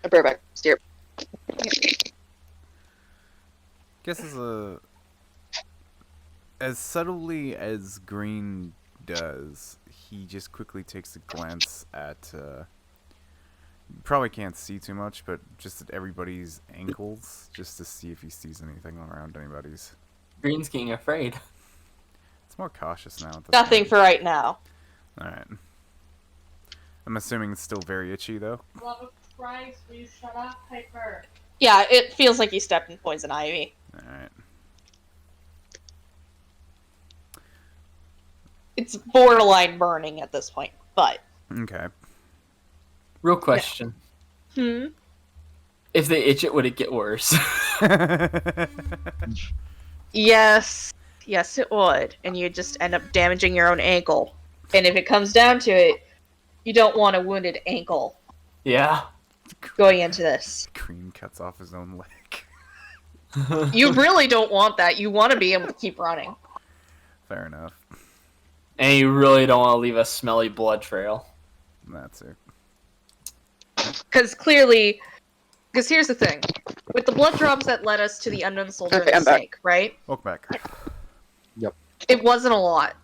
I'll be right back. Steer. Guess as subtly as Green does, he just quickly takes a glance at probably can't see too much, but just at everybody's ankles, just to see if he sees anything around anybody's. Green's getting afraid. It's more cautious now. At this Nothing point. for right now. Alright. I'm assuming it's still very itchy, though. Love of Christ, will you shut up, Piper? Yeah, it feels like you stepped in poison ivy. Alright. It's borderline burning at this point, but... Okay. Real question. Hmm? If they itch it, would it get worse? Yes. Yes, it would. And you'd just end up damaging your own ankle. And if it comes down to it, you don't want a wounded ankle Yeah. going into this. Green cuts off his own leg. You really don't want that. You want to be able to keep running. Fair enough. And you really don't want to leave a smelly blood trail. That's it. Because clearly... Because here's the thing. With the blood drops that led us to the unknown soldier Okay, and I'm the back. snake, right? Welcome back. It wasn't a lot.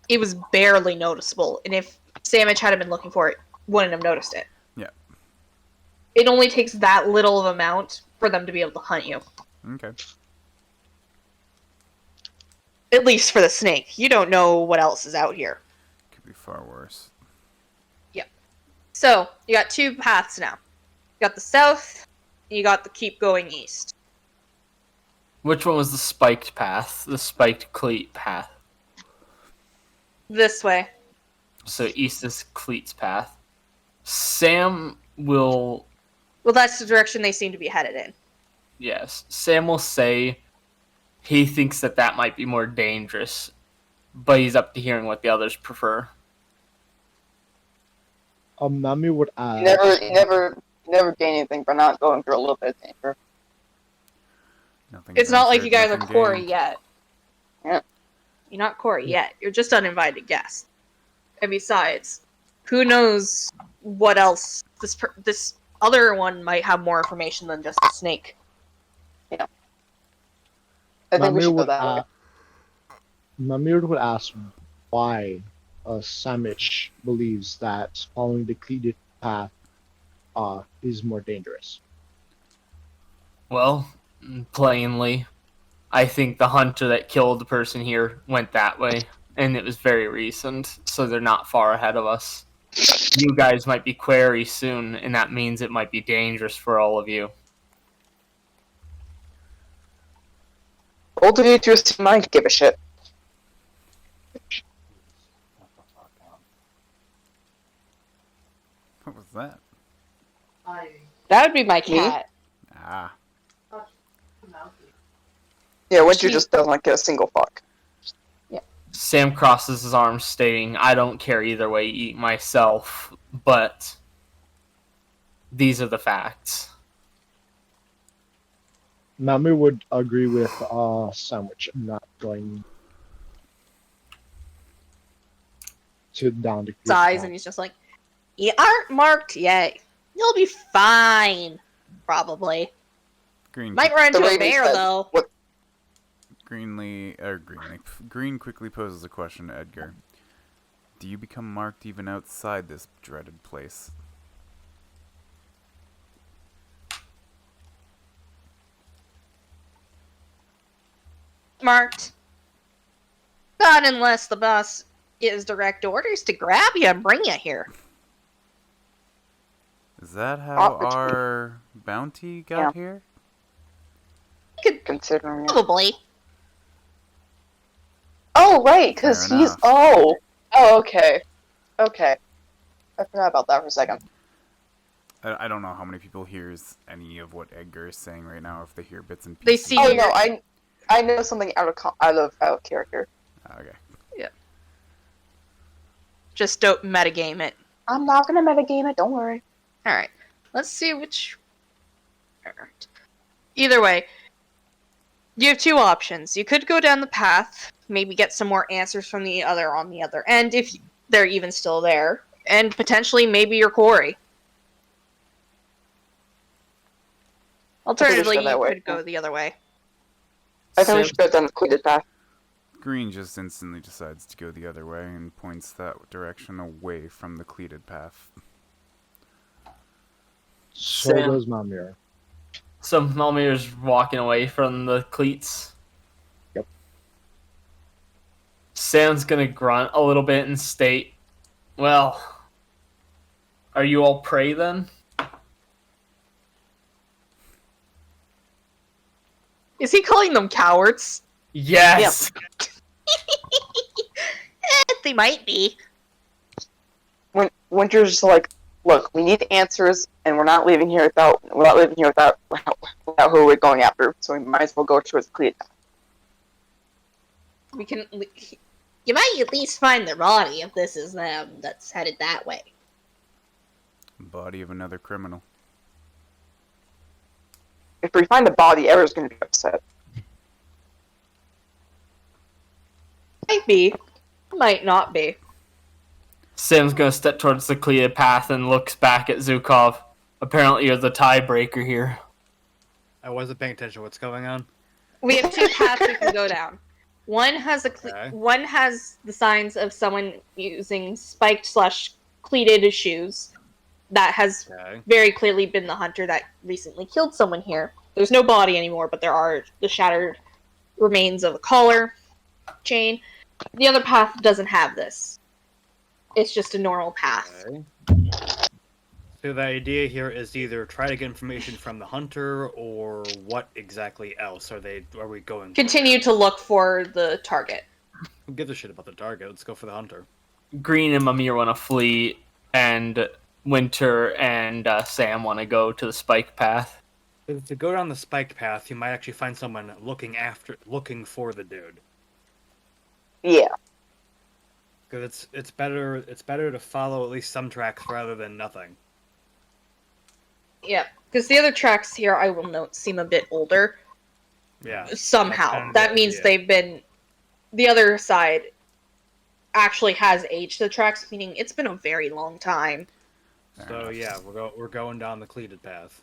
It was barely noticeable. And if Samich hadn't been looking for it, wouldn't have noticed it. Yeah. It only takes that little of amount for them to be able to hunt you. Okay. At least for the snake. You don't know what else is out here. Could be far worse. So, you got two paths now. You got the south, and you got the keep going east. Which one was the spiked path? The spiked cleat path. This way. So east is Cleat's path. Sam will... Well, that's the direction they seem to be headed in. Yes. Sam will say he thinks that that might be more dangerous, but he's up to hearing what the others prefer. Nami would ask. Never gain anything by not going through a little bit of danger. Nothing It's not like you guys are nothing Corey gained. yet. Yeah. You're not Corey yet. You're just uninvited guest. And besides, who knows what else this other one might have more information than just a snake. I think we should go that way. Mamir would ask why Samich believes that following the cleated path is more dangerous. Well, plainly, I think the hunter that killed the person here went that way, and it was very recent, so they're not far ahead of us. You guys might be query soon, and that means it might be dangerous for all of you. Old of you to assume I give a shit. What was that? That would be my cat. Ah. Yeah, Winter just doesn't get a single fuck. Sam crosses his arms, stating, I don't care either way, eat myself, but these are the facts. Nami would agree with Sandwich not going down the His eyes, and he's just like, "You aren't marked yet. You'll be fine. Probably. Green. Might run The into a raven bear said, though." What? Green quickly poses a question to Edgar. Do you become marked even outside this dreaded place? Marked. Not unless the boss gives direct orders to grab you and bring you here. Is that how Opportunity. our bounty got here? Considering it. Probably. Oh, right, because Fair he's... enough. Oh, okay. Okay. I forgot about that for a second. I don't know how many people hears any of what Edgar is saying right now. If they hear bits and They pieces. see Oh, you. no, I know something out of character. Okay. Just don't metagame it. I'm not gonna metagame it, don't worry. Alright. Let's see which... Alright. Either way, you have two options. You could go down the path, maybe get some more answers from the other on the other end, if they're even still there, and potentially maybe you're Corey. Alternatively, go that you way, could go the other way. I think we Sam- should go down the cleated path. Green just instantly decides to go the other way and points that direction away from the cleated path. So Sam. does Mamir. So Malmir's walking away from the cleats. Yep. Sam's gonna grunt a little bit and state, well, are you all prey then? Is he calling them cowards? Yes! They might be. Winter's like, look, we need answers, and we're not leaving here without who we're going after. So we might as well go towards the clear path. We can. You might at least find the body if this is them that's headed that way. Body of another criminal. If we find the body, everyone's going to be upset. Might be, might not be. Sam's gonna step towards the clear path and looks back at Zukov. Apparently, you're the tiebreaker here. I wasn't paying attention to what's going on. We have two paths we can go down. One has one has the signs of someone using spiked/cleated shoes. That has very clearly been the hunter that recently killed someone here. There's no body anymore, but there are the shattered remains of a collar chain. The other path doesn't have this. It's just a normal path. Okay. So the idea here is either try to get information from the hunter, or what exactly else are we going? Continue to look for the target. Who gives a shit about the target? Let's go for the hunter. Green and Mimir want to flee, and Winter and Sam want to go to the spike path. To go down the spiked path, you might actually find someone looking for the dude. Yeah. Because it's better to follow at least some tracks rather than nothing. Yeah, because the other tracks here, I will note, seem a bit older. Yeah. Somehow. That means they've been... The other side actually has aged the tracks, meaning it's been a very long time. So yeah, we're going down the cleated path.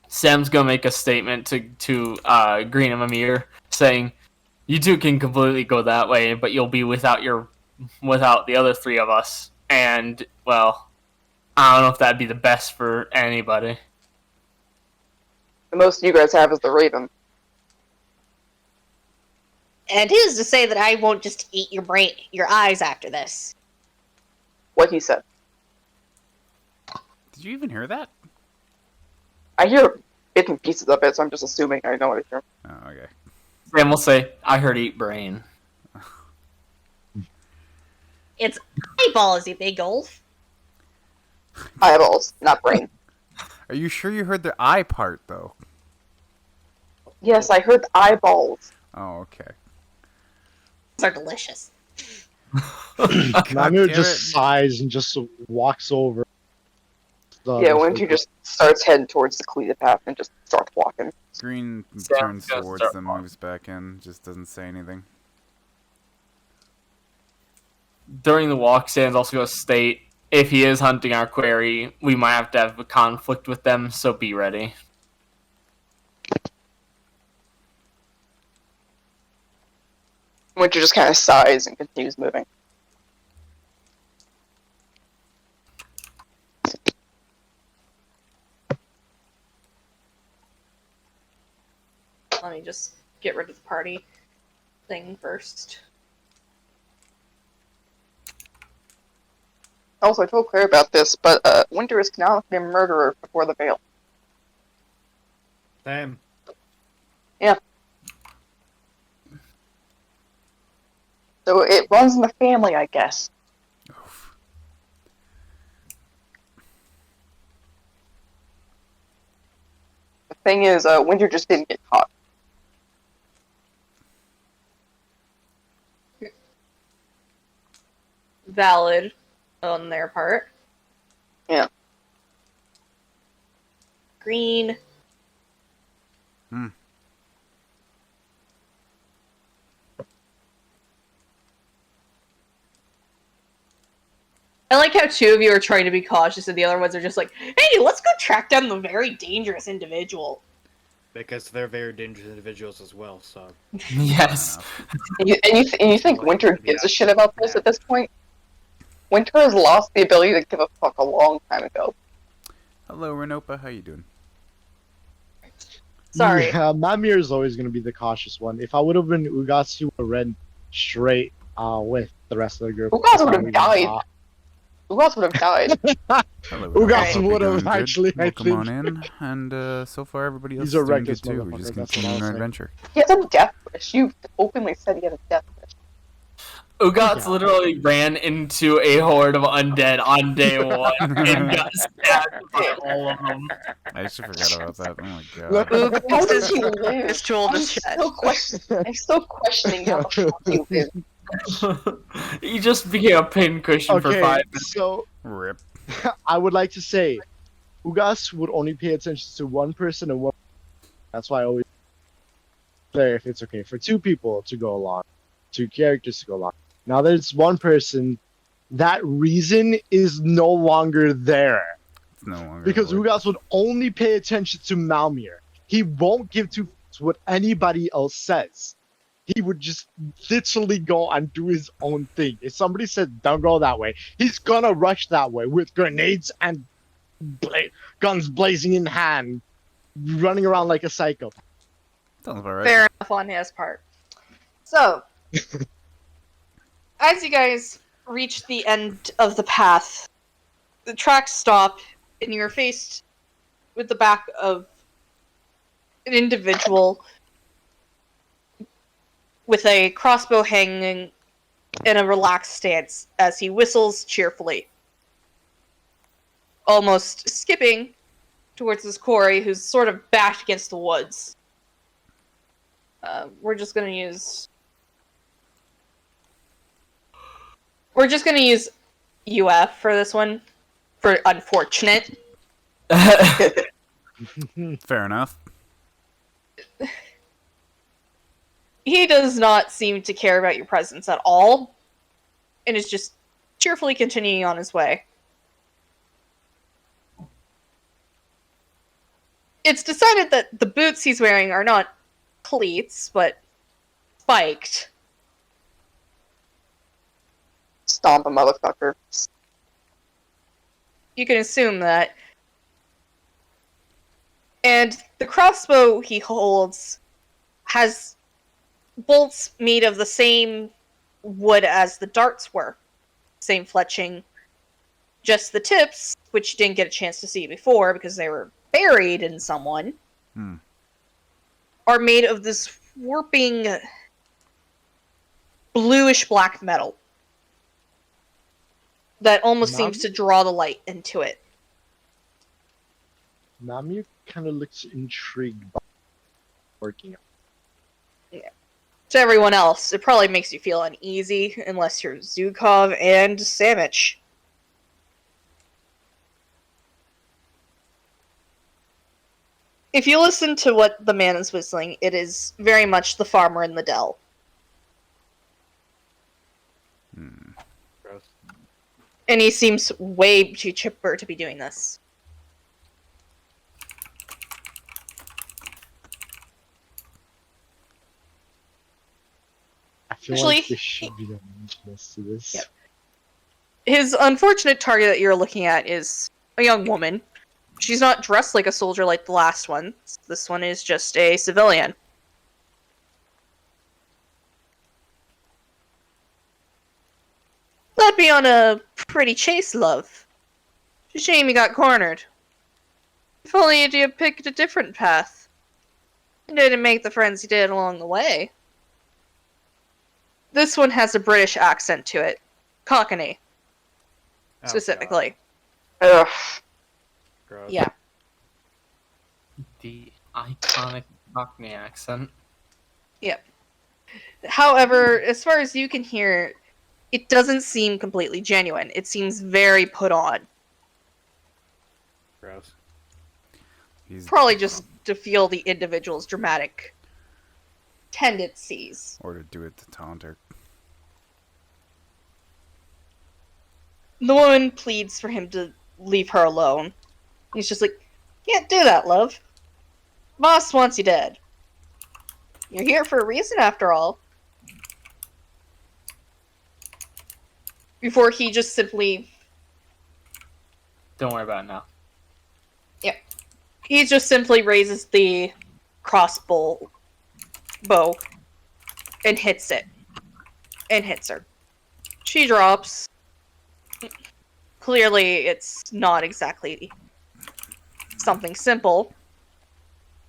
Sam's gonna make a statement to Green and Mimir, saying, "You two can completely go that way, but you'll be without the other three of us. And well, I don't know if that'd be the best for anybody." The most you guys have is the Raven. And who's to say that I won't just eat your eyes after this? What he said. Did you even hear that? I hear bits and pieces of it, so I'm just assuming I know what I hear. Oh, okay. Sam will say, "I heard eat brain." It's eyeballs, you big wolf. Eyeballs, not brain. Are you sure you heard the eye part, though? Yes, I heard eyeballs. Oh, okay. These are delicious. Manu just sighs and just walks over. Yeah, Winter just starts heading towards the cleated path and just starts walking. Green Sam turns goes towards start them, walking. moves back in, just doesn't say anything. During the walk, Sam's also going to state, if he is hunting our quarry, we might have to have a conflict with them, so be ready. Winter just kind of sighs and continues moving. Let me just get rid of the party thing first. Also, I told Claire about this, but Winter is canonically a murderer before the veil. Same. Yeah. So it runs in the family, I guess. Oof. The thing is, Winter just didn't get caught. Valid on their part. Yeah. Green. Hmm. I like how two of you are trying to be cautious and the other ones are just like, hey, let's go track down the very dangerous individual. Because they're very dangerous individuals as well, so... Yes. And you think Winter gives a shit about this at this point? Winter has lost the ability to give a fuck a long time ago. Hello, Renopa. How you doing? Sorry. Yeah, Mamir is always going to be the cautious one. If I would have been Ugatsu, would have ran straight with the rest of the group. Ugatsu would have died. Ugatsu would have died. Hello, Ugatsu Renopa. Hope you're would have doing good. actually, I Welcome think. on in, and so far everybody else He's is a doing reckless good too. We're just motherfucker, that's what continuing I'll our say. adventure. He has a death wish. You openly said he had a death wish. Ugats Yeah. literally ran into a horde of undead on day one and got stabbed by all of them. I actually forgot about that. Oh my Look, god. How This did is he live? his tool to shed. I'm still questioning how the fuck he lived. He just became a pincushion for okay, 5 minutes. so Rip. I would like to say, Ugas would only pay attention to one person and one. That's why I always play if it's okay for two people to go along, two characters to go along. Now that it's one person, that reason is no longer there It's no longer. because void. Ugas would only pay attention to Malmir. He won't give two fucks what anybody else says. He would just literally go and do his own thing. If somebody said, don't go that way, he's gonna rush that way with grenades and guns blazing in hand, running around like a psycho. Sounds about right. Fair enough on his part. So, as you guys reach the end of the path, the tracks stop, and you're faced with the back of an individual with a crossbow hanging in a relaxed stance as he whistles cheerfully, almost skipping towards this quarry who's sort of backed against the woods. We're just gonna use UF for this one, for unfortunate. Fair enough. He does not seem to care about your presence at all, and is just cheerfully continuing on his way. It's decided that the boots he's wearing are not cleats, but spiked. Stomp a motherfucker. You can assume that. And the crossbow he holds has bolts made of the same wood as the darts were. Same fletching. Just the tips, which you didn't get a chance to see before because they were buried in someone, are made of this warping bluish black metal that almost seems to draw the light into it. Namir kind of looks intrigued by working. To everyone else, it probably makes you feel uneasy unless you're Zukov and Samich. If you listen to what the man is whistling, it is very much the farmer in the dell. Gross. And he seems way too chipper to be doing this. I feel Actually, like there should be no mentions to this. Yep. His unfortunate target that you're looking at is a young woman. She's not dressed like a soldier like the last one. This one is just a civilian. That'd be on a pretty chase, love. It's a shame you got cornered. If only you'd have picked a different path. You didn't make the friends you did along the way. This one has a British accent to it. Cockney, Oh, specifically. Ugh. Gross. Yeah. The iconic Cockney accent. However, as far as you can hear, it doesn't seem completely genuine. It seems very put on. Gross. He's Probably just to feel the individual's dramatic tendencies. or to do it to taunt her. The woman pleads for him to leave her alone. He's just like, can't do that, love. Boss wants you dead. You're here for a reason, after all. Before he just simply... Don't worry about it now. He just simply raises the crossbow and hits it. And hits her. She drops. Clearly, it's not exactly something simple.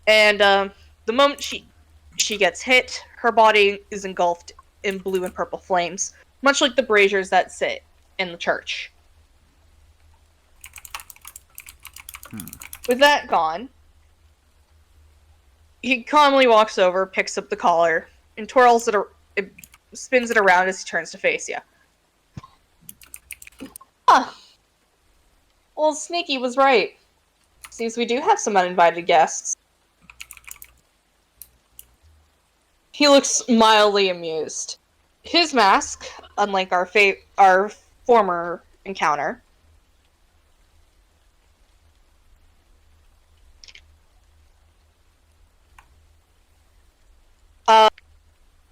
And the moment she gets hit, her body is engulfed in blue and purple flames, much like the braziers that sit in the church. With that gone, he calmly walks over, picks up the collar, and twirls it, spins it around as he turns to face you. Huh. Well, Sneaky was right. Seems we do have some uninvited guests. He looks mildly amused. His mask, unlike our former encounter,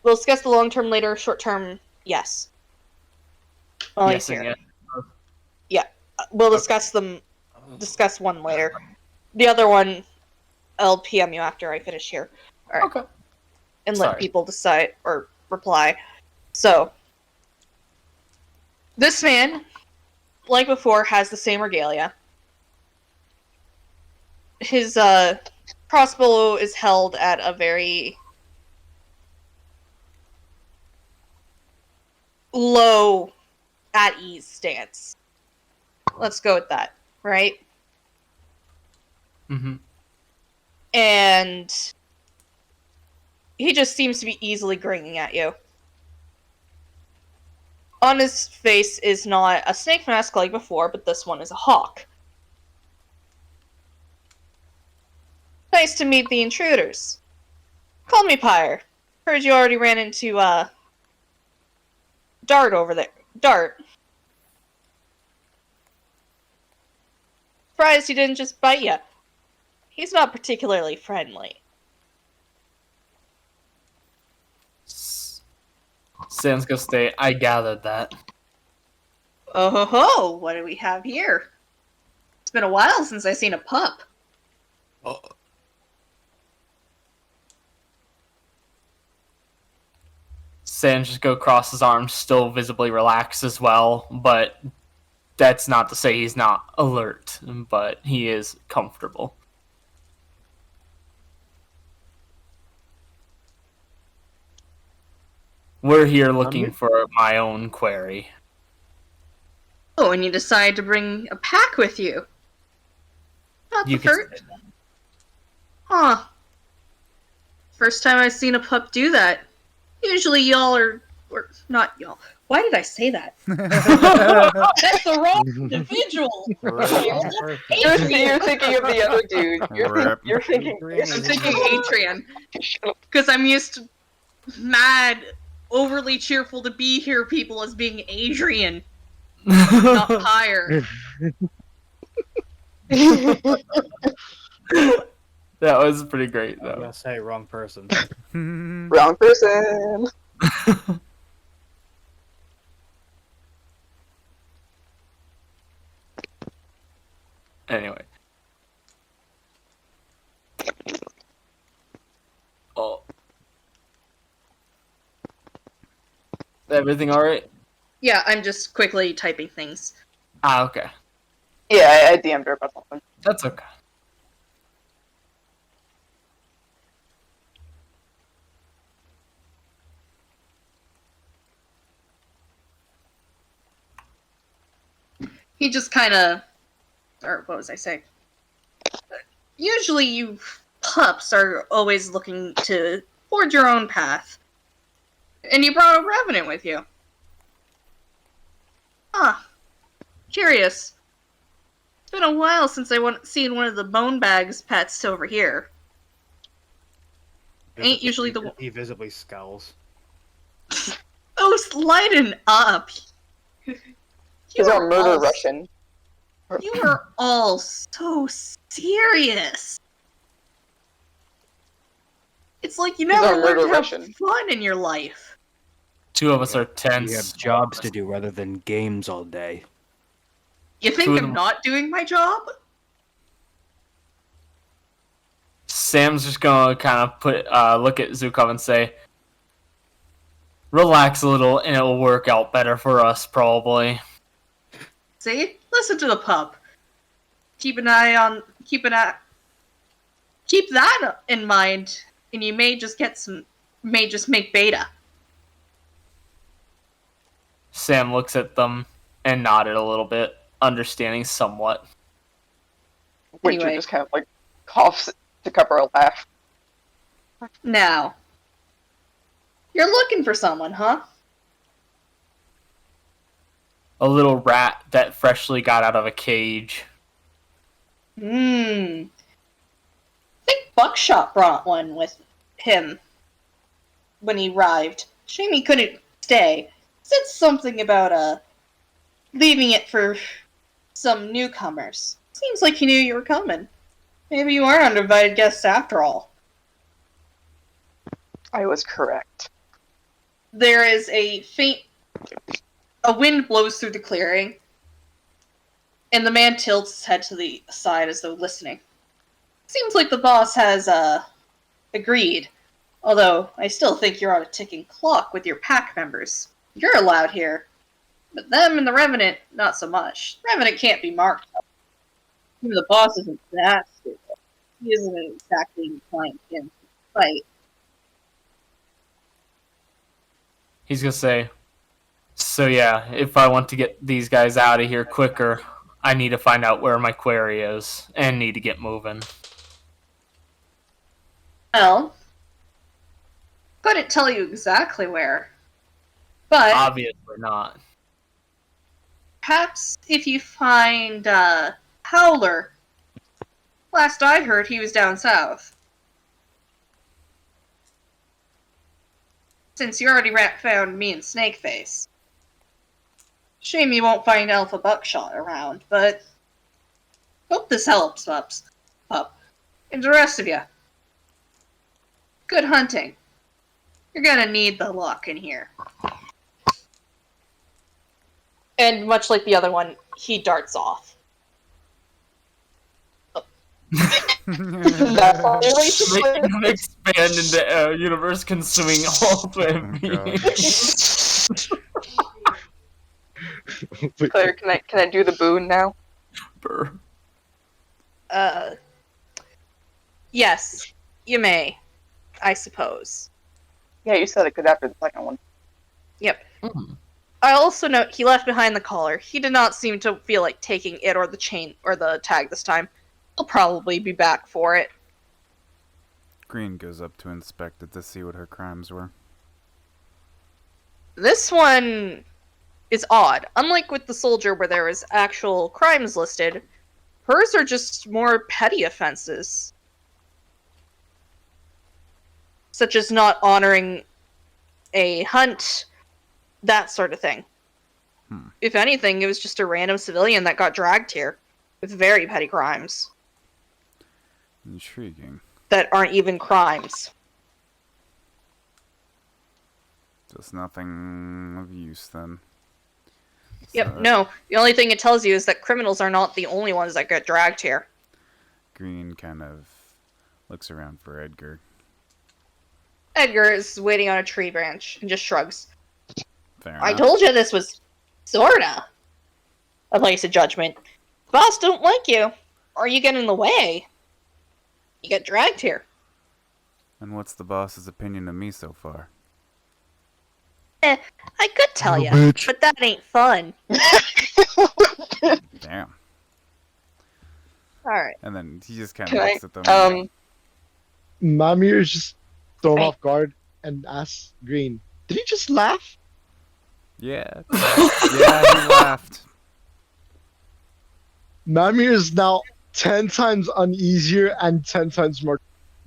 we'll discuss the long-term later, short-term, yes. Well, Yes, he's here. and Yeah, we'll discuss them. Discuss one later. The other one, I'll PM you after I finish here. All right. Okay. And Sorry. let people decide or reply. So, this man, like before, has the same regalia. His crossbow is held at a very low, at ease stance. Let's go with that, right? Mm-hmm. And he just seems to be easily grinning at you. On his face is not a snake mask like before, but this one is a hawk. Nice to meet the intruders. Call me Pyre. Heard you already ran into, Dart over there. Dart. Surprised he didn't just bite you. He's not particularly friendly. Sam's gonna stay. I gathered that. Oh ho ho! What do we have here? It's been a while since I've seen a pup. Oh. Sam's just go cross his arms, still visibly relaxed as well, but that's not to say he's not alert, but he is comfortable. We're here looking for my own quarry. Oh, and you decide to bring a pack with you. Not You the could first. Huh. First time I've seen a pup do that. Usually y'all are... Or, not y'all. Why did I say that? That's the wrong individual! You're thinking of the other dude. You're thinking... I'm thinking Adrian. Because I'm used to mad, overly cheerful to be here people as being Adrian. Not Pyre. That was pretty great, I'm though. gonna say wrong person. Wrong person. Anyway. Oh. Everything alright? Yeah, I'm just quickly typing things. Ah, okay. Yeah, I DM'd her about something. That's okay. He just kind of... Or what was I saying? Usually you pups are always looking to forge your own path. And you brought a revenant with you. Huh. Curious. It's been a while since seen one of the bone bags pets over here. Ain't usually the one... He visibly scowls. Oh, lighten up. He's our murder Russian. You are all so serious. It's like you never our learned murder to have Russian. fun in your life. Two of us are We tense. have jobs to do rather than games all day. You think Two of I'm them- not doing my job? Sam's just gonna kind of look at Zukov and say, relax a little and it'll work out better for us, probably. See? Listen to the pup. Keep that in mind, and you may just make beta. Sam looks at them and nodded a little bit, understanding somewhat. Winter Anyway. just kind of like coughs to cover a laugh. Now, you're looking for someone, huh? A little rat that freshly got out of a cage. I think Buckshot brought one with him when he arrived. Shame he couldn't stay. Said something about, leaving it for some newcomers. Seems like he knew you were coming. Maybe you are uninvited guests after all. I was correct. There is a wind blows through the clearing, and the man tilts his head to the side as though listening. Seems like the boss has, agreed. Although, I still think you're on a ticking clock with your pack members. You're allowed here. But them and the Revenant, not so much. Revenant can't be marked up. Even the boss isn't that stupid. He isn't exactly inclined to fight. He's gonna say, so yeah, if I want to get these guys out of here quicker, I need to find out where my quarry is, and need to get moving. Well, couldn't tell you exactly where. But Obviously not. perhaps if you find, Howler. Last I heard, he was down south. Since you already found me and Snakeface. Shame you won't find Alpha Buckshot around, but hope this helps, pup. And the rest of you. Good hunting. You're gonna need the luck in here. And much like the other one, he darts off. That's all the way to play. Make him expand into a universe consuming all beings. Claire, can I do the boon now? Brr. Yes, you may, I suppose. Yeah, you said it good after the second one. Yep. I also note he left behind the collar. He did not seem to feel like taking it or the chain or the tag this time. He'll probably be back for it. Green goes up to inspect it to see what her crimes were. This one is odd. Unlike with the soldier where there was actual crimes listed, hers are just more petty offenses. Such as not honoring a hunt, that sort of thing. If anything, it was just a random civilian that got dragged here with very petty crimes. Intriguing. That aren't even crimes. Just nothing of use then. Yep, So, no. The only thing it tells you is that criminals are not the only ones that get dragged here. Green kind of looks around for Edgar. Edgar is waiting on a tree branch and just shrugs. Fair I enough. told you this was sorta a place of judgment. The boss don't like you, or you get in the way. You get dragged here. And what's the boss's opinion of me so far? I could tell you, bitch. but that ain't fun. Damn. Alright. And then he just kind of Can I, looks at them. Mamir is just thrown Right. off guard and asks Green, "Did he just laugh?" Yeah. Yeah, he laughed. Mamir is now 10 times uneasier and 10 times more.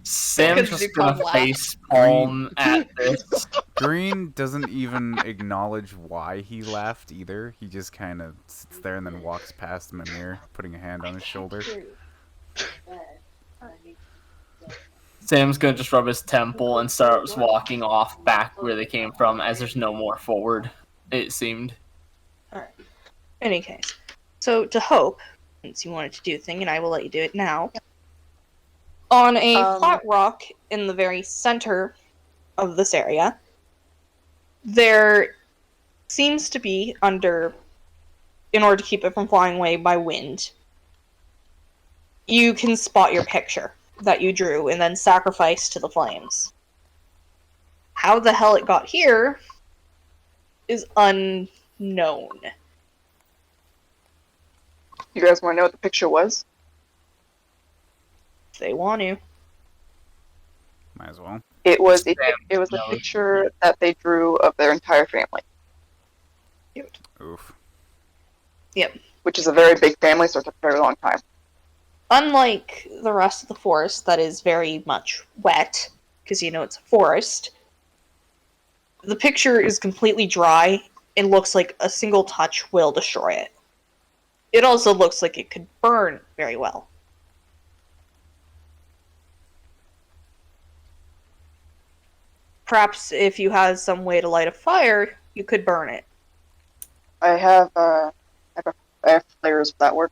Sam's Because you just gonna can't laugh. face palm at this. Green doesn't even acknowledge why he laughed either. He just kind of sits there and then walks past Mimir, putting a hand on his shoulder. Sam's gonna just rub his temple and starts walking off back where they came from, as there's no more forward, it seemed. Alright. In any case. So, to Hope, since you wanted to do the thing, and I will let you do it now. On a flat rock in the very center of this area, there seems to be under, in order to keep it from flying away by wind, you can spot your picture that you drew and then sacrifice to the flames. How the hell it got here is known. You guys want to know what the picture was? If they want to. Might as well. It was a No. picture that they drew of their entire family, Oof. which is a very big family, so it took a very long time. Unlike the rest of the forest that is very much wet, because it's a forest, the picture is completely dry and looks like a single touch will destroy it. It also looks like it could burn very well. Perhaps if you had some way to light a fire, you could burn it. I have flares for that work.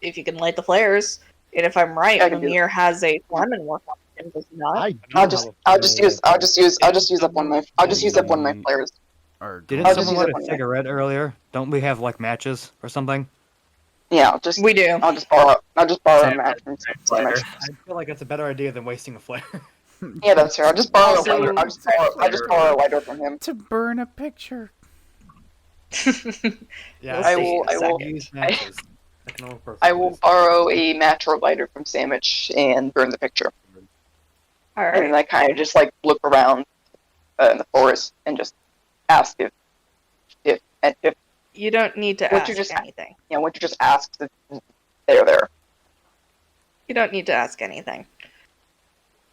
If you can light the flares. And if I'm right, I can do Mimir has a lemon work option, does he not? I do I'll have just a use up one of my flares. Or Didn't I'll just someone use light it a one cigarette earlier? Don't we have like matches or something? Yeah, We do. I'll just borrow a Sam match from lighter. I feel like that's a better idea than wasting a flare. Yeah, that's fair. I'll just borrow Also- a lighter. I'll just borrow a lighter from him. To burn a picture. Yeah, We'll I see will- in a I will- second. use matches. That can work perfectly. I will borrow a match or a lighter from Sandwich and burn the picture. All And then right. I kind of just like look around in the forest and just ask if You don't need to What ask you just- anything. what you just asked if they're there. You don't need to ask anything.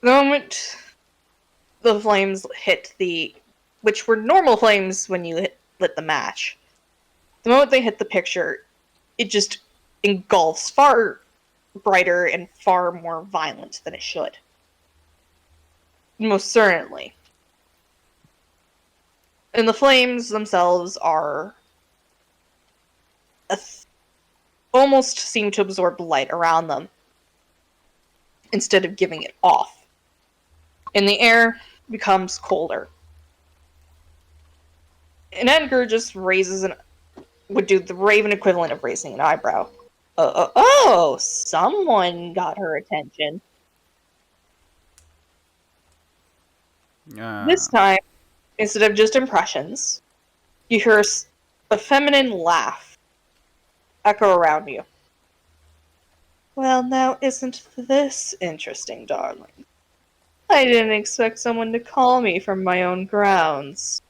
The moment the flames hit which were normal flames when you lit the match, the moment they hit the picture, it just engulfs far brighter and far more violent than it should. Most certainly. And the flames themselves are almost seem to absorb light around them instead of giving it off. And the air becomes colder. And Edgar just would do the Raven equivalent of raising an eyebrow. Oh, someone got her attention. This time, instead of just impressions, you hear a feminine laugh echo around you. Well, now isn't this interesting, darling? I didn't expect someone to call me from my own grounds.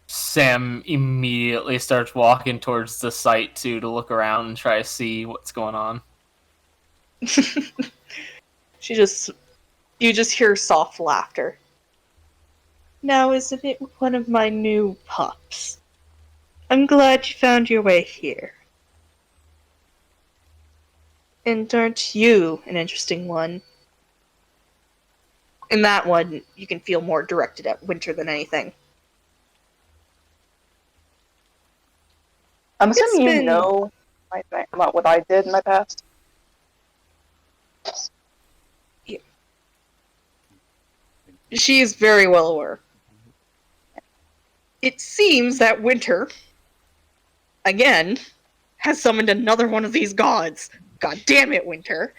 Sam immediately starts walking towards the site to look around and try to see what's going on. You just hear soft laughter. Now isn't it one of my new pups? I'm glad you found your way here. And aren't you an interesting one? In that one, you can feel more directed at Winter than anything. I'm assuming been- you know my thing about what I did in my past. She is very well aware. It seems that Winter, again, has summoned another one of these gods. God damn it, Winter.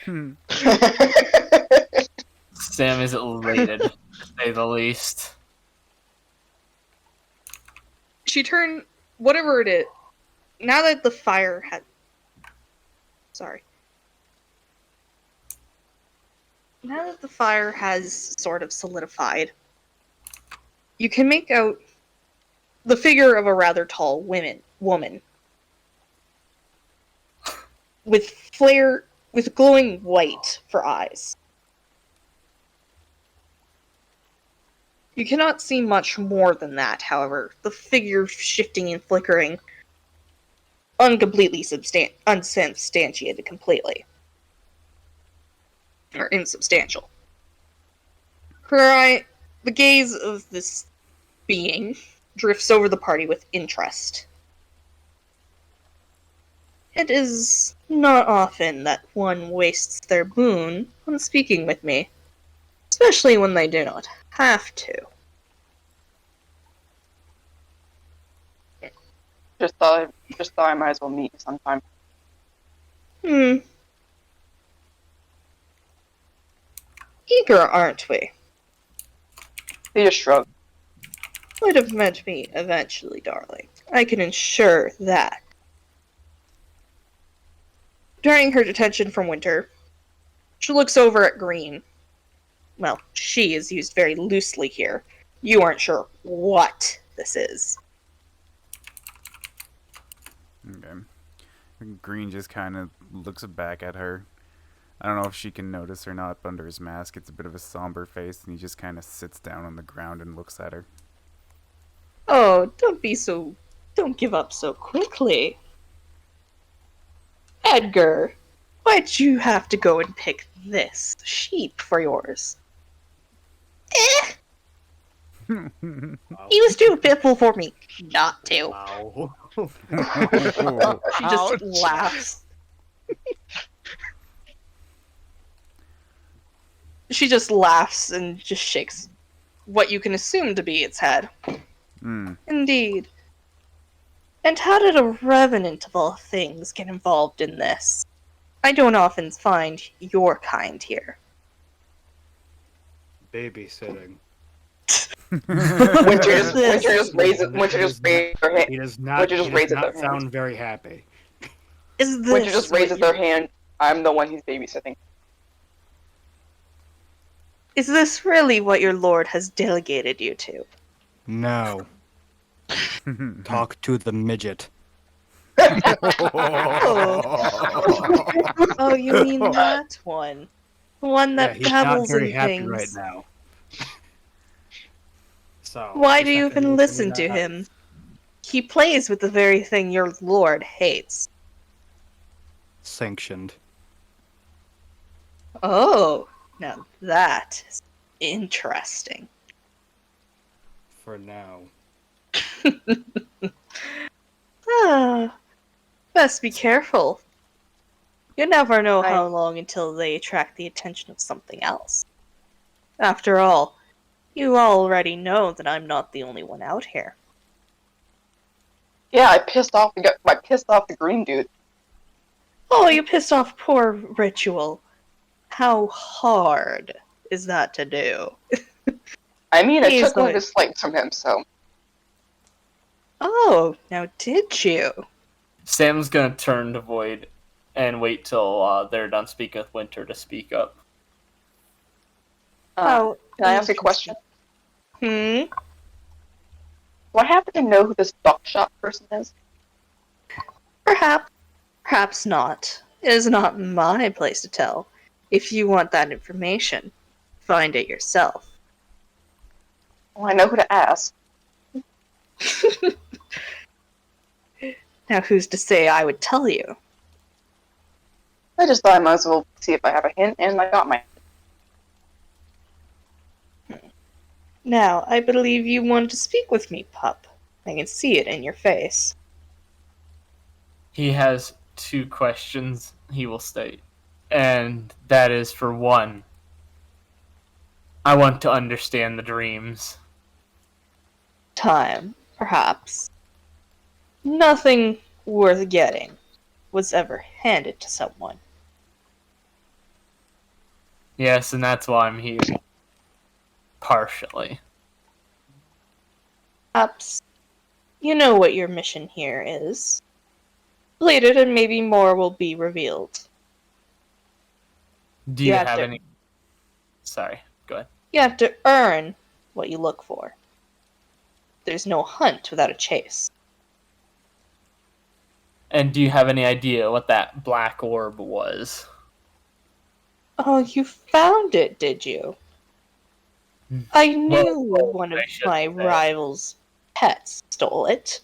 Sam is elated, to say the least. She turned whatever it is. Now that the fire had. Sorry. Now that the fire has sort of solidified, you can make out the figure of a rather tall woman. With glowing white for eyes. You cannot see much more than that, however, the figure shifting and flickering, unsubstantiated completely. Or insubstantial. The gaze of this being drifts over the party with interest. It is not often that one wastes their boon on speaking with me, especially when they do not have to. Just thought I might as well meet you sometime. Eager, aren't we? He just shrugged. would have met me eventually, darling. I can ensure that. During her detention from Winter, she looks over at Green. Well, she is used very loosely here. You aren't sure what this is. Okay. Green just kind of looks back at her. I don't know if she can notice or not, but under his mask, it's a bit of a somber face, and he just kind of sits down on the ground and looks at her. Oh, don't give up so quickly. Edgar, why'd you have to go and pick this sheep for yours? Wow. He was too pitiful for me not to. Wow. She just laughs. She just laughs and just shakes what you can assume to be its head. Indeed. And how did a revenant of all things get involved in this? I don't often find your kind here. Babysitting. Winter just raises her hand. He does not, Winter just he does raises not their sound hands. very happy. Is this Winter just what raises their hand. I'm the one he's babysitting. Is this really what your lord has delegated you to? No. Talk to the midget. Oh, you mean that one? The one that He's not dabbles very in happy things. right now. So Why he's do you not gonna even use listen any to of that. him? He plays with the very thing your lord hates. Sanctioned. Oh, now that is interesting. For now. Best be careful. You never know Right. how long until they attract the attention of something else. After all, you already know that I'm not the only one out here. Yeah, I pissed off the green dude. Oh, you pissed off poor Ritual. How hard is that to do? I mean, I He's took one of like- his slates from him, so. Oh, now did you? Sam's gonna turn to Void and wait till they're done speaking with Winter to speak up. Oh, Can I ask a question? Hmm? Do I happen to know who this buckshot person is? Perhaps. Perhaps not. It is not my place to tell. If you want that information, find it yourself. Well, I know who to ask. Now, who's to say I would tell you? I just thought I might as well see if I have a hint, and I got my. Now, I believe you wanted to speak with me, pup. I can see it in your face. He has 2 questions he will state. And that is, for one, I want to understand the dreams. Time, perhaps. Nothing worth getting was ever handed to someone. Yes, and that's why I'm here. Partially. Perhaps you know what your mission here is. Complete it and maybe more will be revealed. Do you have have to- any... Sorry, go ahead. You have to earn what you look for. There's no hunt without a chase. And do you have any idea what that black orb was? Oh, you found it, did you? I knew Well, one of I should my say. rival's pets stole it.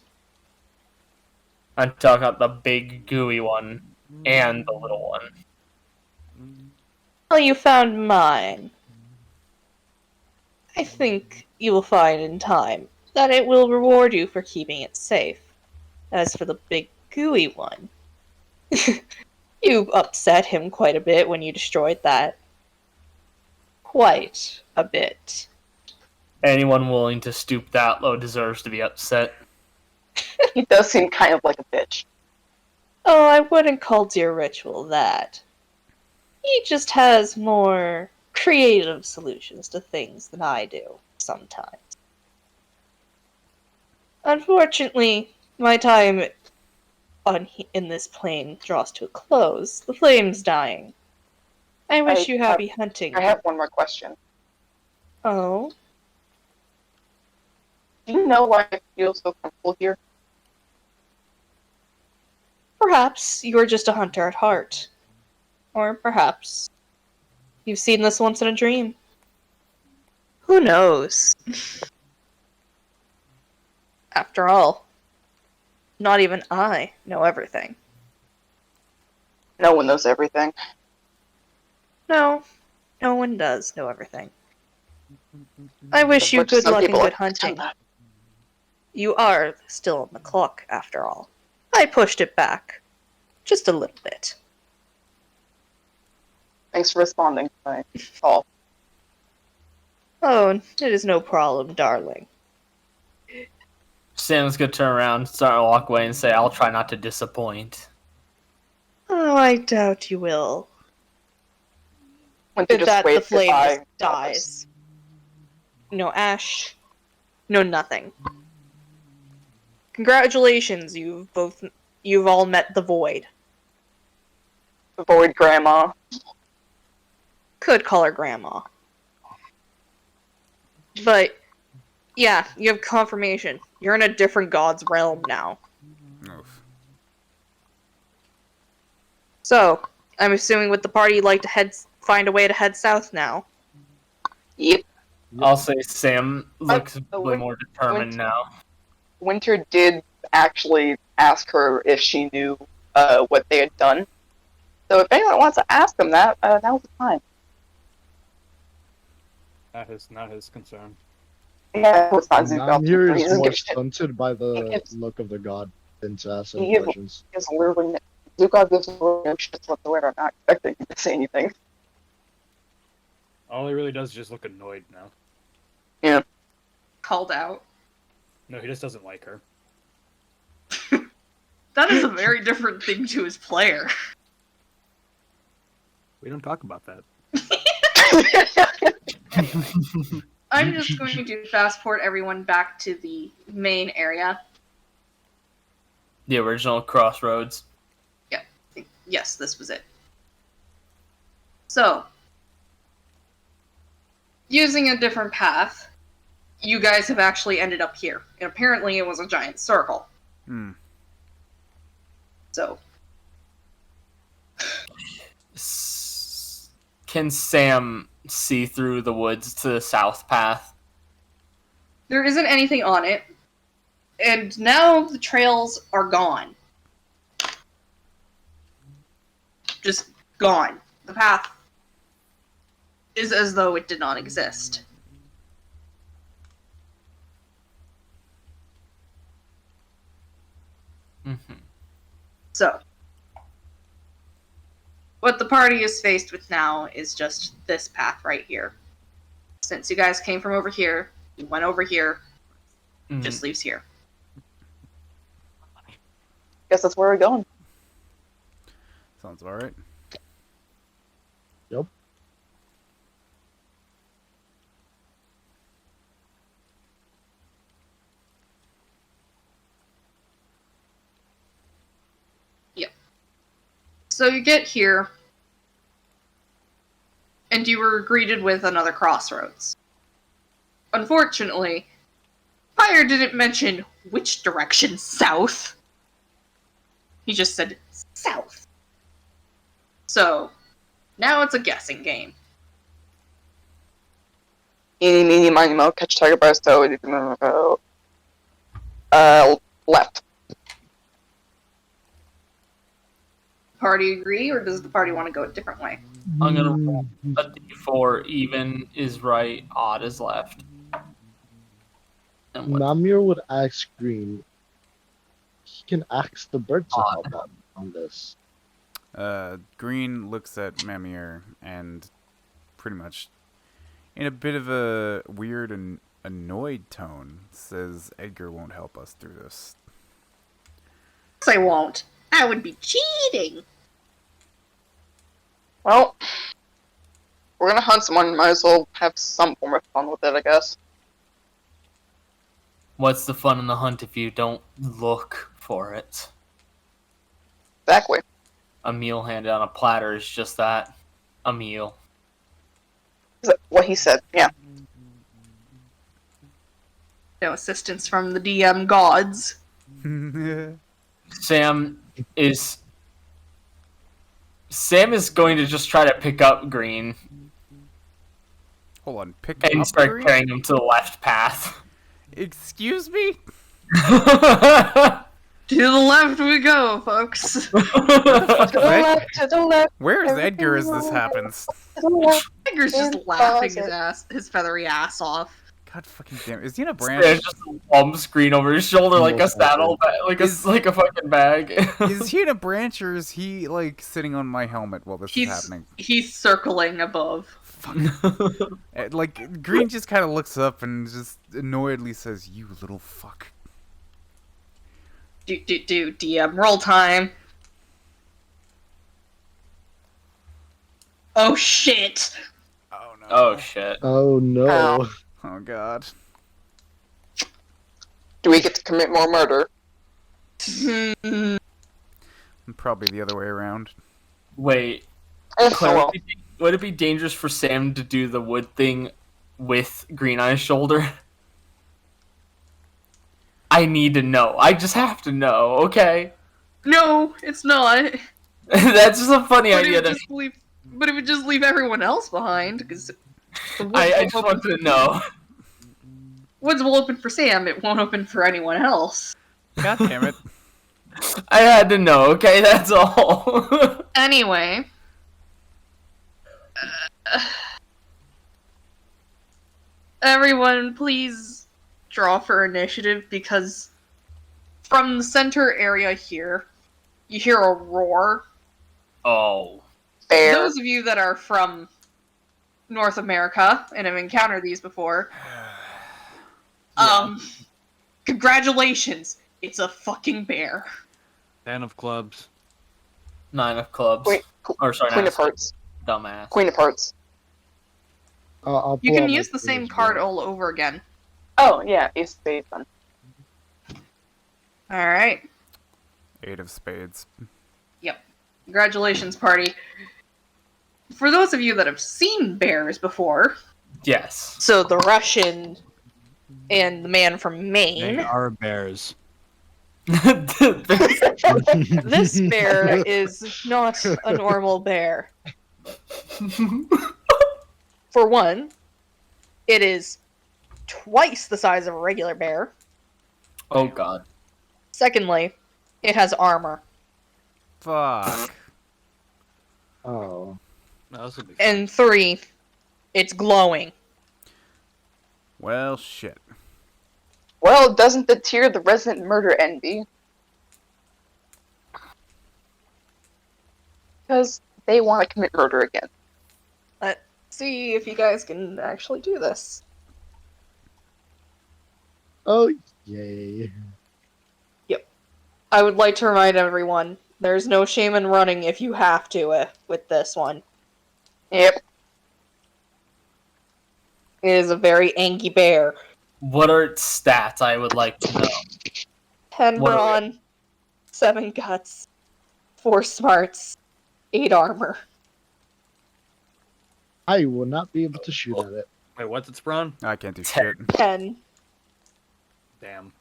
I'm talking about the big gooey one and the little one. Oh, you found mine. I think you will find in time that it will reward you for keeping it safe. As for the big gooey one, you upset him quite a bit when you destroyed that. Quite a bit. Anyone willing to stoop that low deserves to be upset. He does seem kind of like a bitch. Oh, I wouldn't call Dear Ritual that. He just has more creative solutions to things than I do, sometimes. Unfortunately, my time in this plane draws to a close. The flame's dying. I wish you happy hunting. I have one more question. Oh? Do you know why I feel so comfortable here? Perhaps you're just a hunter at heart. Or perhaps you've seen this once in a dream. Who knows? After all, not even I know everything. No one knows everything. No, no one does know everything. I wish you But good some luck and people good pretend hunting. that. You are still on the clock, after all. I pushed it back. Just a little bit. Thanks for responding to my call. Oh, it is no problem, darling. Sam's gonna turn around, start to walk away, and say, "I'll try not to disappoint." Oh, I doubt you will. Went to just That the wave flame goodbye. just dies. No ash. No nothing. Congratulations, you've all met the void. Avoid grandma. Could call her grandma. But yeah, you have confirmation. You're in a different god's realm now. Oof. So, I'm assuming with the party you'd like to find a way to head south now. Yep. I'll say Sam looks a Oh, little more determined now. Winter did actually ask her if she knew what they had done. So if anyone wants to ask them that, now's the time. Not his concern. Yeah, it's not Zuko. Namir He is doesn't more give a shit. stunted by the gives- look of the god than to ask any He gives- questions. Gives literally Zuko gives literally no shits whatsoever. I'm not expecting him to say anything. All he really does is just look annoyed now. Yeah. Called out. No, he just doesn't like her. That is a very different thing to his player. We don't talk about that. I'm just going to fast-forward everyone back to the main area. The original crossroads. Yes, this was it. So, using a different path, you guys have actually ended up here. And apparently it was a giant circle. Hmm. So, Can Sam see through the woods to the south path? there isn't anything on it. And now the trails are gone. Just gone. The path is as though it did not exist. Mm-hmm. So, what the party is faced with now is just this path right here. Since you guys came from over here, you went over here, just leaves here. Guess that's where we're going. Sounds alright. Yep. So you get here, and you were greeted with another crossroads. Unfortunately, Fire didn't mention which direction south. He just said south. So, now it's a guessing game. Eeny, meeny, miny, mo, catch a tiger by his toe. Left. Party agree, or does the party want to go a different way? I'm gonna roll a d4. Even is right, odd is left. And what? Namir would ask Green. He can ask the bird to help out on this. Green looks at Mamir and pretty much, in a bit of a weird and annoyed tone, says Edgar won't help us through this. Yes, I won't. That would be cheating. Well, we're gonna hunt someone. Might as well have some form of fun with it, I guess. What's the fun in the hunt if you don't look for it? Exactly. A meal handed on a platter is just that. A meal. Is that what he said? Yeah. No assistance from the DM gods. Sam is going to just try to pick up Green Hold on, pick and up start Green? carrying him to the left path. Excuse me? To the left we go, folks. To the left, to the left. Where is Everything Edgar as this wrong. happens? To the left. Edgar's just In laughing closet. his feathery ass off. God fucking damn. Is he in a There's branch? just a bum screen over his shoulder like a Most saddle, like a fucking bag. Is he in a branch or is he like sitting on my helmet while this is happening? He's circling above. Like Green just kind of looks up and just annoyedly says, "You little fuck." Do DM roll time. Oh shit! Oh no. Oh shit. Oh no. Oh god. Do we get to commit more murder? Probably the other way around. Wait, Oh, Claire, well. would it be dangerous for Sam to do the wood thing with Green on his shoulder? I need to know. I just have to know, okay? No, it's not. That's just a funny But it idea. would just leave everyone else behind because I just wanted to know. woods will open for Sam. It won't open for anyone else. God damn it. I had to know, okay? That's all. Anyway. Everyone, please draw for initiative because from the center area here, you hear a roar. Oh. Fair. Those of you that are from North America and have encountered these before, congratulations, it's a fucking bear. 10 of clubs. 9 of clubs. Wait, Or sorry, Queen nine of Hearts. Dumbass. Queen of Hearts. I'll You pull can out my use the phone same as card well. all over again. Oh, yeah, Ace of Spades then. Alright. 8 of spades. Congratulations, party. For those of you that have seen bears before, Yes. so the Russian and the man from They Maine, are bears. this bear is not a normal bear. For one, it is twice the size of a regular bear. Oh god. Secondly, it has armor. Fuck. Oh. No, this will be fun. And 3, it's glowing. Well, shit. Well, doesn't deter the resident murder envy? Because they want to commit murder again. Let's see if you guys can actually do this. Oh, yay. I would like to remind everyone, there's no shame in running if you have to with this one. Yep. It is a very angry bear. What are its stats? I would like to know. 10 What are brawn, 7 guts, 4 smarts, 8 armor. I will not be able to shoot at it. Wait, what's its brawn? I can't do shit. 10. Damn.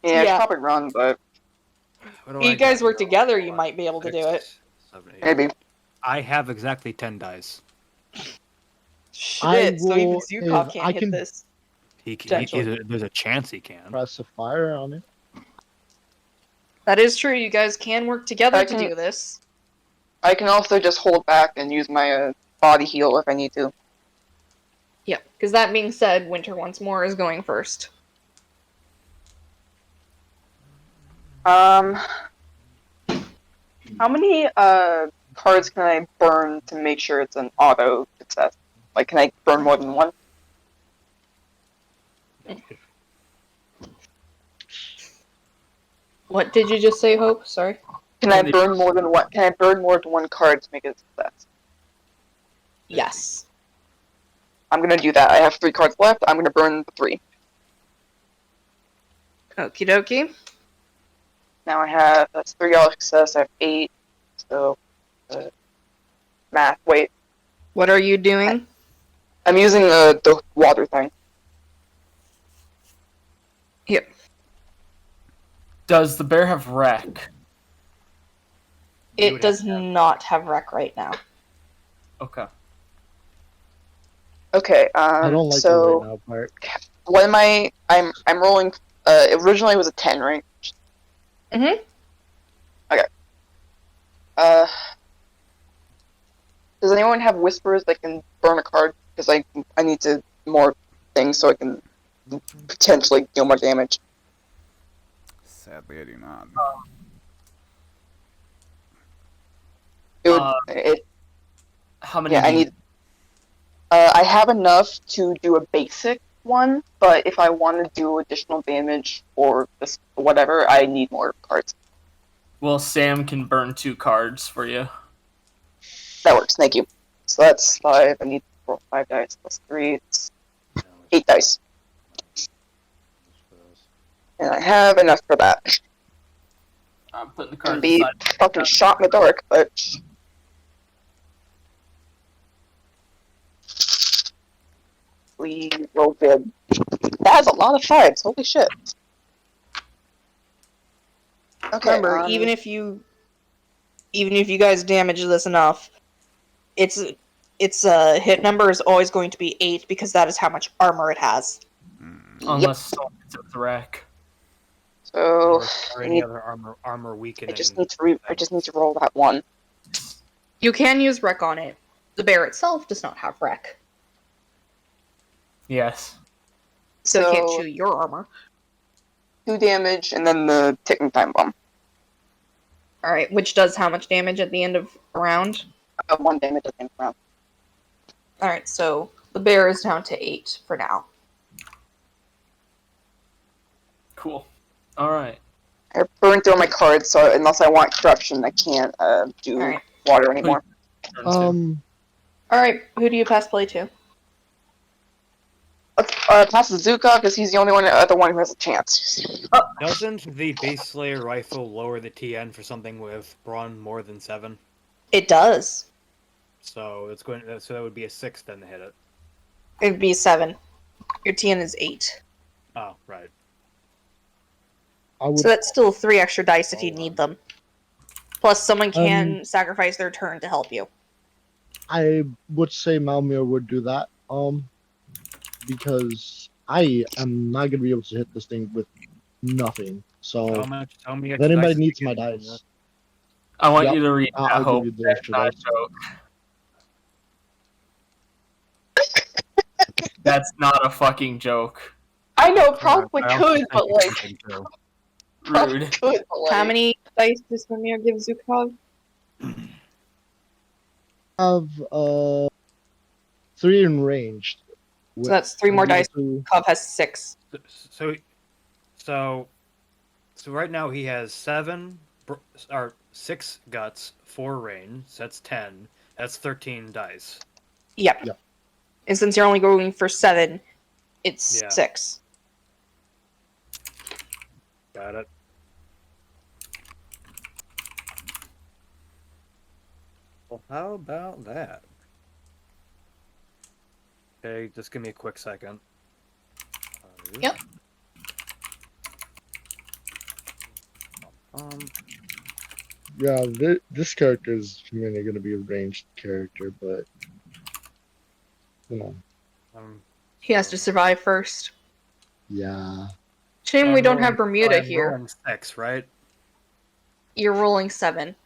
Yeah, it's Yeah. probably wrong, but What do If you I guys got? work together, you might be able to do it. 6, 7, 8. maybe. I have exactly 10 dice. Shit, so even will- Zukov if can't I hit can- this. There's a chance he can. Press a fire on it. That is true, you guys can work together I to can- do this. I can also just hold back and use my body heal if I need to. Yep, because that being said, Winter once more is going first. How many cards can I burn to make sure it's an auto success? Like, can I burn more than one? What did you just say, Hope? Sorry. Can I burn more than one? Can I burn more than one card to make it a success? Yes. I'm gonna do that. I have 3 cards left. I'm gonna burn the 3. Okie dokie. Now I have, that's 3 all success, I have 8. So, math, wait. What are you doing? I'm using the water thing. Yep. Does the bear have wreck? It does not have wreck right now. Okay. Okay, I don't like it so, right now, Bart. what am I'm rolling, originally it was a 10, right? Mm-hmm. Okay. Does anyone have whispers that can burn a card? Because I need to more things so I can potentially deal more damage. Sadly, I do not. How many? Yeah, I need. I have enough to do a basic one, but if I want to do additional damage or this whatever, I need more cards. Well, Sam can burn 2 cards for you. That works. Thank you. So that's 5. I need to roll 5 dice plus 3. It's 8 dice. And I have enough for that. I'm putting the Can cards be aside. fucking shot in the dark, but we roll good. That has a lot of 5s. Holy shit. Okay. Remember, even if you guys damage this enough, its hit number is always going to be 8 because that is how much armor it has. Unless someone gets a wreck. So Or any other armor weakening. I just need to roll that one. You can use wreck on it. The bear itself does not have wreck, Yes. so it can't chew your armor. 2 damage and then the ticking time bomb. All right, which does how much damage at the end of a round? 1 damage at the end of the round. All right, so the bear is down to 8 for now. Cool. All right. I burned through all my cards, so unless I want corruption, I can't do water anymore. All right, who do you pass play to? Pass the Zuka because he's the only other one who has a chance. Doesn't the Beast Slayer rifle lower the TN for something with brawn more than 7? It does. So it's going. So that would be a 6 then to hit it. It'd be 7. Your TN is 8. Oh, right. So that's still 3 extra dice if you need them. Plus, someone can sacrifice their turn to help you. I would say Malmir would do that. Because I am not gonna be able to hit this thing with nothing. So How many if anybody dice needs do you my get? dice, I want you to read that. I'll Hope give you the that's extra not a dice. joke. That's not a fucking joke. I know, probably I could, also but think it's like, something too. probably Rude. could, but like. How many dice does Mimir give Zukov? have 3 in range. So that's 3 more dice. To... Kov has 6. So right now he has 6 guts, 4 range. So that's 10. That's 13 dice. Yep. And since you're only going for 7, it's Yeah. 6. Got it. Well, how about that? Okay, just give me a quick second. Yep. Yeah, this character is mainly going to be a ranged character, but you know, He has to survive first. yeah. Shame we don't have Bermuda I'm here. rolling 6, right? You're rolling 7.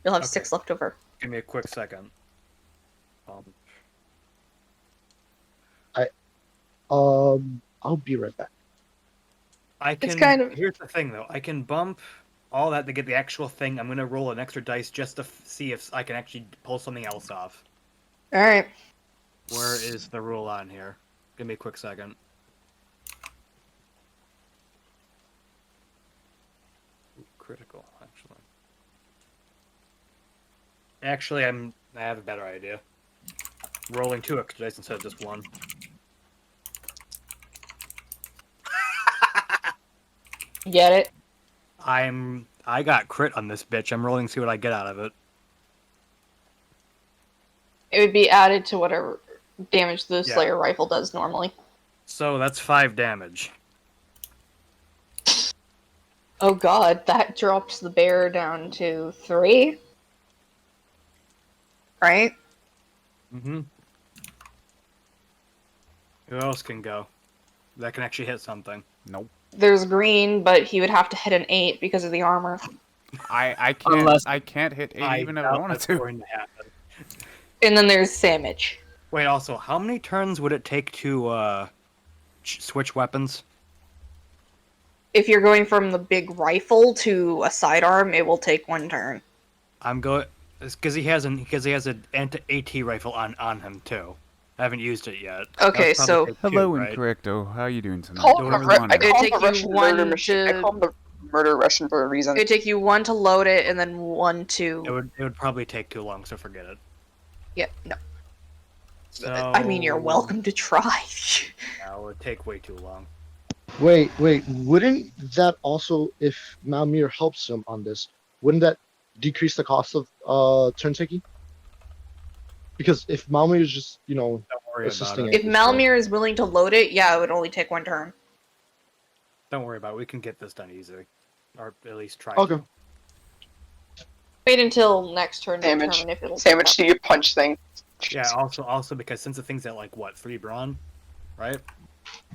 You'll have 6 left over. Give me a quick second. I'll be right back. I can. It's kind of- Here's the thing, though. I can bump all that to get the actual thing. I'm gonna roll an extra dice just to see if I can actually pull something else off. All right. Where is the rule on here? Give me a quick second. Ooh, critical, actually. Actually, I have a better idea. Rolling 2 extra dice instead of just 1. Get it? I got crit on this bitch. I'm rolling to see what I get out of it. It would be added to whatever damage the Yeah. Slayer rifle does normally. So that's 5 damage. Oh god, that drops the bear down to 3. Right? Mm-hmm. Who else can go? That can actually hit something. Nope. There's Green, but he would have to hit an 8 because of the armor. I can't Unless- I can't hit 8 even if I doubt wanted that's to. going to happen. And then there's Samage. Wait, also, how many turns would it take to switch weapons? If you're going from the big rifle to a sidearm, it will take 1 turn. I'm going because he has an AT rifle on him too. I haven't used it yet. Okay, That'll so- probably take Hello, 2, right? Incorrecto. How are you doing tonight? Call Do him whatever the you want. I call It'd him take the you Russian one murder machine. I to- call him the murder Russian for a reason. It'd take you 1 to load it, and then 1 to... It would probably take too long, so forget it. Yeah, no. So, I mean, you're welcome to try. No, it would take way too long. Wait. Wouldn't that also, if Malmir helps him on this, wouldn't that decrease the cost of turn taking? Because if Malmir is just, Don't worry assisting about it. If Malmir is willing to load it, yeah, it would only take 1 turn. Don't worry about it. We can get this done easy, or at least try. Okay. Wait until next turn to Damage. determine if it'll... Sandwich to your punch thing. Yeah. Also because since the thing's at like what 3 brawn, right?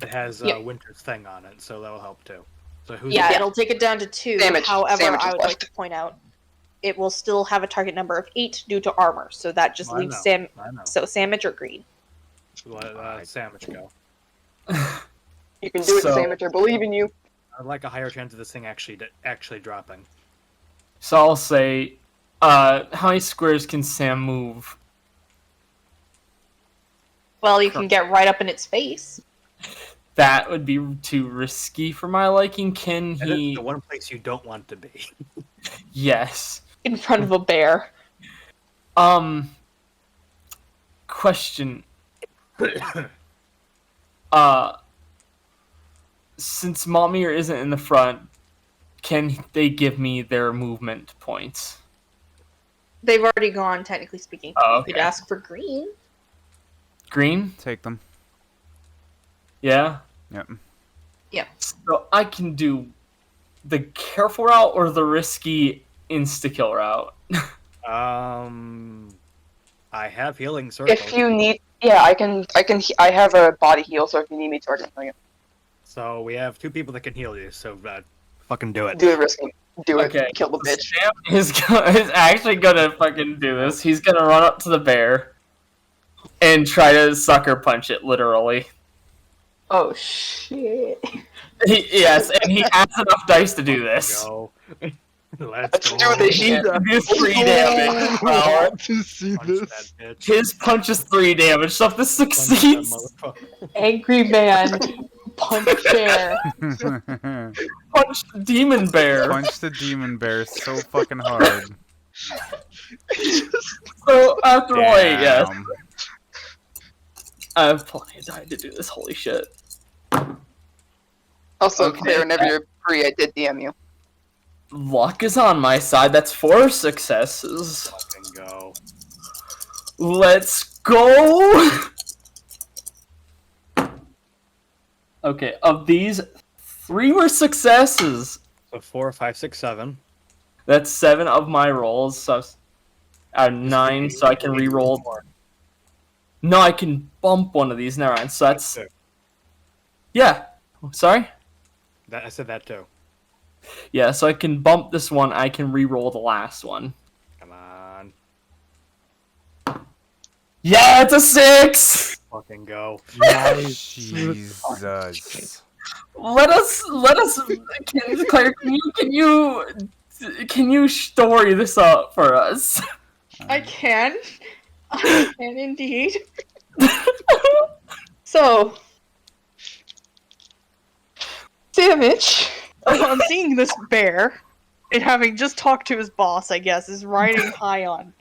It has Yeah. Winter's thing on it, so that will help too. So who's Yeah, Yeah. it'll take it down to 2. Damage. However, Damage I is would like left. to point out, it will still have a target number of 8 due to armor, so that just I leaves know. I know. Samage or Green. Let Sandwich go. You can do it, So- Sandwich. I believe in you. I'd like a higher chance of this thing actually dropping. So I'll say, how many squares can Sam move? Well, you can get right up in its face. That would be too risky for my liking. Can That is he? the one place you don't want to be. Yes. In front of a bear. Question. Since Malmir isn't in the front, can they give me their movement points? They've already gone, technically speaking. Oh, You could okay. ask for Green. Green? Take them. Yeah. Yep. So I can do the careful route or the risky insta-kill route. I have healing circles. If you need, yeah, I have a body heal, so if you need me to, I can heal you. So we have 2 people that can heal you. So fucking do it. Do the risky. Do it. Okay. Kill the bitch. Sam is actually gonna fucking do this. He's gonna run up to the bear and try to sucker punch it, literally. Oh, shit. Yes, and he has enough dice to do this. Go. Let's Let's do go. this. He is 3 damage. I Wow. want to see Punch this. that bitch. His punch is 3 damage, so if this Punch that succeeds, motherfucker. Angry man. Punch bear. punch the demon bear. Punch the demon bear so fucking hard. So after all 8, yes. Damn. I have plenty of time to do this, holy shit. Also, Okay. Claire, whenever you're free, I did DM you. Luck is on my side, that's 4 successes. Fucking go. Let's go! Okay, of these, 3 were successes. So 4, 5, 6, 7. That's 7 of my rolls, so I have 9, so I can re-roll. No, I can bump one of these, never mind, so that's... Yeah, sorry? I said that too. Yeah, so I can bump this one, I can re-roll the last one. Come on. Yeah, it's a 6! Fucking go. Jesus. Let us, Claire, can you story this up for us? I can. I can indeed. So, Samich, upon seeing this bear, and having just talked to his boss, I guess, is riding high on,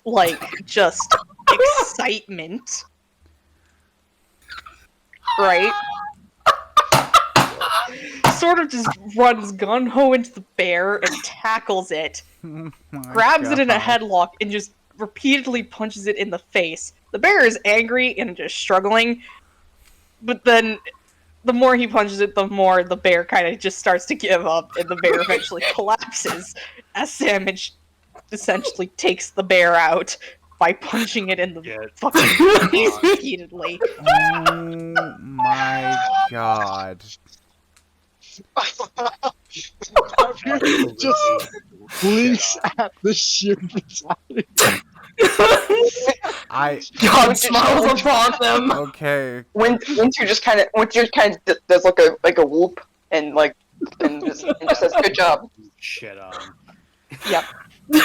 like, just excitement. Right? sort of just runs gung-ho into the bear and tackles it, Oh my grabs it in a God. headlock, and just repeatedly punches it in the face. The bear is angry and just struggling, but then the more he punches it, the more the bear kind of just starts to give up, and the bear eventually collapses as Sandwich essentially takes the bear out by punching it in the Yeah. fucking face repeatedly. Oh my God. Just blinks at the sheer brutality. God smiles upon them. Okay. Winter just kind of does like a whoop and just says good job. Shit on. Yep.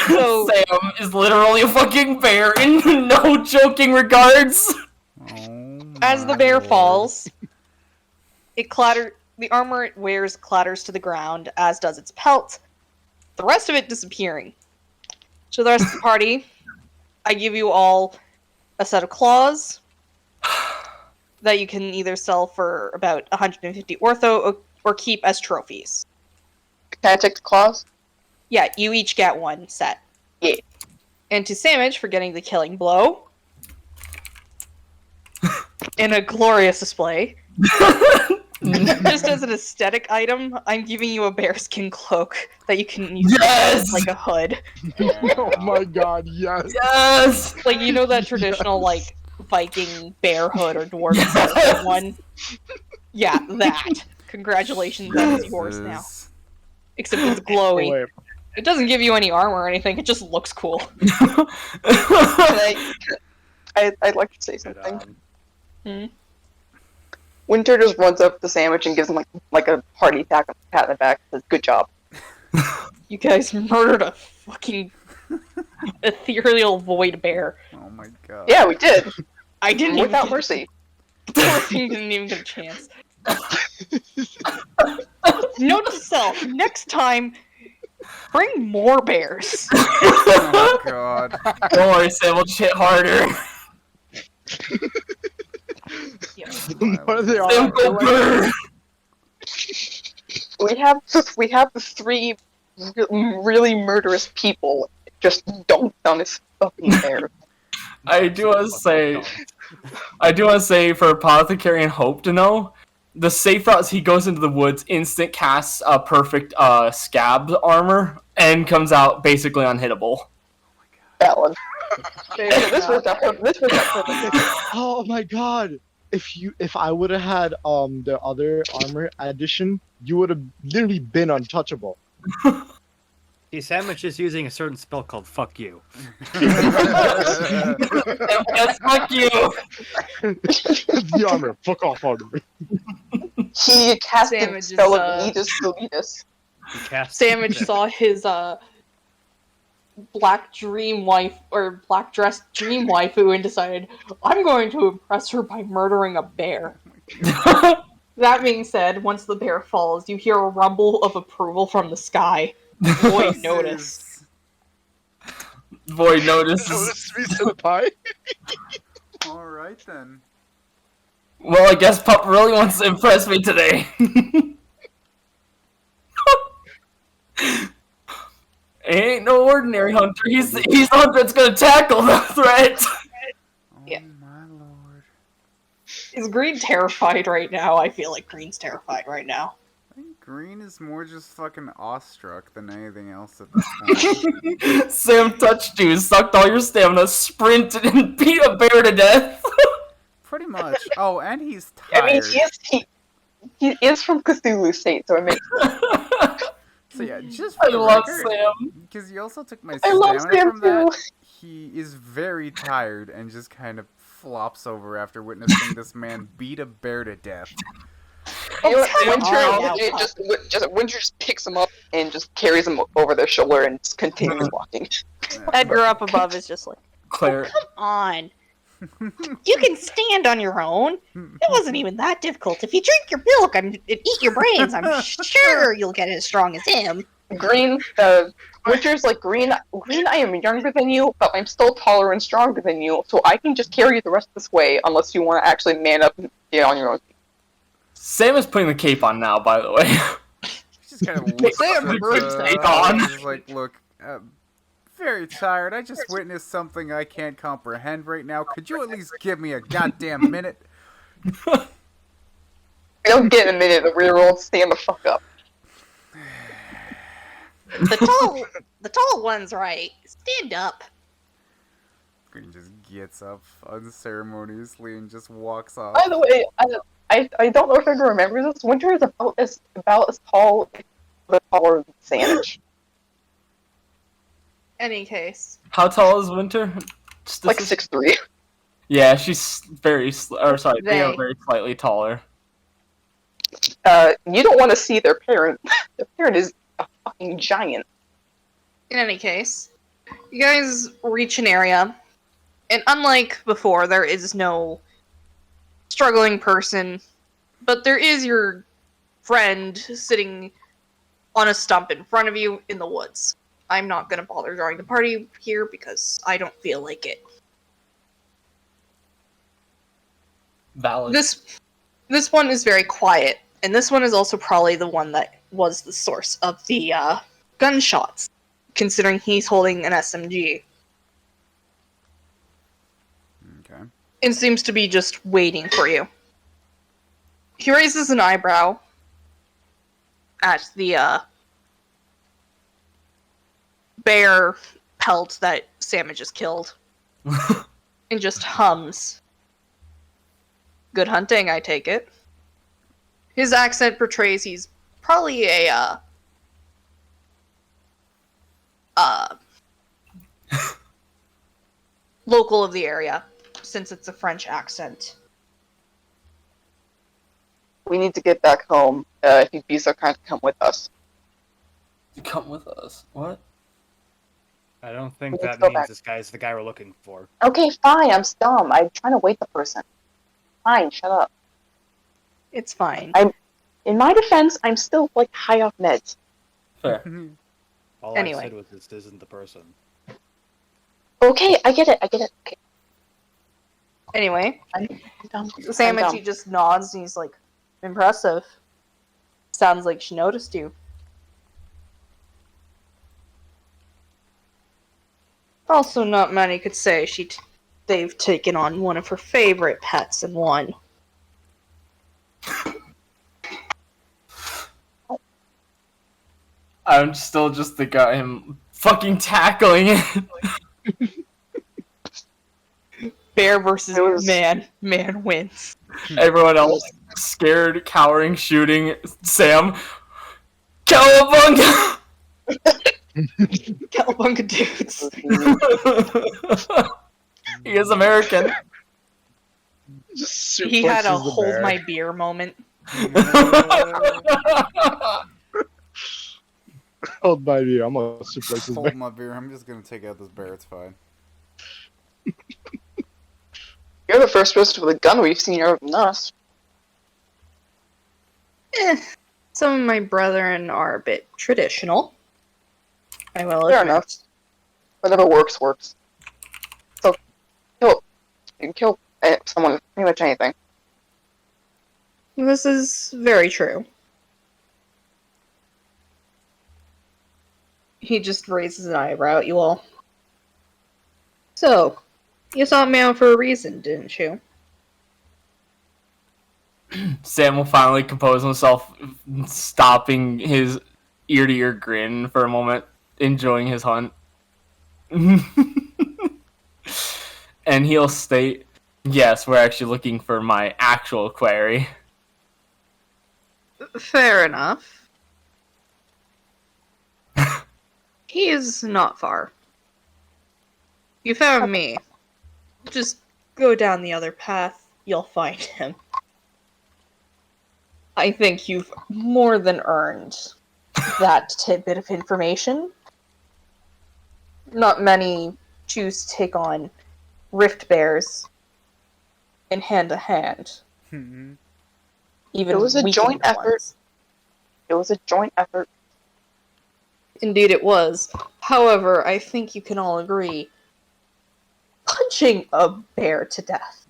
So Sam is literally a fucking bear in no joking regards. Oh as the my bear Lord. falls, the armor it wears clatters to the ground, as does its pelt. The rest of it disappearing. So the rest of the party, I give you all a set of claws that you can either sell for about 150 ortho or keep as trophies. Can I take the claws? Yeah, you each get one set. Yeah. And to Sandwich for getting the killing blow. In a glorious display. Just as an aesthetic item, I'm giving you a bearskin cloak that you can use Yes! as like a hood. Oh my god, yes. Yes. Like, you know that traditional, like, Viking bear hood or dwarven one? Yeah, that. Congratulations, that is yours now. Jesus. Except it's glowy. Wait, It doesn't give you any armor or anything, it just looks cool. I'd like to say Shit something. on. Winter just runs up the Sandwich and gives him like a hearty pat on the back. Says, "Good job." You guys murdered a fucking ethereal void bear. Oh my God. Yeah, we did I didn't even without get, mercy. poor thing didn't even get a chance. Note to self, next time, bring more bears. Oh my God. Don't worry, Sam. We'll hit harder. what they Sam, are? go burn. We have the three really murderous people just dunked on this fucking bear. I do want to say for Apothecary and Hope to know, the safe route is he goes into the woods, instant casts a perfect scab armor, and comes out basically unhittable. Valid. This worked out perfectly. Oh my god! If I would have had the other armor addition, you would have literally been untouchable. See, Sandwich is using a certain spell called "fuck you." Yes, fuck you. The armor, fuck off armor. He casted the Sandwich spell is, of Letus Deletus. He casts Sandwich saw his black dream wife or black dressed dream waifu and decided, I'm going to impress her by murdering a bear. That being said, once the bear falls, you hear a rumble of approval from the sky. Void notice. Void notices. Notice me, senpai. Alright then. Well, I guess Pup really wants to impress me today. He ain't no ordinary hunter. He's the hunter that's gonna tackle the threat. Yeah. Oh my Lord. Is Green terrified right now? I feel like Green's terrified right now. I think Green is more just fucking awestruck than anything else at this point. Sam touched you, sucked all your stamina, sprinted, and beat a bear to death. Pretty much. Oh, and he's I tired. mean, he is from Cthulhu State, so it makes So yeah, just I for the love record, Sam. because you also took my I love stamina Sam from that, too. he is very tired and just kind of flops over after witnessing this man beat a bear to death. You know what, Oh, Winter just picks him up and just carries him over their shoulder and just continues walking. Edgar up above is just like, Claire. come on. You can stand on your own. It wasn't even that difficult. If you drink your milk and eat your brains, I'm sure you'll get as strong as him. Green, Winter's like, Green, I am younger than you, but I'm still taller and stronger than you, so I can just carry you the rest of this way unless you want to actually man up and get on your own. Sam is putting the cape on now, by the way. Just kind of looks Sam at burns it on. he's like, look, very tired. I just witnessed something I can't comprehend right now. Could you at least give me a goddamn minute? I don't get in a minute of reroll. Stand the fuck up. The tall one's right. Stand up. Green just gets up unceremoniously and just walks off. By the way, I don't know if I can remember this. Winter is about as tall, but taller than Sandwich. Any case. How tall is Winter? Like 6'3". Yeah, she's they are very slightly taller. You don't want to see their parent. Their parent is a fucking giant. In any case, you guys reach an area, and unlike before, there is no struggling person, but there is your friend sitting on a stump in front of you in the woods. I'm not going to bother drawing the party here because I don't feel like it. Valid. This one is very quiet, and this one is also probably the one that was the source of the gunshots, considering he's holding an SMG. Okay. And seems to be just waiting for you. He raises an eyebrow at the bear pelt that Sam had just killed. And just hums. Good hunting, I take it. His accent portrays he's probably a local of the area, since it's a French accent. We need to get back home. If you'd be so kind to come with us. Come with us. What? I don't think Let's that go means back. this guy's the guy we're looking for. Okay, fine. I'm dumb. I'm trying to wait the person. Fine, shut up. It's fine. In my defense, I'm still like high off meds. Fair. All Anyway. I said was this isn't the person. Okay, I get it. Okay. Anyway, I'm dumb. Sam I'm and she just nods and he's like, impressive. Sounds like she noticed you. Also, not many could say they've taken on one of her favorite pets and won. I'm still just the guy him fucking tackling it. Bear versus It was- man. Man wins. Everyone else scared, cowering, shooting. Sam, cowabunga! Cowabunga dudes. He is American. Just He had a suplexes the hold bear. my beer moment. Hold my beer. I'm gonna suplex this Hold bear. my beer. I'm just gonna take out this bear. It's fine. You're the first person with a gun we've seen other than us. Some of my brethren are a bit traditional. I will Fair admit. enough. Whatever works, works. So, you can kill someone with pretty much anything. This is very true. He just raises an eyebrow at you all. So, you sought me out for a reason, didn't you? Sam will finally compose himself, stopping his ear-to-ear grin for a moment, enjoying his hunt. And he'll state, yes, we're actually looking for my actual quarry. Fair enough. He is not far. You found me. Just go down the other path, you'll find him. I think you've more than earned that tidbit of information. Not many choose to take on rift bears in hand-to-hand. Even It was a weakened joint effort. ones. It was a joint effort. Indeed it was. However, I think you can all agree, punching a bear to death.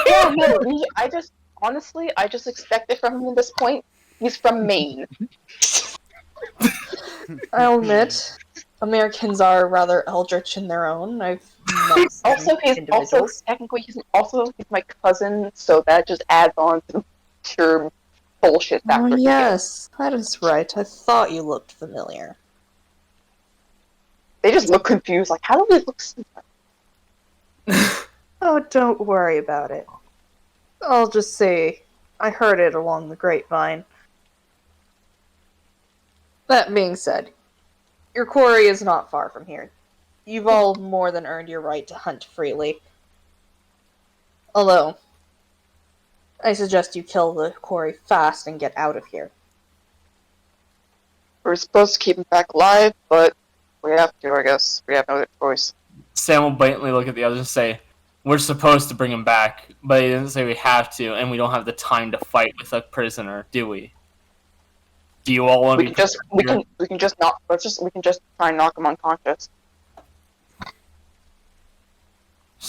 Yeah, no, I just expect it from him at this point. He's from Maine. I'll admit, Americans are rather eldritch in their own. I've met some individuals. Technically he's my cousin, so that just adds on to the pure bullshit Oh factor. yes, that is right. I thought you looked familiar. They just look confused, like, how do they look similar? Oh, don't worry about it. I'll just say I heard it along the grapevine. That being said, your quarry is not far from here. You've all more than earned your right to hunt freely. Although, I suggest you kill the quarry fast and get out of here. We're supposed to keep him back alive, but we have to, I guess. We have no other choice. Sam will blatantly look at the others and say, "We're supposed to bring him back, but he doesn't say we have to, and we don't have the time to fight with a prisoner, do we? Do you all want to We can just try and knock him unconscious.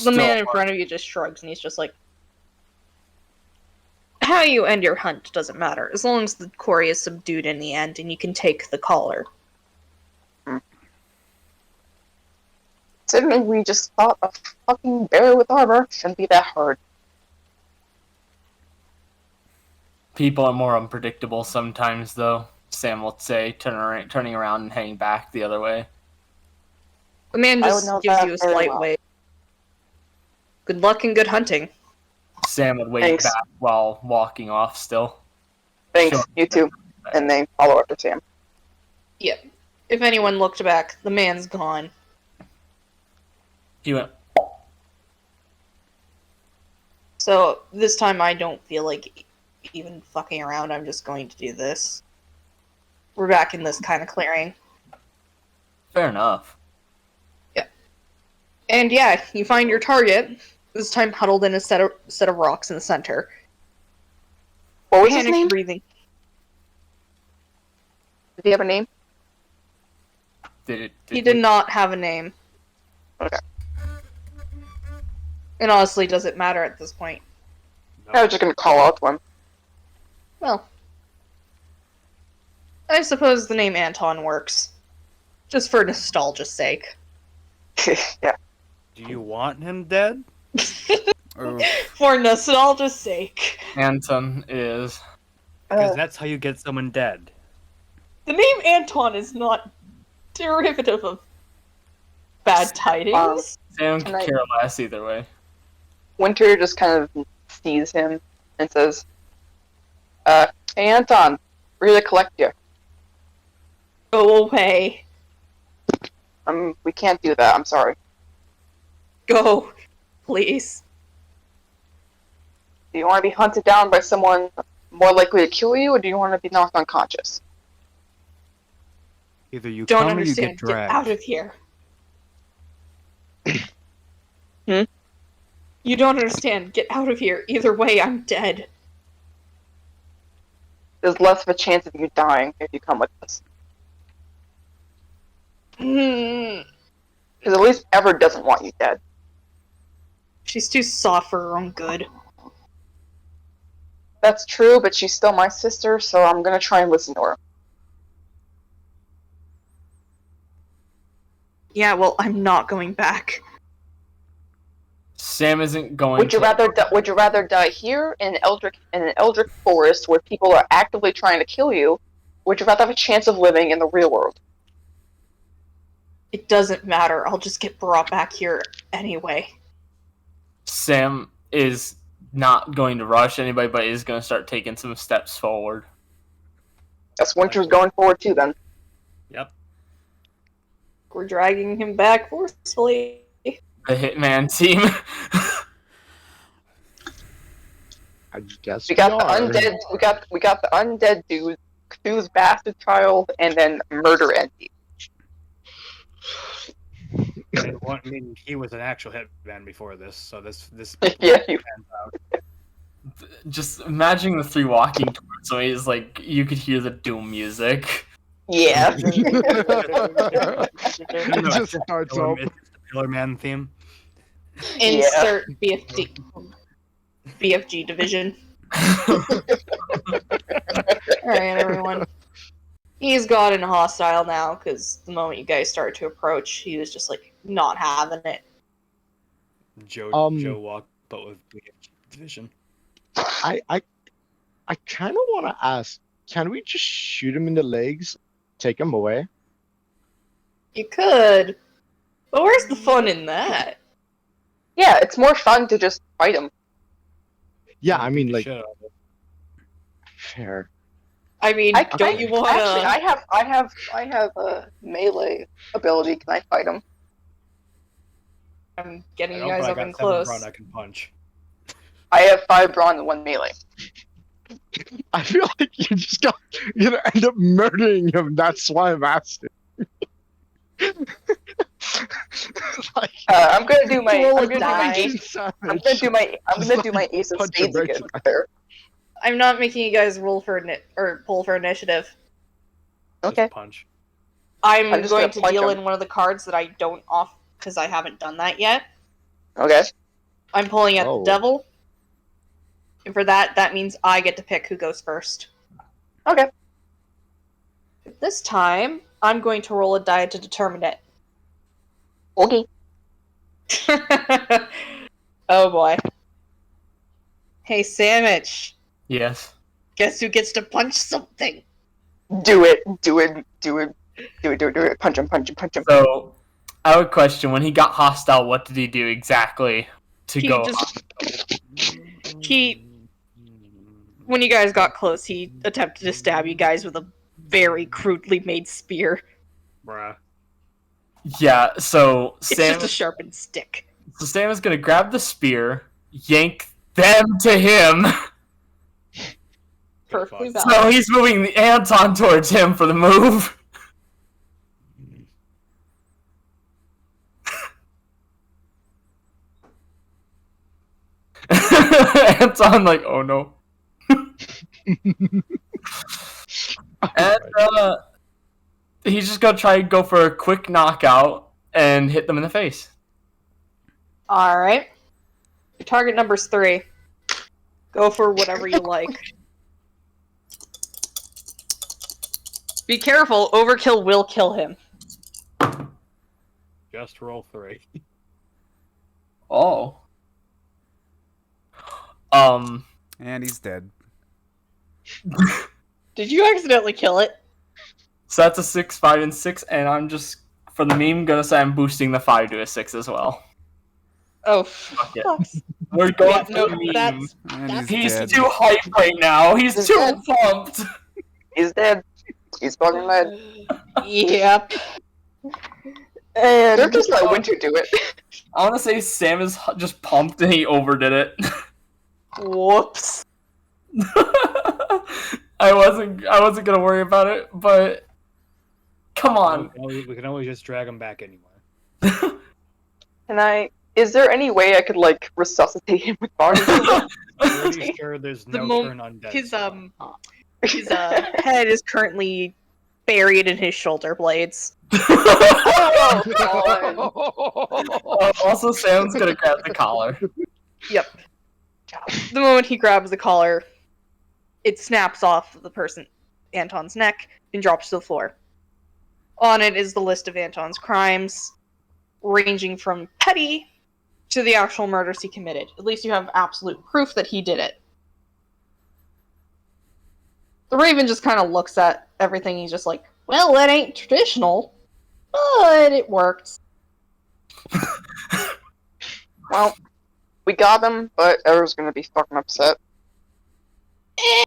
The man in front of you just shrugs and he's just like, how you end your hunt doesn't matter, as long as the quarry is subdued in the end and you can take the collar. Considering we just fought a fucking bear with armor, shouldn't be that hard. People are more unpredictable sometimes, though. Sam will say, turning around and heading back the other way. The man just gives you a slight wave. Good luck and good hunting. Sam would wave back while walking off still. Thanks, you too. And then follow after Sam. Yep. If anyone looked back, the man's gone. He went. So, this time I don't feel like even fucking around, I'm just going to do this. We're back in this kind of clearing. Fair enough. Yeah. And yeah, you find your target, this time huddled in a set of rocks in the center. What was his name? Breathing. Did he have a name? He did not have a name. Okay. And honestly, does it matter at this point? I was just gonna call out to him. Well, I suppose the name Anton works. Just for nostalgia's sake. Yeah. Do you want him dead? For nostalgia's sake. Anton is... Because that's how you get someone dead. The name Anton is not derivative of bad tidings. Sam can care less either way. Winter just kind of sees him and says, hey Anton, we're here to collect you. Go away. We can't do that, I'm sorry. Go, please. Do you want to be hunted down by someone more likely to kill you, or do you want to be knocked unconscious? Either you Don't come or you understand. get dragged. Get out of here. You don't understand. Get out of here. Either way, I'm dead. There's less of a chance of you dying if you come with us. Because at least Ever doesn't want you dead. She's too soft for her own good. That's true, but she's still my sister, so I'm gonna try and listen to her. Yeah, well, I'm not going back. Sam isn't going Would you rather die here in an Eldritch forest where people are actively trying to kill you? Would you rather have a chance of living in the real world? It doesn't matter. I'll just get brought back here anyway. Sam is not going to rush anybody, but is going to start taking some steps forward. That's Winter's going forward too, then. Yep. We're dragging him back forcefully. The Hitman team. I guess we got the undead. We got the undead dude, Cthulhu's bastard child, and then Murder Envy. I mean, he was an actual hitman before this, so this yeah. Just imagine the three walking towards him. He's like, you could hear the doom music. Yeah. It just starts up. It's the Pillar Man theme. Insert BFG division. Alright, everyone. He's gotten hostile now, because the moment you guys started to approach, he was just, like, not having it. Joe walked, but with vision. I kind of want to ask, can we just shoot him in the legs, take him away? You could. But where's the fun in that? Yeah, it's more fun to just fight him. Yeah, I mean, like, Shut up. fair. I mean, don't you want to... Actually, I have a melee ability. Can I fight him? I'm getting I you don't, guys but I up got and 7 close. brawn I can punch. I have 5 brawn and 1 melee. I feel like you're gonna end up murdering him. That's why I'm asking. Like, I'm gonna do my. Roll I'm a gonna do my die. ace. I'm gonna do my ace of Punch spades him right again. in There. I'm not making you guys roll for or pull for initiative. Okay. Just punch. I'm I'm just going gonna to punch deal him. in one of the cards that I don't off because I haven't done that yet. Okay. I'm pulling at Oh. the devil. And for that, that means I get to pick who goes first. Okay. This time, I'm going to roll a die to determine it. Okay. Oh boy. Hey, Sandwich. Yes. Guess who gets to punch something? Do it. Do it. Do it. Do it. Do it. Do it. Punch him. Punch him. Punch him. So, I have a question. When he got hostile, what did he do exactly to go? When you guys got close, he attempted to stab you guys with a very crudely made spear. Bruh. Yeah. So It's Sam. just a sharpened stick. So Sam is gonna grab the spear, yank them to him. Perfectly fuck. valid. So he's moving the Anton towards him for the move. Anton like, oh no. And he's just gonna try and go for a quick knockout and hit them in the face. Alright. Your target number's 3. Go for whatever you like. Be careful, overkill will kill him. Just roll 3. Oh. And he's dead. Did you accidentally kill it? So that's a 6, 5, and 6, and I'm just, for the meme, gonna say I'm boosting the 5 to a 6 as well. Oh, it. fucks. We're going Yeah, for no, the meme. that's... And He's dead. too hyped right now. He's He's too dead. pumped. He's dead. He's fucking dead. Yep. They're And... just let Winter do it. I want to say Sam is just pumped and he overdid it. Whoops. I wasn't gonna worry about it, but come on. We can always just drag him back anywhere. Can I? Is there any way I could like resuscitate him with Barney? Pretty sure there's The no mo- turn on dead. His head is currently buried in his shoulder blades. Oh, God. Also, Sam's gonna grab the collar. Yep. The moment he grabs the collar, it snaps off the person, Anton's neck, and drops to the floor. On it is the list of Anton's crimes, ranging from petty to the actual murders he committed. At least you have absolute proof that he did it. The Raven just kind of looks at everything. He's just like, well, that ain't traditional, but it worked. Well, we got him, but Era's gonna be fucking upset. It'll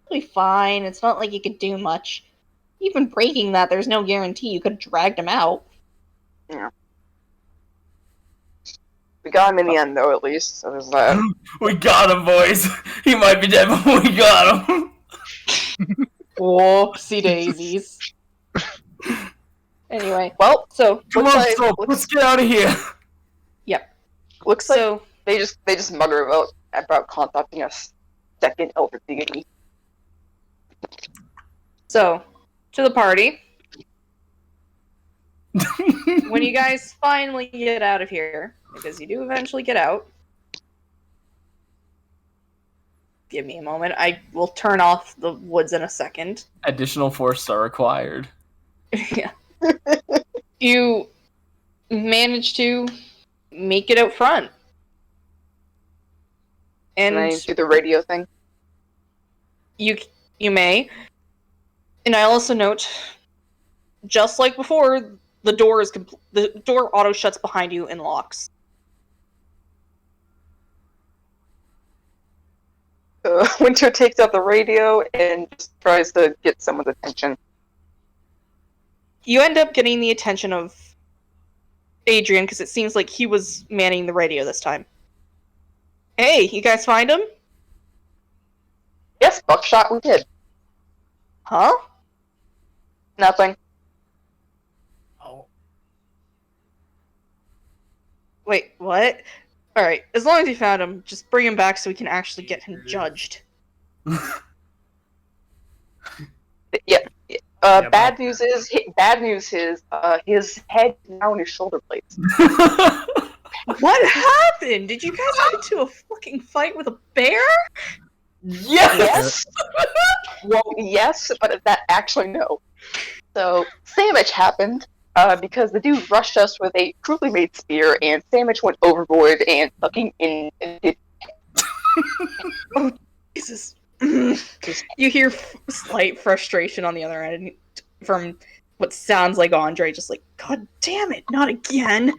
be fine. It's not like you could do much. Even breaking that, there's no guarantee you could have dragged him out. We got him in the end, though, at least. So there's that. We got him, boys. He might be dead, but we got him. Whoopsie daisies. Anyway, Well, so Come Looks on, like- Soap, let's get out of here. looks like so they just mutter about contacting a second elder deity. so to the party. When you guys finally get out of here, because you do eventually get out, Give me a moment. I will turn off the woods in a second. Additional forces are required. Yeah. You manage to make it out front. Can I And do the radio thing? you may. And I also note, just like before, the door auto shuts behind you and locks. Winter takes out the radio and just tries to get someone's attention. You end up getting the attention of Adrian because it seems like he was manning the radio this time. Hey, you guys find him? Yes, buckshot we did. Huh? Nothing. Oh. Wait, what? Alright, as long as you found him, just bring him back so we can actually get him judged. Yeah. Yeah, Bad news is his head is now in his shoulder blades. What happened? Did you guys get into a fucking fight with a bear? Yes. Well, yes, but that actually no. So sandwich happened because the dude rushed us with a crudely made spear, and sandwich went overboard and fucking in. Oh, Jesus. You hear slight frustration on the other end from what sounds like Andre, just like, God damn it, not again.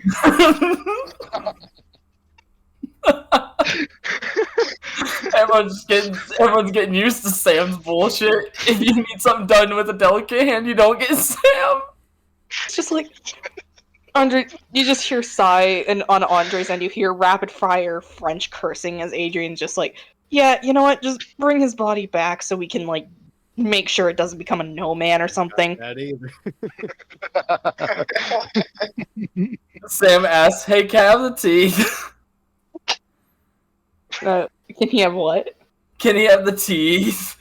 Everyone's getting used to Sam's bullshit. If you need something done with a delicate hand, you don't get Sam. It's just like, Andre, you just hear sigh, and on Andre's end, you hear rapid fire French cursing as Adrian's just like, yeah, you know what, just bring his body back so we can, like, make sure it doesn't become a no man or something. Not either. Sam asks, "Hey, can I have the teeth? Can he have what? Can he have the teeth?"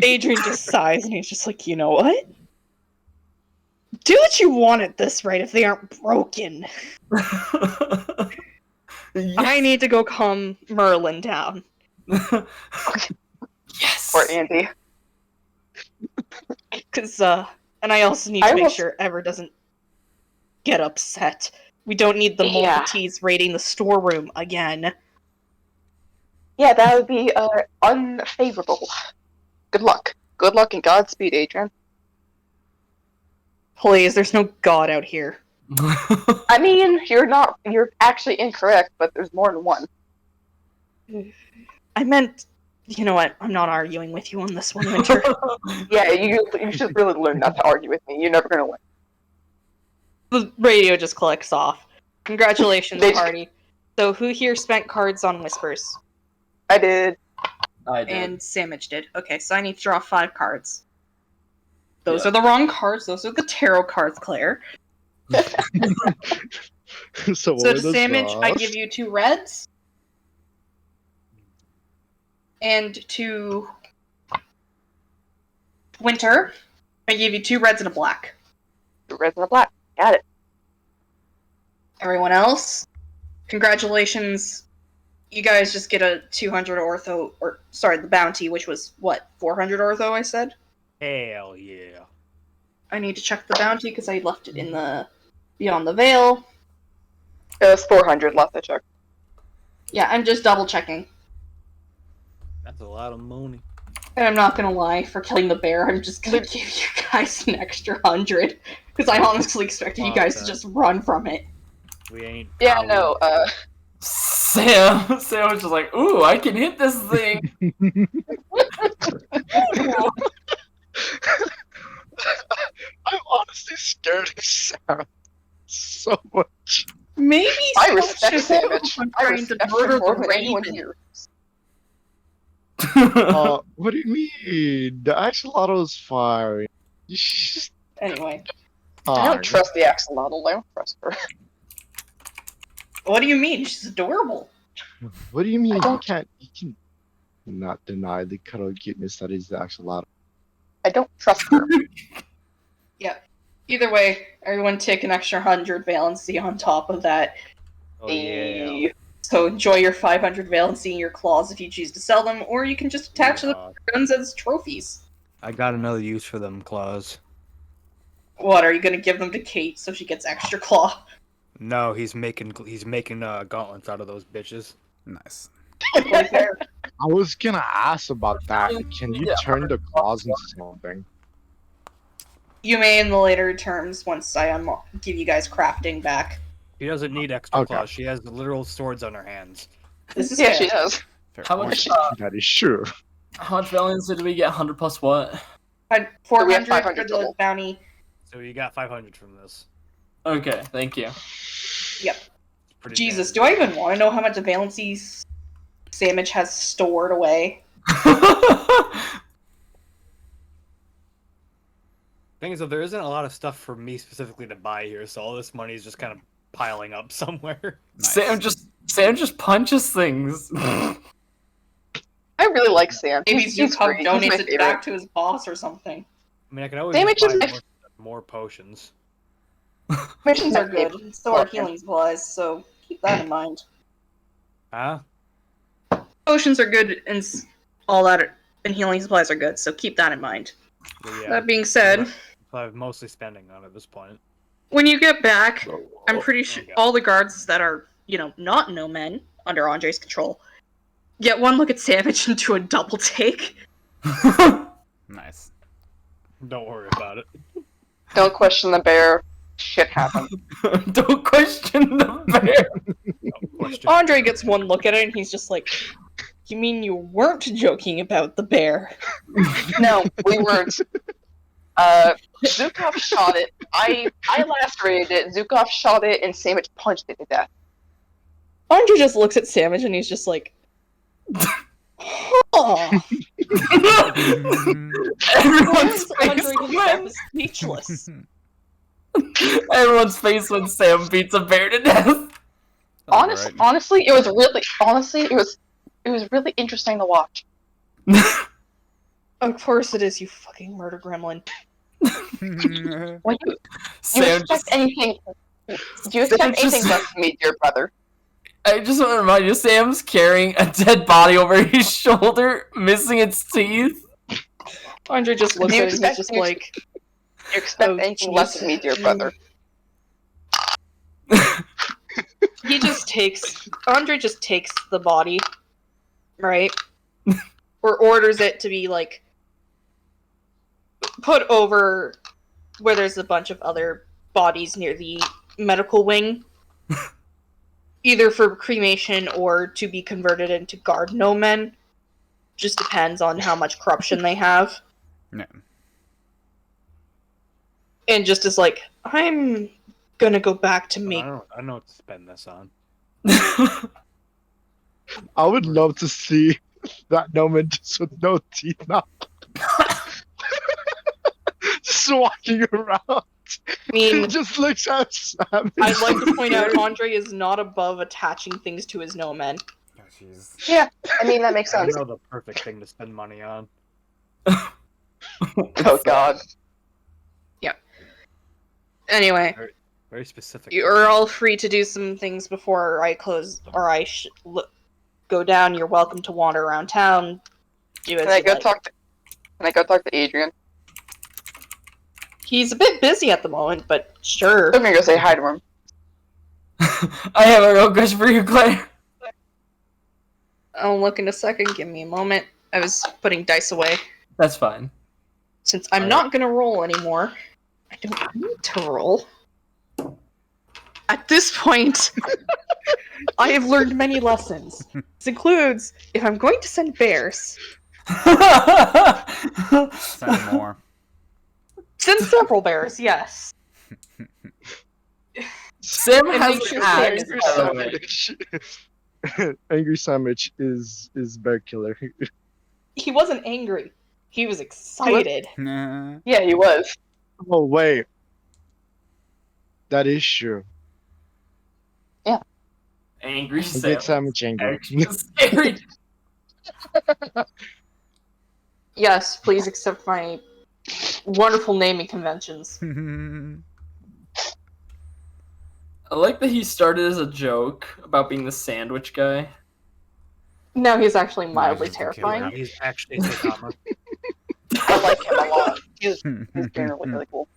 Adrian just sighs, and he's just like, you know what? Do what you want at this rate if they aren't broken. I need to go calm Merlin down. Yes. Or Andy. Because, and I also need to make sure Ever doesn't get upset. We don't need the multities raiding the storeroom again. Yeah, that would be unfavorable. Good luck. Good luck and Godspeed, Adrian. Please, there's no god out here. I mean, you're actually incorrect, but there's more than one. I meant, you know what, I'm not arguing with you on this one, Winter. Yeah, you should really learn not to argue with me. You're never gonna win. The radio just clicks off. Congratulations, party. So who here spent cards on Whispers? I did. I did. And Samich did. Okay, so I need to draw 5 cards. Those are the wrong cards. Those are the tarot cards, Claire. So to Samich, I give you 2 reds. And to Winter, I give you 2 reds and a black. 2 reds and a black. Got it. Everyone else, congratulations. You guys just get a 200 ortho, or sorry, the bounty, which was, what, 400 ortho, I said? Hell yeah. I need to check the bounty because I left it in the Beyond the Veil. It was 400 left to check. Yeah, I'm just double checking. That's a lot of money. And I'm not gonna lie, for killing the bear, I'm just gonna give you guys an extra 100. Because I honestly expected you guys to just run from it. We ain't. Yeah, no, Sam was just like, "Ooh, I can hit this thing." I'm honestly scared of Sam so much. Maybe I respect Savage. I trying to respect murder him more the than anyone raven. here. What do you mean? The axolotl's fire. Anyway, I don't trust the axolotl. I don't trust her. what do you mean? She's adorable. What do you mean? You can not deny the cuddle cuteness that is the axolotl. I don't trust her. Yeah. Either way, everyone take an extra 100 valency on top of that. Oh yeah. So enjoy your 500 valency in your claws if you choose to sell them, or you can just attach the guns as trophies. I got another use for them claws. What, are you gonna give them to Kate so she gets extra claw? No, he's making gauntlets out of those bitches. Nice. I was gonna ask about that. Can you turn the claws into something? You may in the later terms once I give you guys crafting back. She doesn't need extra Okay. claws. She has the literal swords on her hands. This is Yeah, fair. she does. Fair How point. much? That is true. How much valiance did we get? 100 plus what? Had So we have 400 for 500 the total. bounty. So you got 500 from this. Okay, thank you. Pretty Jesus, damn- do I even want to know how much valency Sandwich has stored away? Thing is, though, there isn't a lot of stuff for me specifically to buy here, so all this money is just kind of piling up somewhere. Nice. Sam just punches things. I really like Sam. Maybe He's Zukov great. He's my donates it favorite. back to his boss or something. I mean, I can always Damn it, just buy just- more potions. Missions are My good, favorite. so are healing supplies, so keep that in mind. Huh? Potions are good, and all that, and healing supplies are good, so keep that in mind. But yeah, That being said, I'm mostly spending on at this point. when you get back, I'm pretty sure Okay. all the guards that are, not no men under Andre's control, get one look at Savage into a double take. Nice. Don't worry about it. Don't question the bear. Shit happened. Don't question the bear. No question. Andre gets one look at it, and he's just like, "You mean you weren't joking about the bear?" No, we weren't. Zukov shot it. I lacerated it. Zukov shot it, and Sandwich punched it to death. Andre just looks at Savage, and he's just like, "Huh." Everyone's Andre face himself went. is speechless. Everyone's face when Sam beats a bear to death. Alright. Honestly, it was really interesting to watch. Of course it is, you fucking murder gremlin. When you Sam expect just, anything, do you expect anything less from me, dear brother? I just want to remind you, Sam's carrying a dead body over his shoulder, missing its teeth. Andre just looks Do you at it, and he's expect just you- like, Do you expect Oh, anything jeez. less from me, dear brother? Andre just takes the body, right? Or orders it to be, like, put over where there's a bunch of other bodies near the medical wing. Either for cremation or to be converted into guard men. Just depends on how much corruption they have. No. And just is like, I'm gonna go back to I make. don't know what to spend this on. I would love to see that Noman just with no teeth now. Just walking around. I mean, He just looks at Sam. I'd like to point out Andre is not above attaching things to his nomen. Oh, jeez. Yeah, I mean that makes I sense. know the perfect thing to spend money on. Oh God. Anyway, Very specific. you're all free to do some things before I close, or I go down. You're welcome to wander around town. Do as Can I you go like. talk to? Can I go talk to Adrian? He's a bit busy at the moment, but sure. I'm gonna go say hi to him. I have a real question for you, Claire. I'll look in a second. Give me a moment. I was putting dice away. That's fine. Since I'm not gonna roll anymore, I don't need to roll. At this point, I have learned many lessons. This includes, if I'm going to send bears, Send more. send several bears, yes. Sam And has make sure an axe, Sam by the way. Angry Sandwich is bear killer. He wasn't angry. He was excited. Nah. Yeah, he was. Oh wait, that is true. Angry I Sam. get Sandwich angry. Actually scary. Yes, please accept my wonderful naming conventions. I like that he started as a joke about being the sandwich guy. No, he's actually No, mildly he's just a killer. terrifying. He's actually Saitama. I like him a lot. He's generally really cool.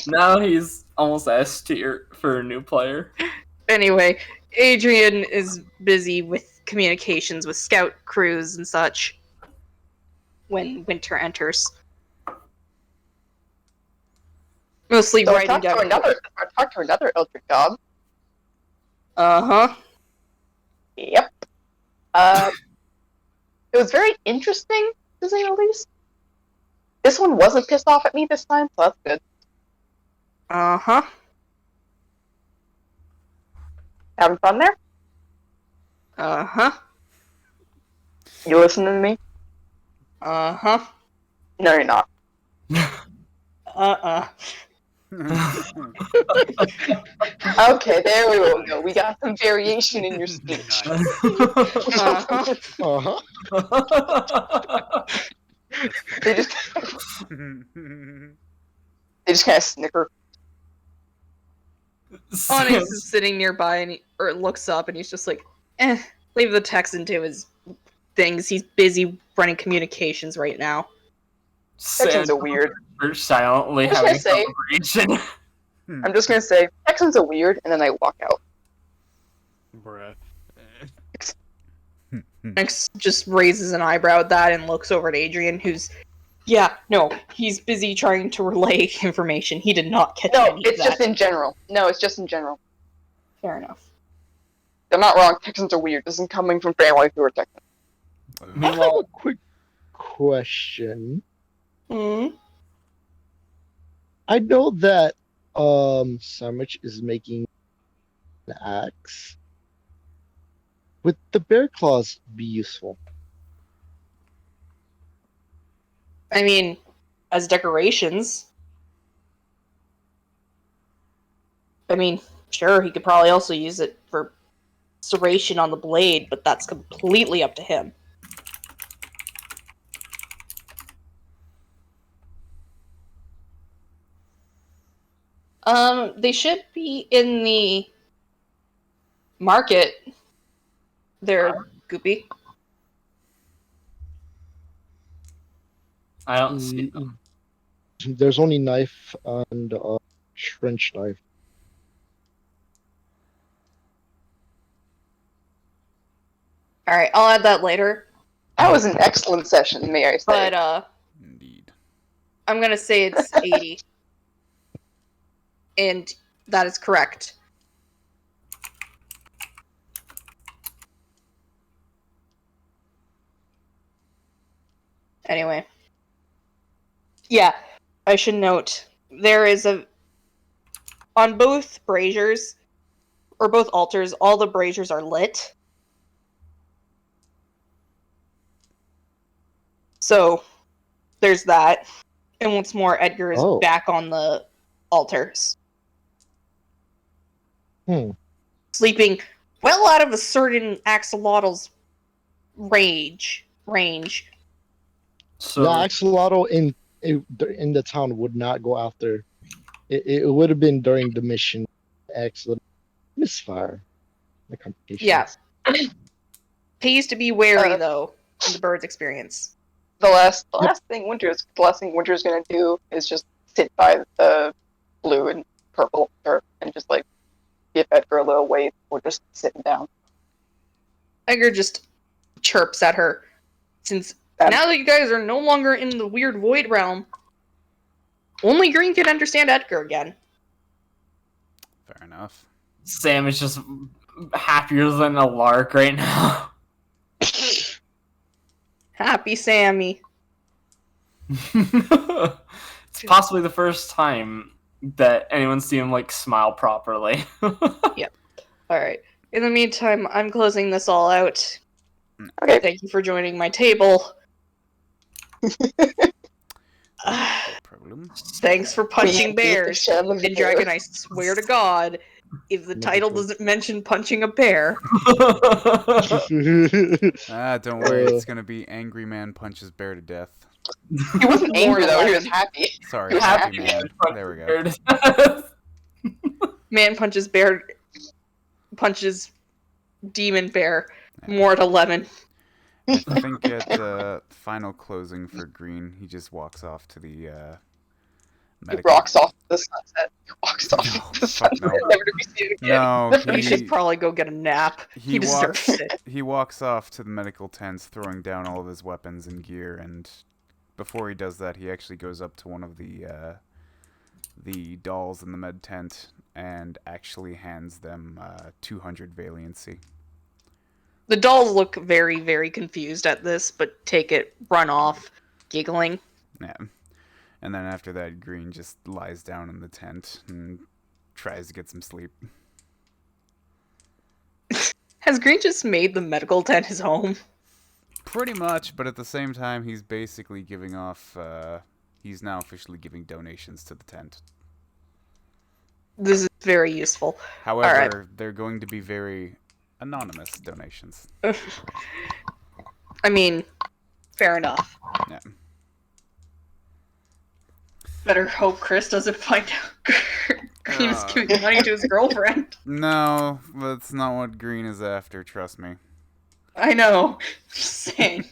Now he's almost S tier for a new player. Anyway, Adrian is busy with communications with scout crews and such when winter enters. Mostly So I writing talked to another Eldritch God. Uh-huh. Yep. It was very interesting, to say the least. This one wasn't pissed off at me this time, so that's good. Uh-huh. Having fun there? Uh-huh. You listening to me? Uh-huh. No, you're not. Uh-uh. Okay, there we will go. We got some variation in your speech. Uh-huh. Uh-huh. They just kind of snicker. Onyx is sitting nearby and or looks up and he's just like, leave the Texan to his things. He's busy running communications right now. Texans are weird. We're silently I was having a gonna say- conversation. I'm just gonna say, Texans are weird, and then I walk out. Bruh. Onyx just raises an eyebrow at that and looks over at Adrian, who's, he's busy trying to relay information. He did not catch No, any of it's that. just in general. No, it's just in general. Fair enough. I'm not wrong. Texans are weird. This isn't coming from family who are Texans. I have a quick question. Hmm? I know that Sandwich is making an axe. Would the bear claws be useful? I mean, as decorations. I mean, sure, he could probably also use it for serration on the blade, but that's completely up to him. They should be in the market. They're goopy. I don't see them. There's only knife and trench knife. Alright, I'll add that later. That was an excellent session, may I say. But, Indeed. I'm gonna say it's 80. And that is correct. Anyway. Yeah, I should note, there is on both braziers, or both altars, all the braziers are lit. So, there's that. And what's more, Edgar is back on the altars. Sleeping well out of a certain axolotl's range. So The axolotl in the town would not go after. It would have been during the mission. Excellent misfire. The complications. Yeah. Pays to be wary, though, in the bird's experience. The last thing Winter's gonna do is just sit by the blue and purple turf and just like give Edgar a little wave or just sitting down. Edgar just chirps at her. Since now that you guys are no longer in the weird void realm, only Green can understand Edgar again. Fair enough. Sam is just happier than a lark right now. Happy Sammy. It's possibly the first time that anyone's seen him like smile properly. Yep. Alright. In the meantime, I'm closing this all out. Okay. Thank you for joining my table. Problem. Thanks for punching We beat the bears. shit out of And the bear. Dragon, I swear to God, if the title doesn't mention punching a bear, Don't worry, it's gonna be Angry Man Punches Bear to Death. He wasn't angry though, he was happy. Sorry, He was Happy happy. Man. There we go. Man punches bear, punches demon bear. More at 11. I think at final closing for Green, he just walks off to the He medical. rocks off the sunset. He walks off No, the fuck sunset, no. never to be seen again. No, He should probably go get a nap. He deserves it. He walks off to the medical tents, throwing down all of his weapons and gear, and before he does that, he actually goes up to one of the dolls in the med tent and actually hands them 200 valiancy. The dolls look very, very confused at this, but take it, run off, giggling. Yeah. And then after that, Green just lies down in the tent and tries to get some sleep. Has Green just made the medical tent his home? Pretty much, but at the same time, he's basically giving off, he's now officially giving donations to the tent. This is very useful. However, they're going to be very anonymous donations. I mean, fair enough. Yeah. Better hope Chris doesn't find out Green is giving money to his girlfriend. No, that's not what Green is after, trust me. I know. Just saying.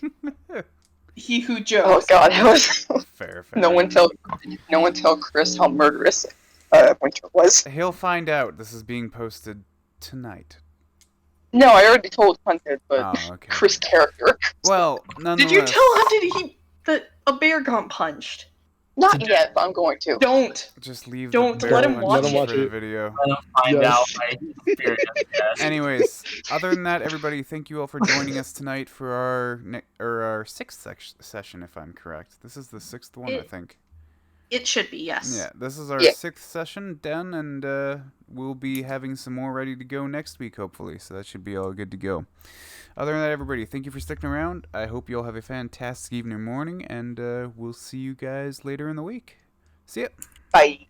He who Oh jokes. god, that was Fair. no one tell Chris how murderous Winter was. He'll find out. This is being posted tonight. No, I already told Hunted, but Oh, okay. Chris' character. Well, nonetheless. Did you tell Hunted that a bear got punched? Not yet, but I'm going to. Don't. Just leave Don't the let him barrel watch punches it. for the video. Let him find Yes. out by experience. Yes. Anyways, other than that, everybody, thank you all for joining us tonight for our sixth session, if I'm correct. This is the sixth one, I think. It should be, yes. Yeah, this is our Yeah. sixth session done, and we'll be having some more ready to go next week, hopefully. So that should be all good to go. Other than that, everybody, thank you for sticking around. I hope you all have a fantastic evening or morning, and we'll see you guys later in the week. See ya. Bye.